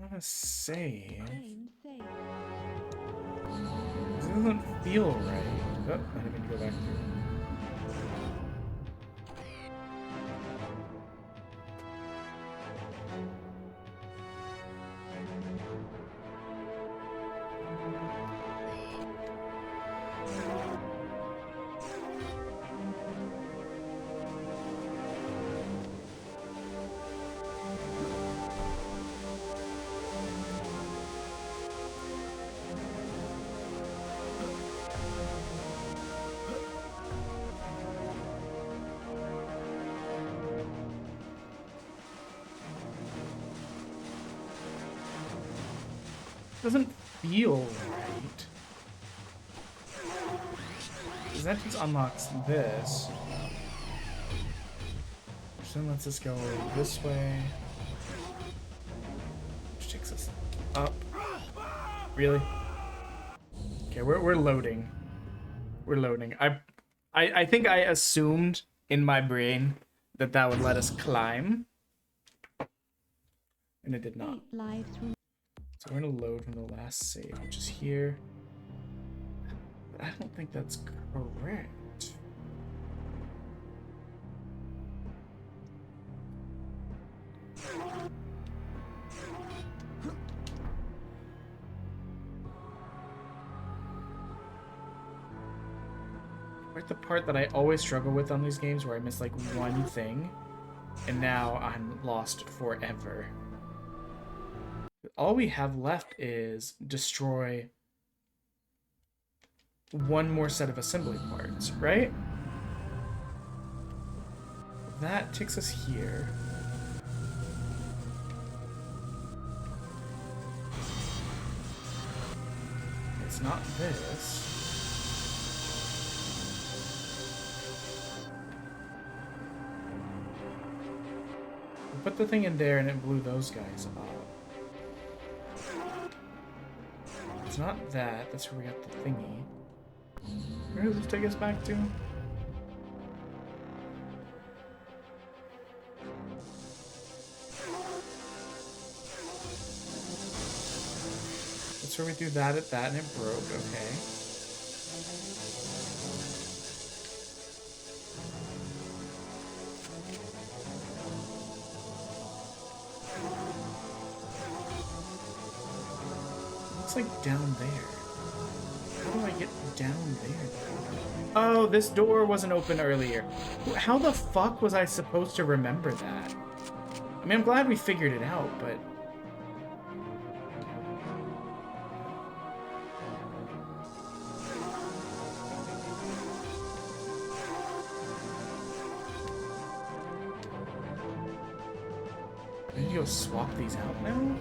I want to save. This doesn't feel right. Oh, I didn't mean to go back through. Doesn't feel right. Because that just unlocks this. Which then lets us go this way. Which takes us up. Really? Okay, we're loading. We're loading. I think I assumed in my brain that that would let us climb. And it did not. So we're gonna load from the last save, which is here. But I don't think that's correct. the part that I always struggle with on these games where I miss like one thing and now I'm lost forever. All we have left is destroy one more set of assembly parts, right? That takes us here. It's not this. We put the thing in there and it blew those guys up. It's not that. That's where we got the thingy. Where does this take us back to? That's where we do that at that and it broke. Okay. Looks like down there. How do I get down there? Oh, this door wasn't open earlier. How the fuck was I supposed to remember that? I mean, I'm glad we figured it out, but... I need to go swap these out now?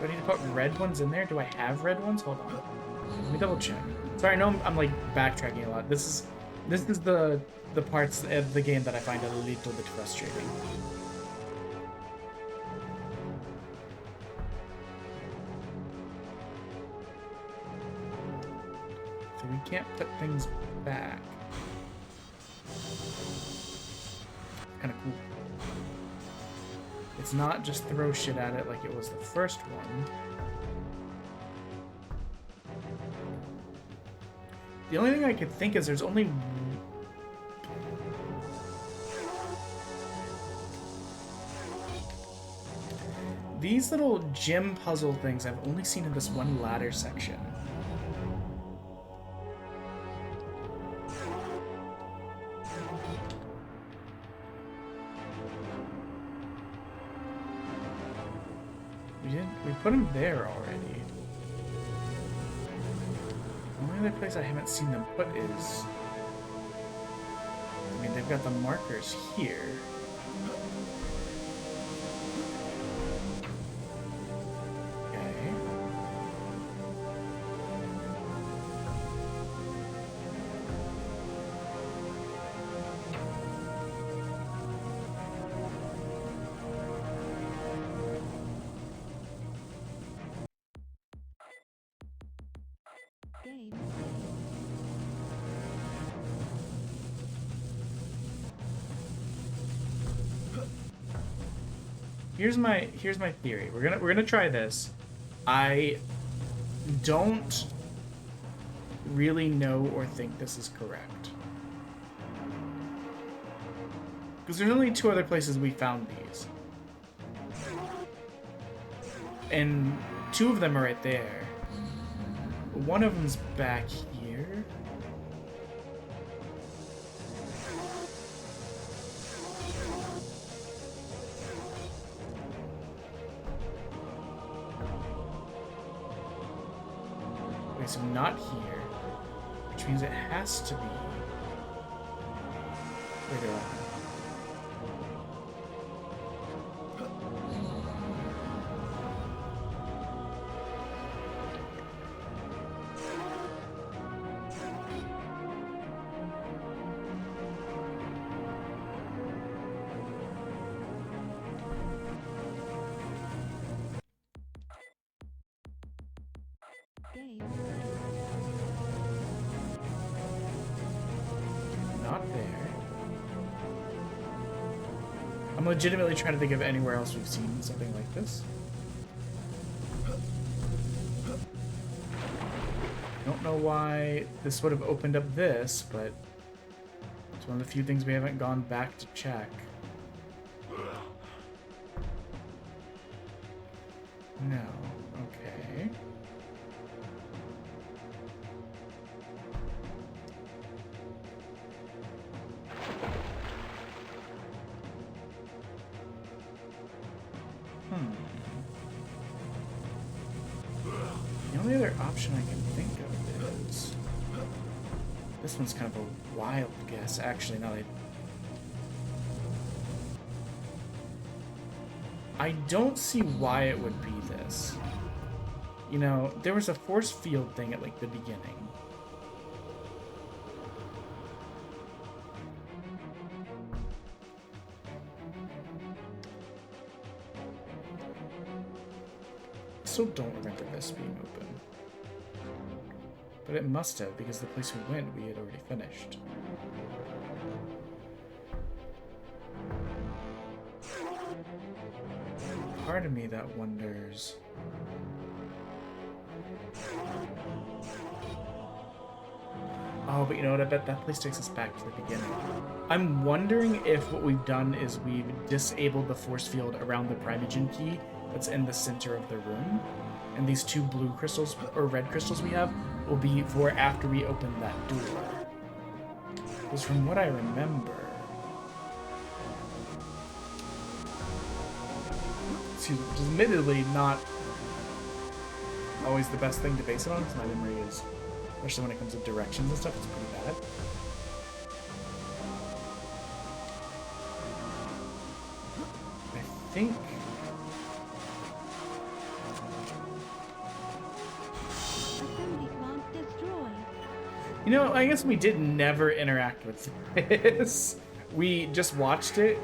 Do I need to put red ones in there? Do I have red ones? Hold on. Let me double check. Sorry, I know I'm like backtracking a lot. This is the parts of the game that I find a little bit frustrating. So we can't put things back. Kind of cool. It's not just throw shit at it like it was the first one. The only thing I could think is there's only... These little gym puzzle things I've only seen in this one ladder section. We put them there already. The only other place I haven't seen them put is... I mean, they've got the markers here. Okay. Game. Here's my theory. We're gonna try this. I don't really know or think this is correct. Because there's only two other places we found these. And two of them are right there. One of them's back here. Okay, so not here, which means it has to be later on. Game. Not there. I'm legitimately trying to think of anywhere else we've seen something like this. I don't know why this would have opened up this, but it's one of the few things we haven't gone back to check. No. Okay. The only other option I can think of is... This one's kind of a wild guess, actually, now that I don't see why it would be this. You know, there was a force field thing at, like, the beginning. I still don't remember this being open. But it must have, because the place we went, we had already finished. Part of me that wonders... Oh, but you know what? I bet that place takes us back to the beginning. I'm wondering if what we've done is we've disabled the force field around the Primogen key that's in the center of the room. And these two blue crystals, or red crystals we have, will be for after we open that door. Because from what I remember... which is admittedly not always the best thing to base it on, because my memory is, especially when it comes to directions and stuff, it's pretty bad. I think... You know, I guess we did never interact with this. We just watched it,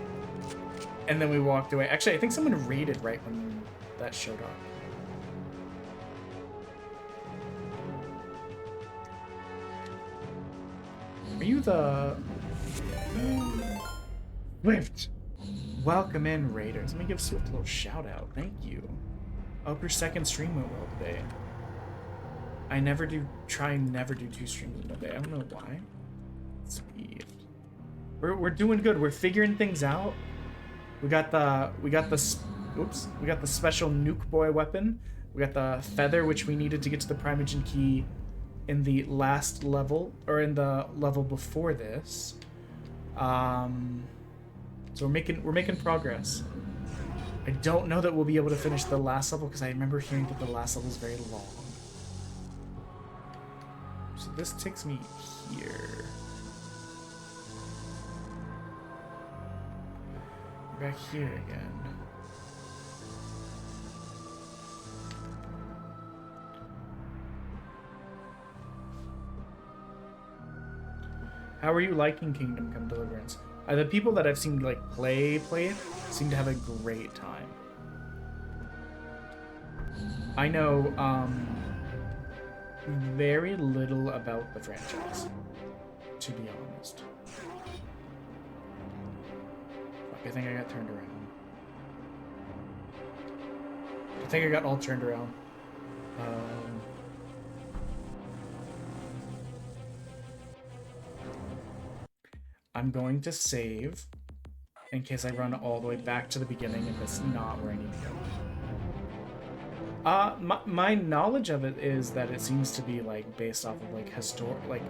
and then we walked away. Actually, I think someone raided right when that showed up. Are you the... Swift! Welcome in, Raiders. Let me give Swift a little shout out. Thank you. Up your second stream went well today. I never do, never do 2 streams in a day. I don't know why. Sweet. We're doing good. We're figuring things out. We got the special nuke boy weapon. We got the feather, which we needed to get to the Primogen key in the last level, or in the level before this. So we're making progress. I don't know that we'll be able to finish the last level because I remember hearing that the last level is very long. So this takes me here. Back here again. How are you liking Kingdom Come Deliverance? The people that I've seen like play it seem to have a great time. I know very little about the franchise, to be honest. Fuck, I think I got turned around. I think I got all turned around. I'm going to save in case I run all the way back to the beginning and that's not where I need to go. My knowledge of it is that it seems to be like based off of like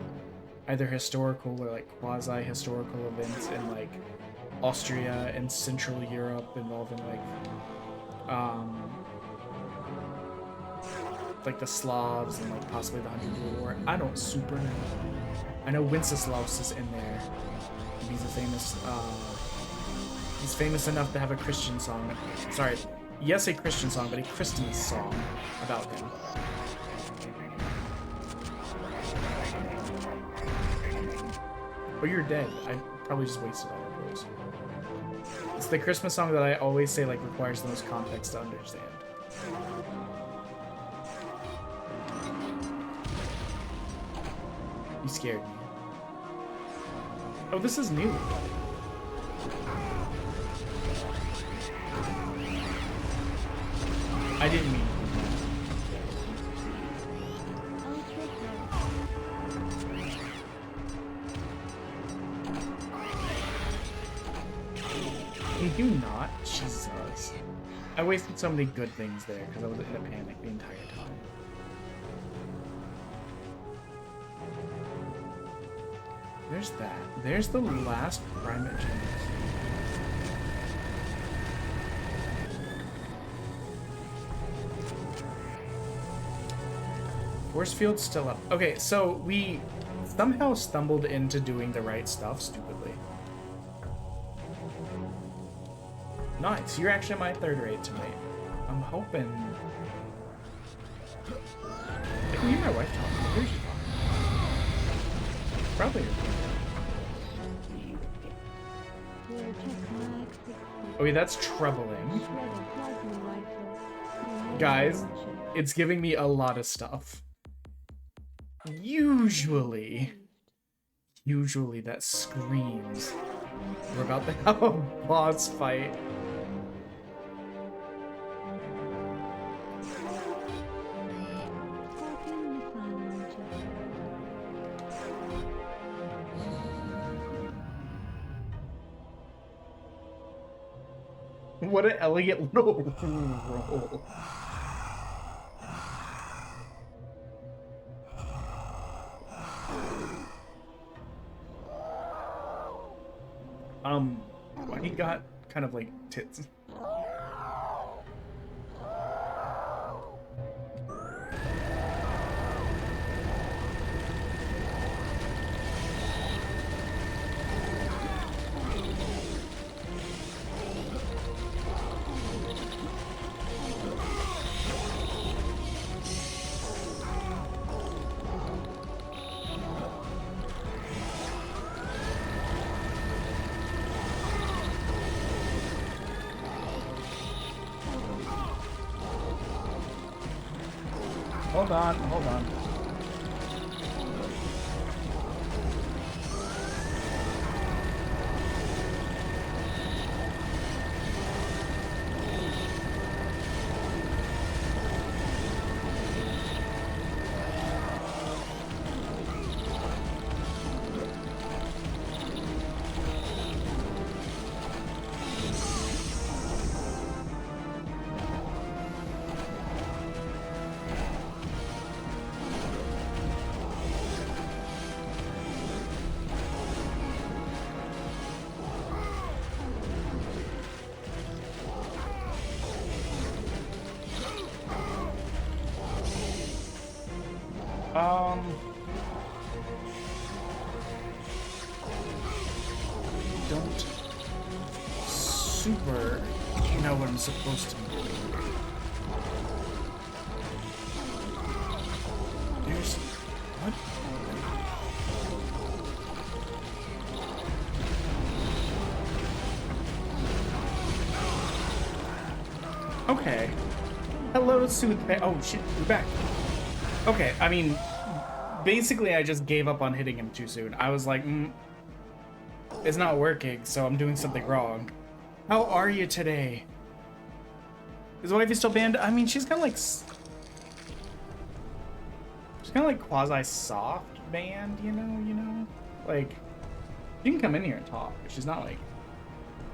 either historical or like quasi-historical events in like Austria and Central Europe involving like the Slavs and like possibly the 100-Year War. I don't super know. I know Wenceslaus is in there. He's a famous, he's famous enough to have a Christian song. Sorry, yes, a Christian song, but a Christmas song about him. Oh, you're dead. I probably just wasted all of those. It's the Christmas song that I always say like requires the most context to understand. You scared me. Oh, this is new. I didn't mean Can you not? Jesus. I wasted so many good things there because I was in a panic the entire time. There's that. There's the last primate gem. Force field's still up. Okay, so we somehow stumbled into doing the right stuff stupidly. Nice, you're actually my third raid tonight. I'm hoping. I can hear my wife talking. Who is she talking? Probably her. Okay, that's troubling. Guys, it's giving me a lot of stuff. Usually that screams we're about to have a boss fight. What an elegant little roll. Why he got kind of like tits. Hold on, hold on. Don't super know what I'm supposed to be doing. There's what? Okay. Hello, Sooth. Oh shit, you're back. Okay, I mean, basically I just gave up on hitting him too soon. I was like, it's not working, so I'm doing something wrong. How are you today? Is wifey still banned? I mean, she's kind of like... She's kind of like quasi-soft banned, you know? Like, you can come in here and talk, but she's not like...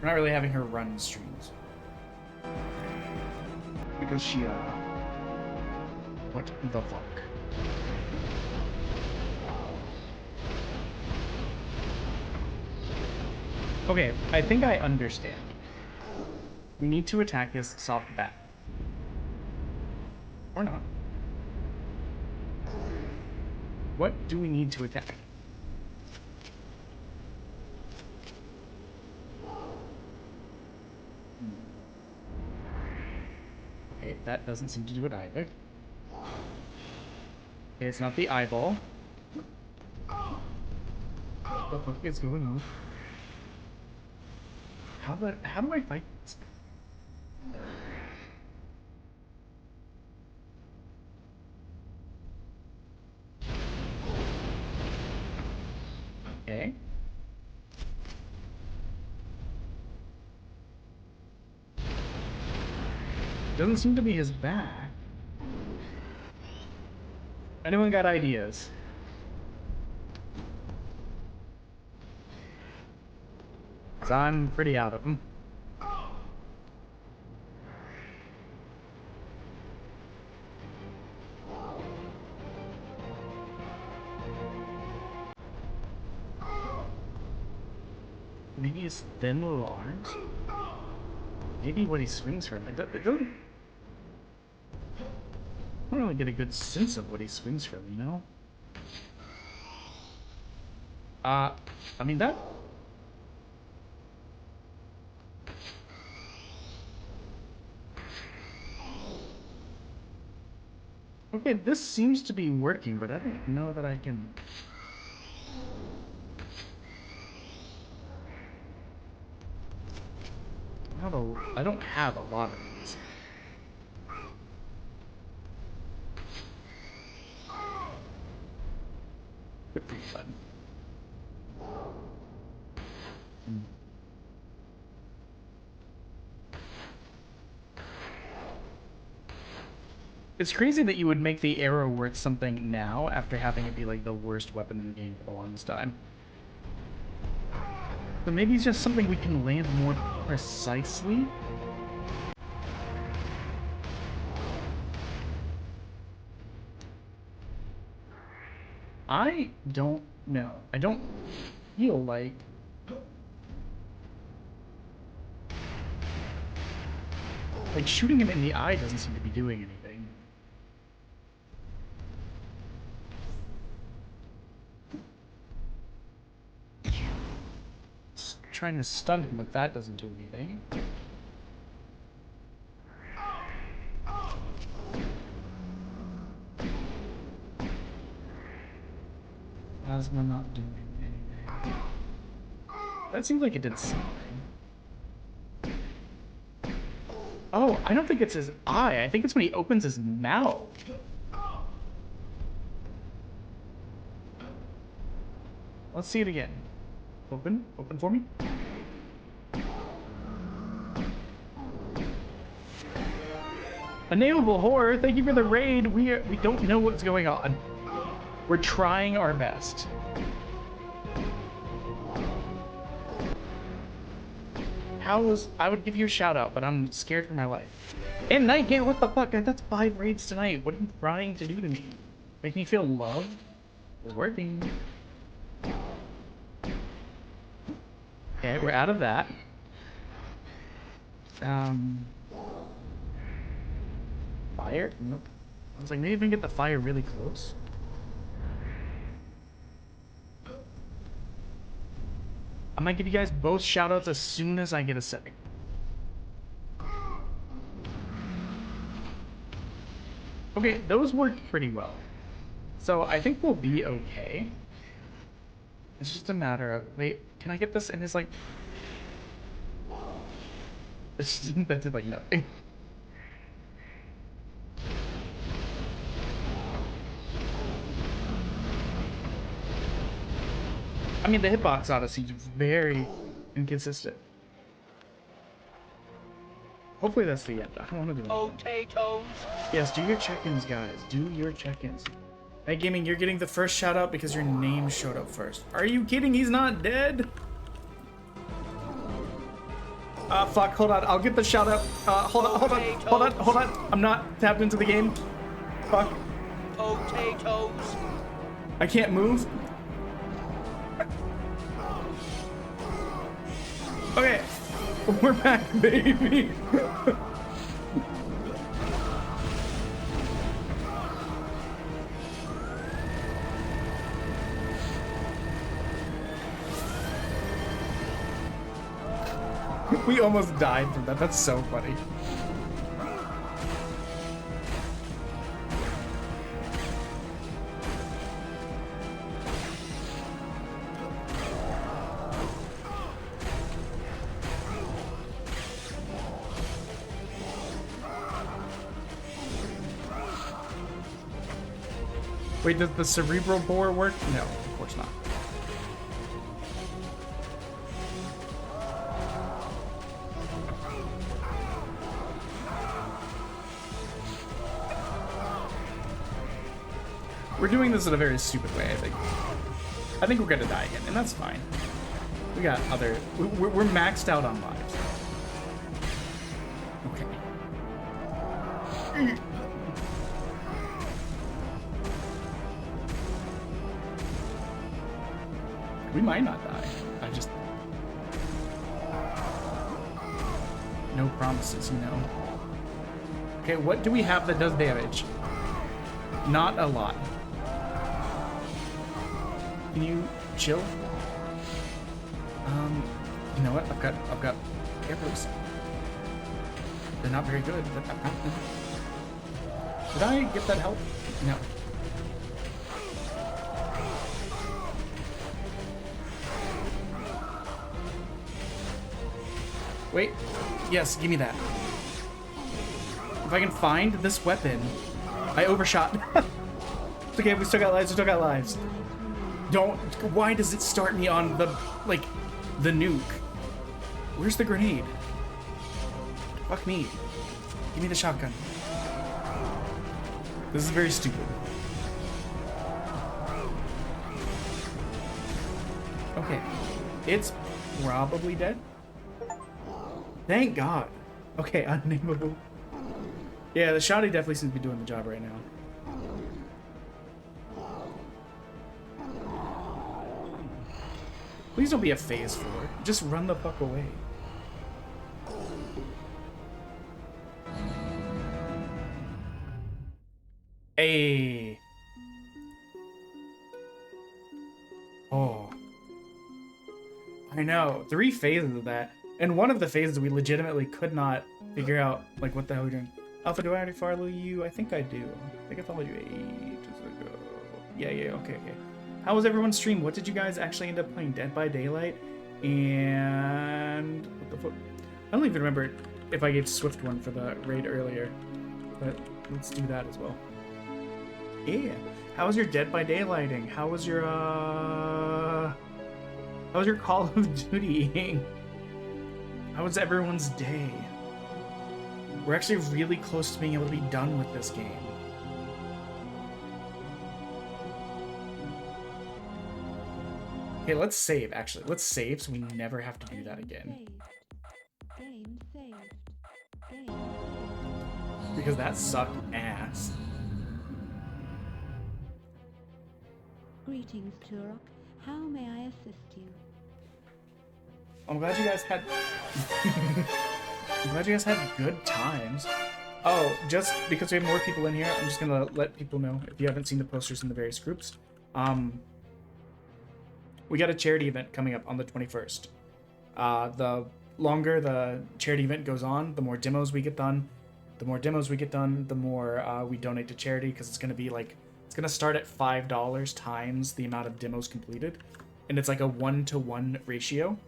We're not really having her run streams. Because she, what the fuck? Okay, I think I understand. We need to attack his soft back. Or not. What do we need to attack? Okay, that doesn't seem to do it either. Okay, it's not the eyeball. What the fuck is going on? How do I fight this? Okay. Doesn't seem to be his back. Anyone got ideas? Cause I'm pretty out of them. Maybe his thin little arms? Maybe what he swings from. I don't really get a good sense of what he swings from, you know? I mean, that... Okay, this seems to be working, but I don't know that I can... I don't have a lot of these. Good for you, bud. It's crazy that you would make the arrow worth something now after having it be like the worst weapon in the game for the longest time. But maybe it's just something we can land more precisely? I don't know. I don't feel like... Like, shooting him in the eye doesn't seem to be doing anything. Trying to stun him, but that doesn't do anything. Plasma not doing anything. That seems like it did something. Oh, I don't think it's his eye. I think it's when he opens his mouth. Let's see it again. Open for me. A nameable horror, thank you for the raid. We don't know what's going on. We're trying our best. I would give you a shout out, but I'm scared for my life. And Night Game, what the fuck? That's 5 raids tonight. What are you trying to do to me? Make me feel loved? It's working. Okay, we're out of that. Fire? Nope. I was like, maybe we can get the fire really close. I might give you guys both shoutouts as soon as I get a setting. Okay, those worked pretty well. So I think we'll be okay. It's just a matter of... Wait, can I get this in his, like... That did, like, nothing. I mean, the hitbox Odyssey is very inconsistent. Hopefully that's the end. I don't want to do anything. Potatoes. Yes, do your check-ins, guys. Do your check-ins. Hey, Gaming, you're getting the first shout-out because your name showed up first. Are you kidding? He's not dead? Fuck, hold on. I'll get the shout-out. Hold on. I'm not tapped into the game. Fuck. Potatoes. I can't move. Okay, we're back, baby. We almost died from that. That's so funny. Wait, does the cerebral bore work? No, of course not. We're doing this in a very stupid way, I think. I think we're gonna die again, and that's fine. We got other... We're maxed out on lives. Okay. We might not die. no promises, you know. Okay, what do we have that does damage? Not a lot. Can you chill? You know what? I've got arrows. They're not very good, but I've got them. Did I get that help? No. Wait. Yes, give me that. If I can find this weapon. I overshot. It's okay, we still got lives, we still got lives. Don't. Why does it start me on the, like, the nuke? Where's the grenade? Fuck me. Give me the shotgun. This is very stupid. Okay. It's probably dead. Thank God. Okay, unnameable. Yeah, the shotty definitely seems to be doing the job right now. Please don't be a phase 4. Just run the fuck away. Hey. Oh. I know. 3 phases of that. And one of the phases we legitimately could not figure out, like, what the hell we're doing. Alpha, do I already follow you? I think I do. I think I followed you ages ago. Yeah, okay. How was everyone's stream? What did you guys actually end up playing? Dead by Daylight? And... what the fuck? I don't even remember if I gave Swift one for the raid earlier. But let's do that as well. Yeah. How was your Dead by Daylighting? How was your, How was your Call of Duty? How was everyone's day? We're actually really close to being able to be done with this game. Okay, let's save, actually. Let's save so we never have to do that again. Game saved. Because that sucked ass. Greetings, Turok. How may I assist you? I'm glad you guys had... I'm glad you guys had good times. Oh, just because we have more people in here, I'm just gonna let people know, if you haven't seen the posters in the various groups. We got a charity event coming up on the 21st. The longer the charity event goes on, the more demos we get done. The more demos we get done, the more we donate to charity, because it's gonna be like, it's gonna start at $5 times the amount of demos completed. And it's like a 1-to-1 ratio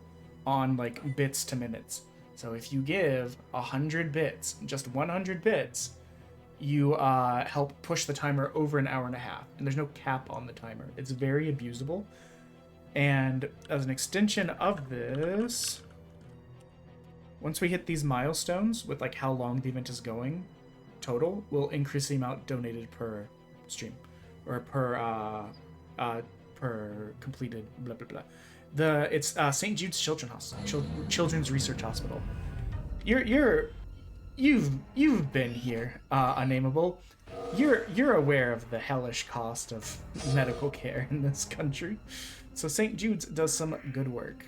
on like bits to minutes. So if you give 100 bits, just 100 bits, you help push the timer over an hour and a half. And there's no cap on the timer. It's very abusable. And as an extension of this, once we hit these milestones with like how long the event is going total, we'll increase the amount donated per stream or per completed blah blah blah. It's St. Jude's Children's Research Hospital. You've been here, unnameable. You're aware of the hellish cost of medical care in this country. So St. Jude's does some good work.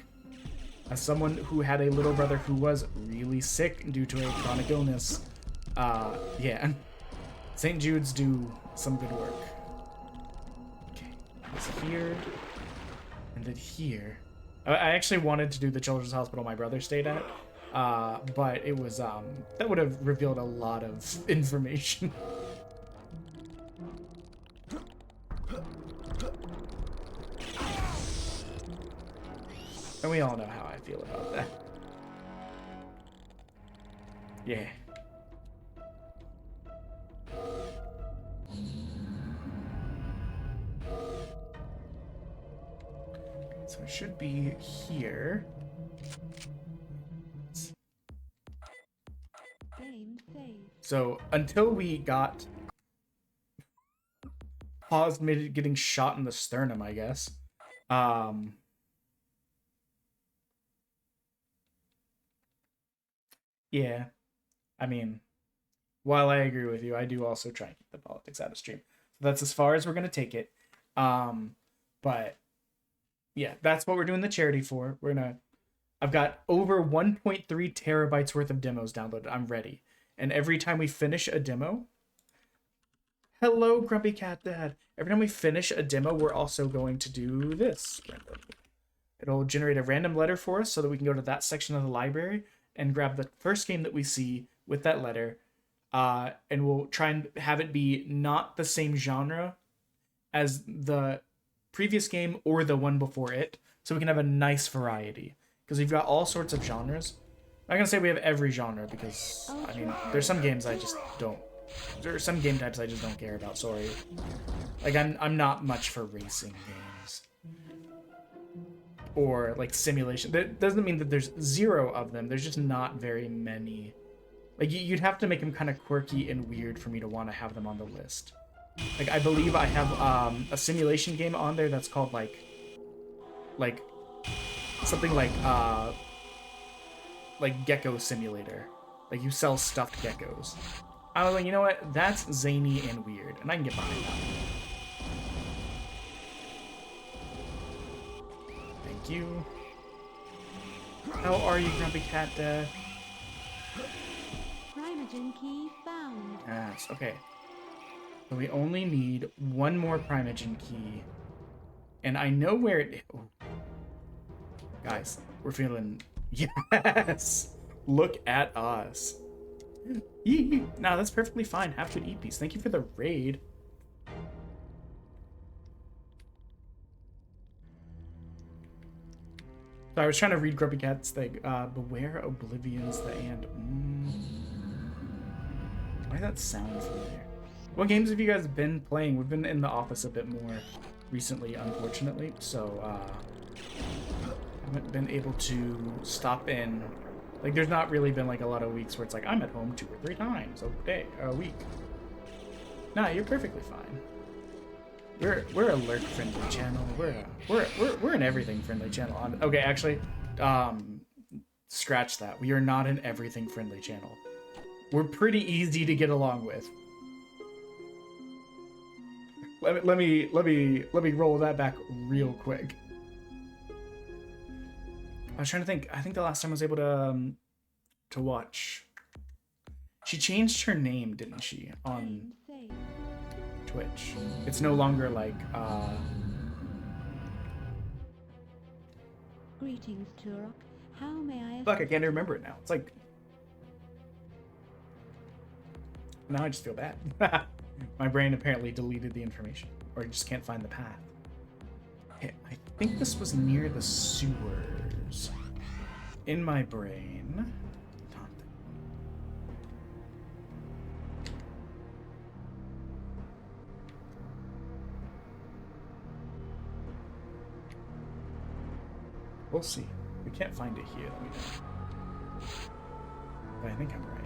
As someone who had a little brother who was really sick due to a chronic illness, yeah, St. Jude's do some good work. Okay, it's here. And then here. I actually wanted to do the children's hospital my brother stayed at, but it was, that would have revealed a lot of information. And we all know how I feel about that. Yeah. So it should be here. So until we got paused mid getting shot in the sternum, I guess. Yeah. I mean, while I agree with you, I do also try and keep the politics out of stream. So that's as far as we're gonna take it. But yeah, that's what we're doing the charity for. We're gonna I've got over 1.3 terabytes worth of demos downloaded. I'm ready. And every time we finish a demo, hello, Grumpy Cat Dad. Every time we finish a demo, we're also going to do this. It'll generate a random letter for us so that we can go to that section of the library and grab the first game that we see with that letter. And we'll try and have it be not the same genre as the previous game or the one before it, so we can have a nice variety. Because we've got all sorts of genres. I'm not going to say we have every genre because, I mean, there's some games I just don't. There are some game types I just don't care about, sorry. Like, I'm not much for racing games. Or, like, simulation. That doesn't mean that there's zero of them. There's just not very many. Like, you'd have to make them kind of quirky and weird for me to want to have them on the list. Like, I believe I have a simulation game on there that's called, like something like Gecko Simulator. Like, you sell stuffed geckos. I was like, you know what? That's zany and weird, and I can get behind that. Thank you. How are you, Grumpy Cat Dad? Primogen key found. Yes, okay. So we only need one more Primogen key. And I know where it is. Oh. Guys, we're feeling... Yes! Look at us. Yee. No, that's perfectly fine. Have to eat peace. Thank you for the raid. So I was trying to read Grumpy Cat's thing. Beware Oblivion's the and. Why does that sound familiar? What games have you guys been playing? We've been in the office a bit more recently, unfortunately. So, haven't been able to stop in. Like, there's not really been, like, a lot of weeks where it's like, I'm at home 2 or 3 times a week. Nah, you're perfectly fine. We're a lurk friendly channel. We're an everything friendly channel. Okay, actually, scratch that. We are not an everything friendly channel. We're pretty easy to get along with. Let me roll that back real quick. I was trying to think. I think the last time I was able to watch. She changed her name, didn't she, on Twitch? It's no longer like Greetings, Turok. How may I? Fuck, I can't remember it now. It's like now I just feel bad. My brain apparently deleted the information, or just can't find the path. Okay, I think this was near the sewers. In my brain. We'll see. We can't find it here, let me know. But I think I'm right.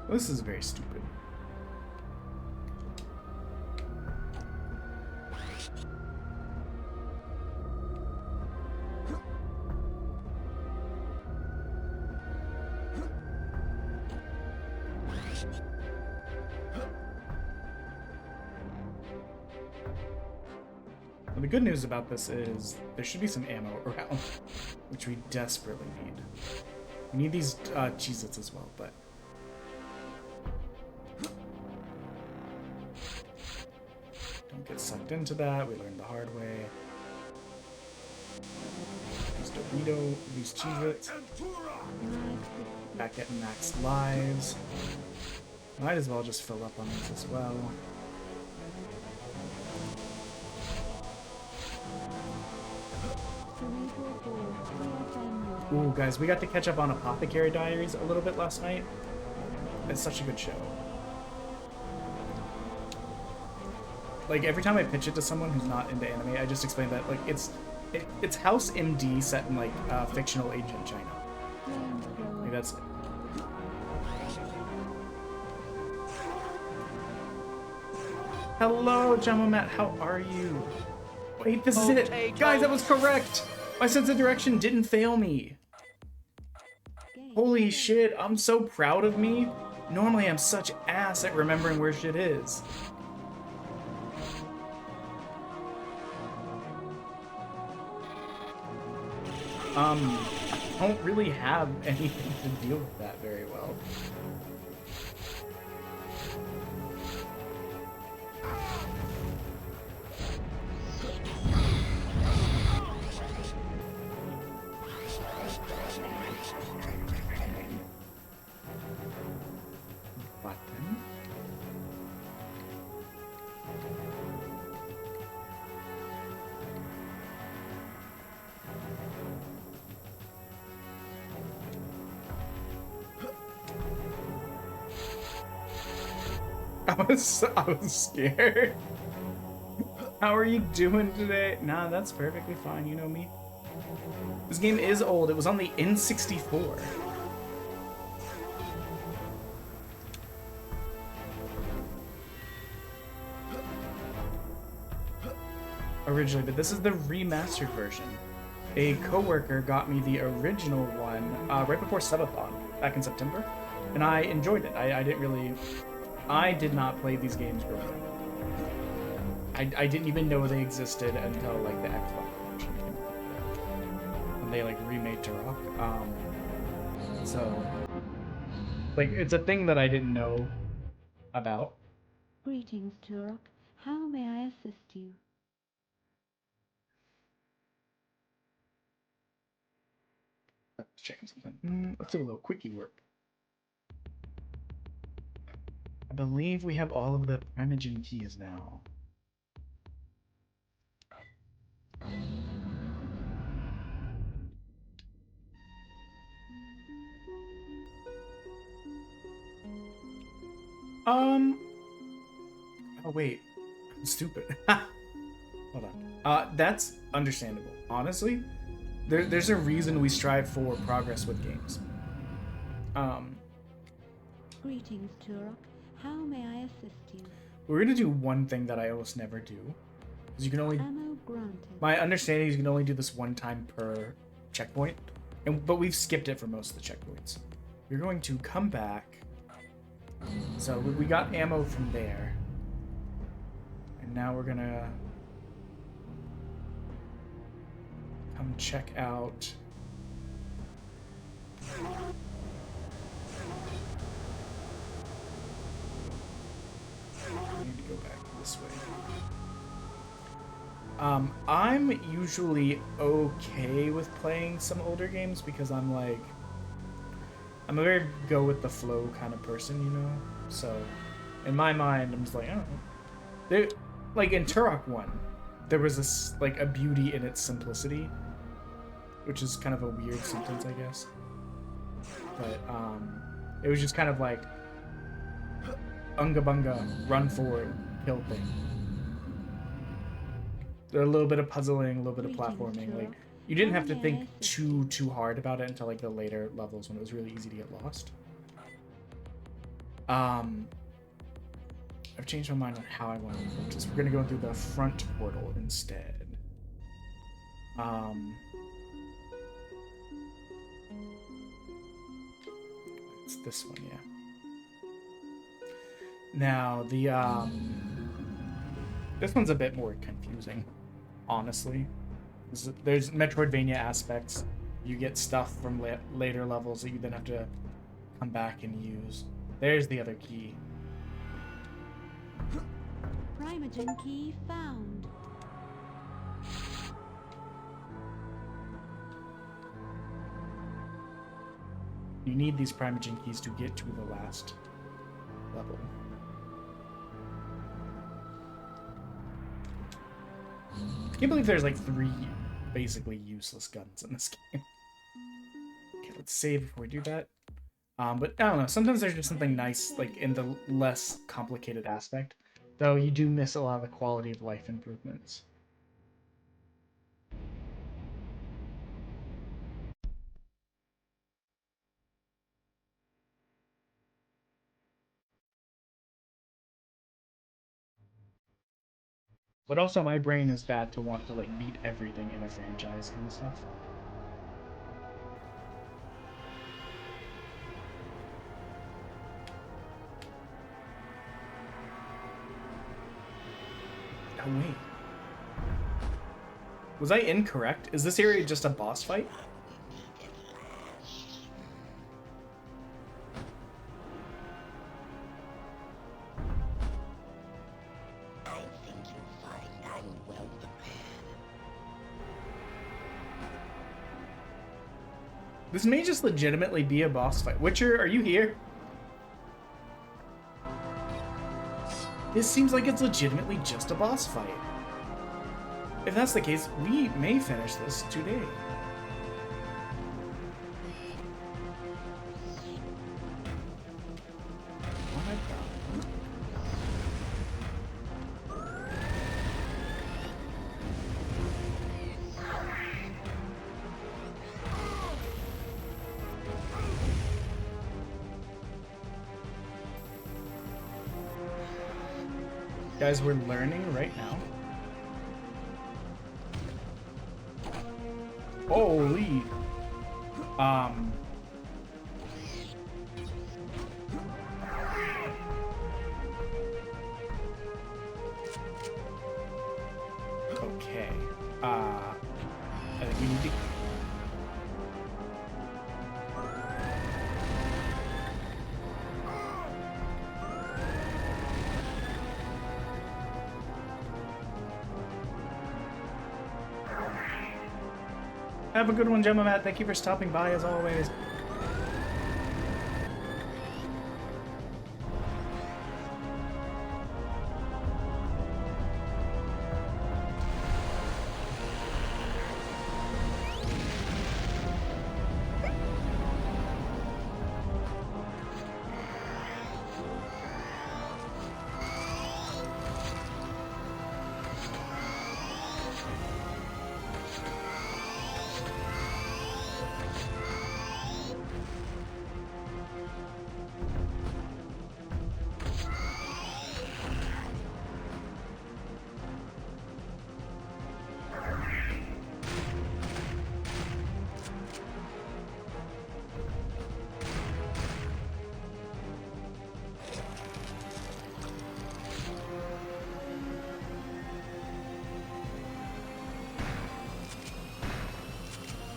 This is very stupid. Well, the good news about this is there should be some ammo around, which we desperately need. We need these Cheez-Its as well, but... Don't get sucked into that. We learned the hard way. These Dorito, these Cheez-Its. Back at max lives. Might as well just fill up on these as well. Ooh, guys, we got to catch up on Apothecary Diaries a little bit last night. It's such a good show. Like, every time I pitch it to someone who's not into anime, I just explain that, like, it's House MD set in, like, fictional ancient China. Like, that's it. Hello, Jamo Matt, how are you? Wait, this is it! Guys, that was correct! My sense of direction didn't fail me! Holy shit, I'm so proud of me. Normally I'm such ass at remembering where shit is. I don't really have anything to deal with that very well. Button. I was scared. How are you doing today? Nah, that's perfectly fine. You know me. This game is old. It was on the N64. Originally, but this is the remastered version. A coworker got me the original one right before Subathon back in September, and I enjoyed it. I did not play these games growing up. I didn't even know they existed until like the Xbox version came out. When they like remade Turok. So like it's a thing that I didn't know about. Greetings, Turok. How may I assist you? Let's check something. Let's do a little quickie work. I believe we have all of the Primogen keys now. Oh wait, I'm stupid. Hold on. That's understandable. Honestly, there's a reason we strive for progress with games. Greetings, Turok. How may I assist you? We're gonna do one thing that I almost never do. Because you can only... Ammo granted. My understanding is you can only do this one time per checkpoint. But we've skipped it for most of the checkpoints. You're going to come back. So we got ammo from there. And now we're gonna... come check out... I need to go back this way. I'm usually okay with playing some older games because I'm a very go with the flow kind of person, you know? So, in my mind, I'm just like, I don't know. Like in Turok 1, there was this, like, a beauty in its simplicity, which is kind of a weird sentence, I guess. But, it was just kind of like, unga bunga, run forward, kill thing. There a little bit of puzzling, a little bit of platforming. Like you didn't have to think too hard about it until like the later levels when it was really easy to get lost. I've changed my mind on how I want to approach this. We're gonna go through the front portal instead. It's this one, yeah. Now the this one's a bit more confusing, honestly. There's Metroidvania aspects. You get stuff from later levels that you then have to come back and use. There's the other key. Primogen key found. You need these Primogen keys to get to the last level. I can't believe there's like 3 basically useless guns in this game. Okay, let's save before we do that. But I don't know, sometimes there's just something nice like in the less complicated aspect, though you do miss a lot of the quality of life improvements. But also my brain is bad to want to like beat everything in a franchise and stuff. Oh, wait. Was I incorrect? Is this area just a boss fight? This may just legitimately be a boss fight. Witcher, are you here? This seems like it's legitimately just a boss fight. If that's the case, we may finish this today. Guys, we're learning right now. Holy. Okay. I think we need to... Have a good one, Gemma Matt. Thank you for stopping by as always.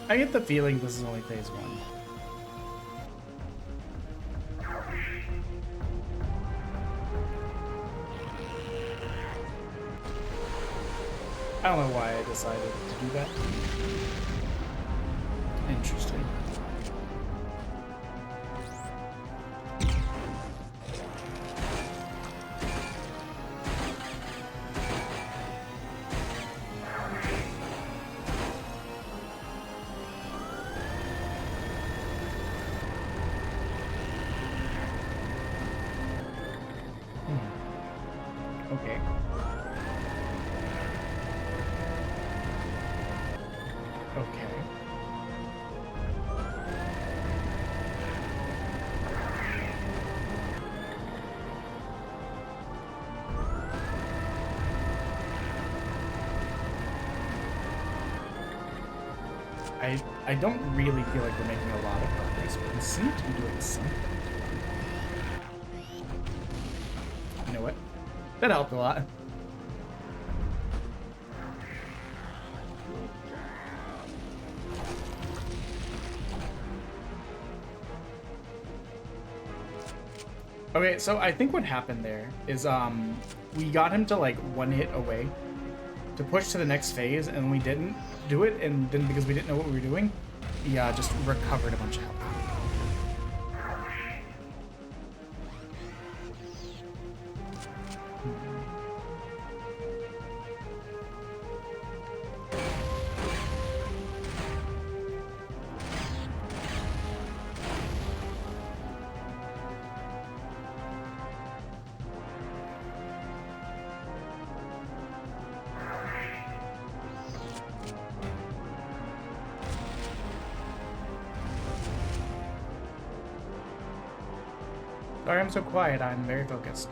I get the feeling this is only phase 1. I don't know why I decided to do that. Interesting. Okay. Okay. I don't really feel like we're making a lot of progress, but we seem to be doing something. You know what? That helped a lot. Okay, so I think what happened there is we got him to like one hit away to push to the next phase, and we didn't do it, and then because we didn't know what we were doing, he just recovered a bunch of health. Sorry I'm so quiet, I'm very focused.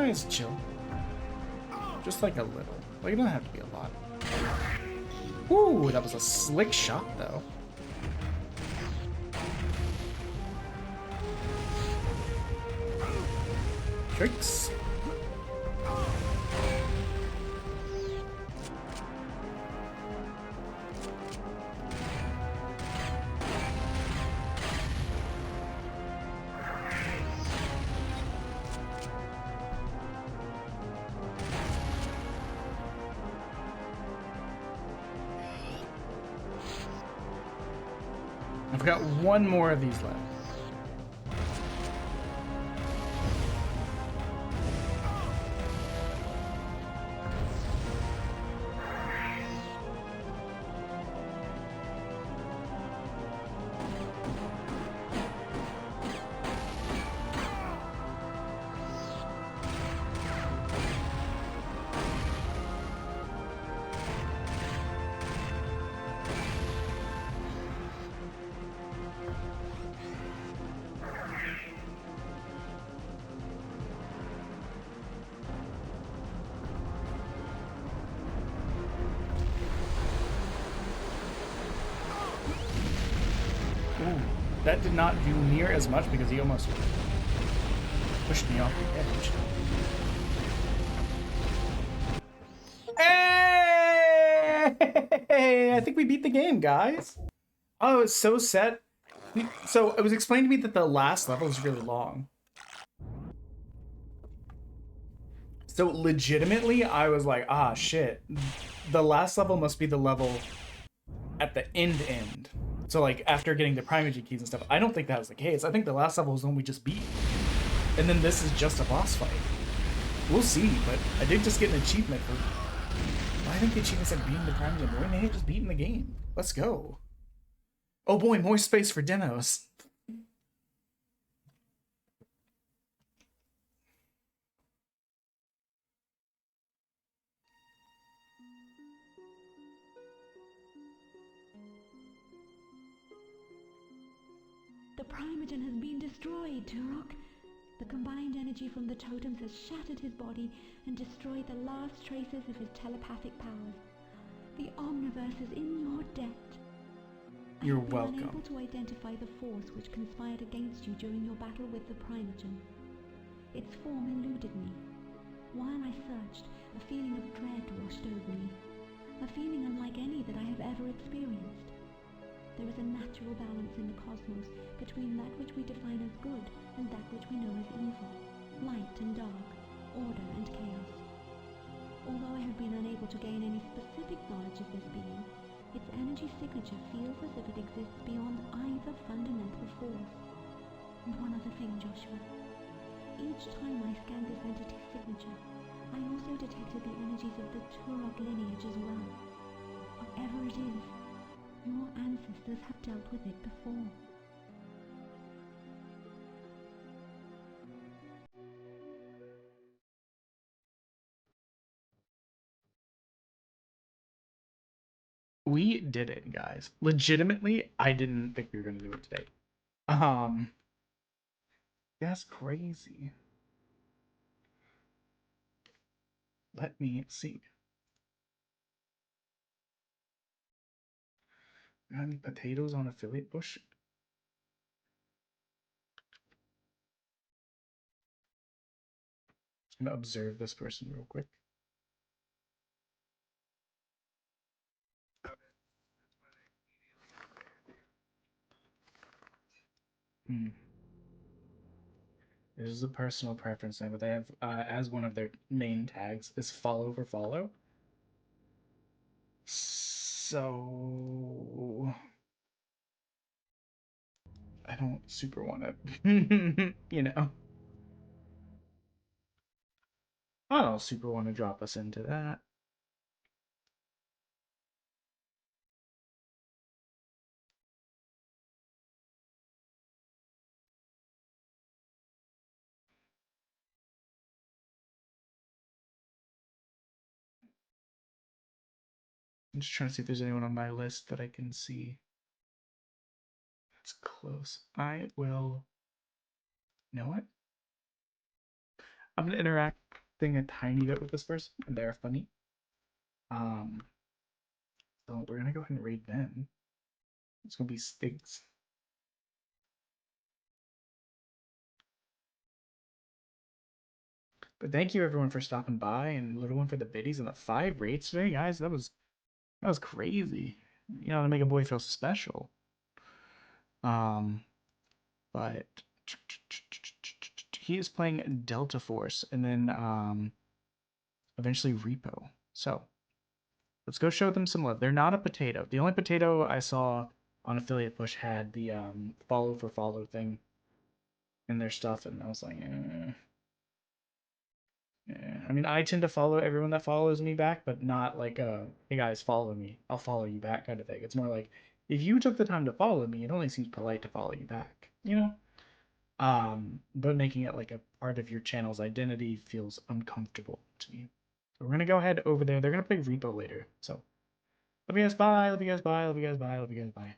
guys chill. Just like a little. Like, it doesn't have to be a lot. Ooh, that was a slick shot, though. Tricks. I've got one more of these left. That did not do near as much because he almost pushed me off the edge. Hey! I think we beat the game, guys. Oh, it's so set. So it was explained to me that the last level is really long. So legitimately, I was like, ah, shit. The last level must be the level at the end. So, like, after getting the Primogen keys and stuff, I don't think that was the case. I think the last level was the one we just beat. And then this is just a boss fight. We'll see, but I did just get an achievement for... Well, I think the achievement said beating the Primogen, but we may have just beaten the game. Let's go. Oh boy, more space for demos. The Primogen has been destroyed, Turok. The combined energy from the totems has shattered his body and destroyed the last traces of his telepathic powers. The Omniverse is in your debt. You're I have been welcome. unable to identify the force which conspired against you during your battle with the Primogen. Its form eluded me. While I searched, a feeling of dread washed over me. A feeling unlike any that I have ever experienced. There is a natural balance in the cosmos between that which we define as good and that which we know as evil, light and dark, order and chaos. Although I have been unable to gain any specific knowledge of this being, its energy signature feels as if it exists beyond either fundamental force. And one other thing, Joshua. Each time I scanned this entity's signature, I also detected the energies of the Turok lineage as well. Whatever it is, your ancestors have dealt with it before. We did it, guys. Legitimately, I didn't think we were gonna do it today. That's crazy. Let me see. Got any potatoes on affiliate bush? I'm gonna observe this person real quick. This is a personal preference thing, but they have as one of their main tags is follow for follow. So I don't super want to, you know. I don't super want to drop us into that. I'm just trying to see if there's anyone on my list that I can see. That's close. I will. You know what? I'm interacting a tiny bit with this person, and they're funny. So we're gonna go ahead and raid them. It's gonna be Stiggs. But thank you everyone for stopping by, and little one for the biddies and the 5 raids today, guys. That was crazy. You know, to make a boy feel special. But he is playing Delta Force, and then eventually Repo. So let's go show them some love. They're not a potato. The only potato I saw on affiliate push had the follow for follow thing in their stuff, and I was like, yeah. I mean, I tend to follow everyone that follows me back, but not like hey guys, follow me, I'll follow you back kind of thing. It's more like, if you took the time to follow me, it only seems polite to follow you back, you know? But making it like a part of your channel's identity feels uncomfortable to me. So we're gonna go ahead over there. They're gonna play Repo later. So love you guys, bye, love you guys, bye, love you guys, bye, love you guys, bye.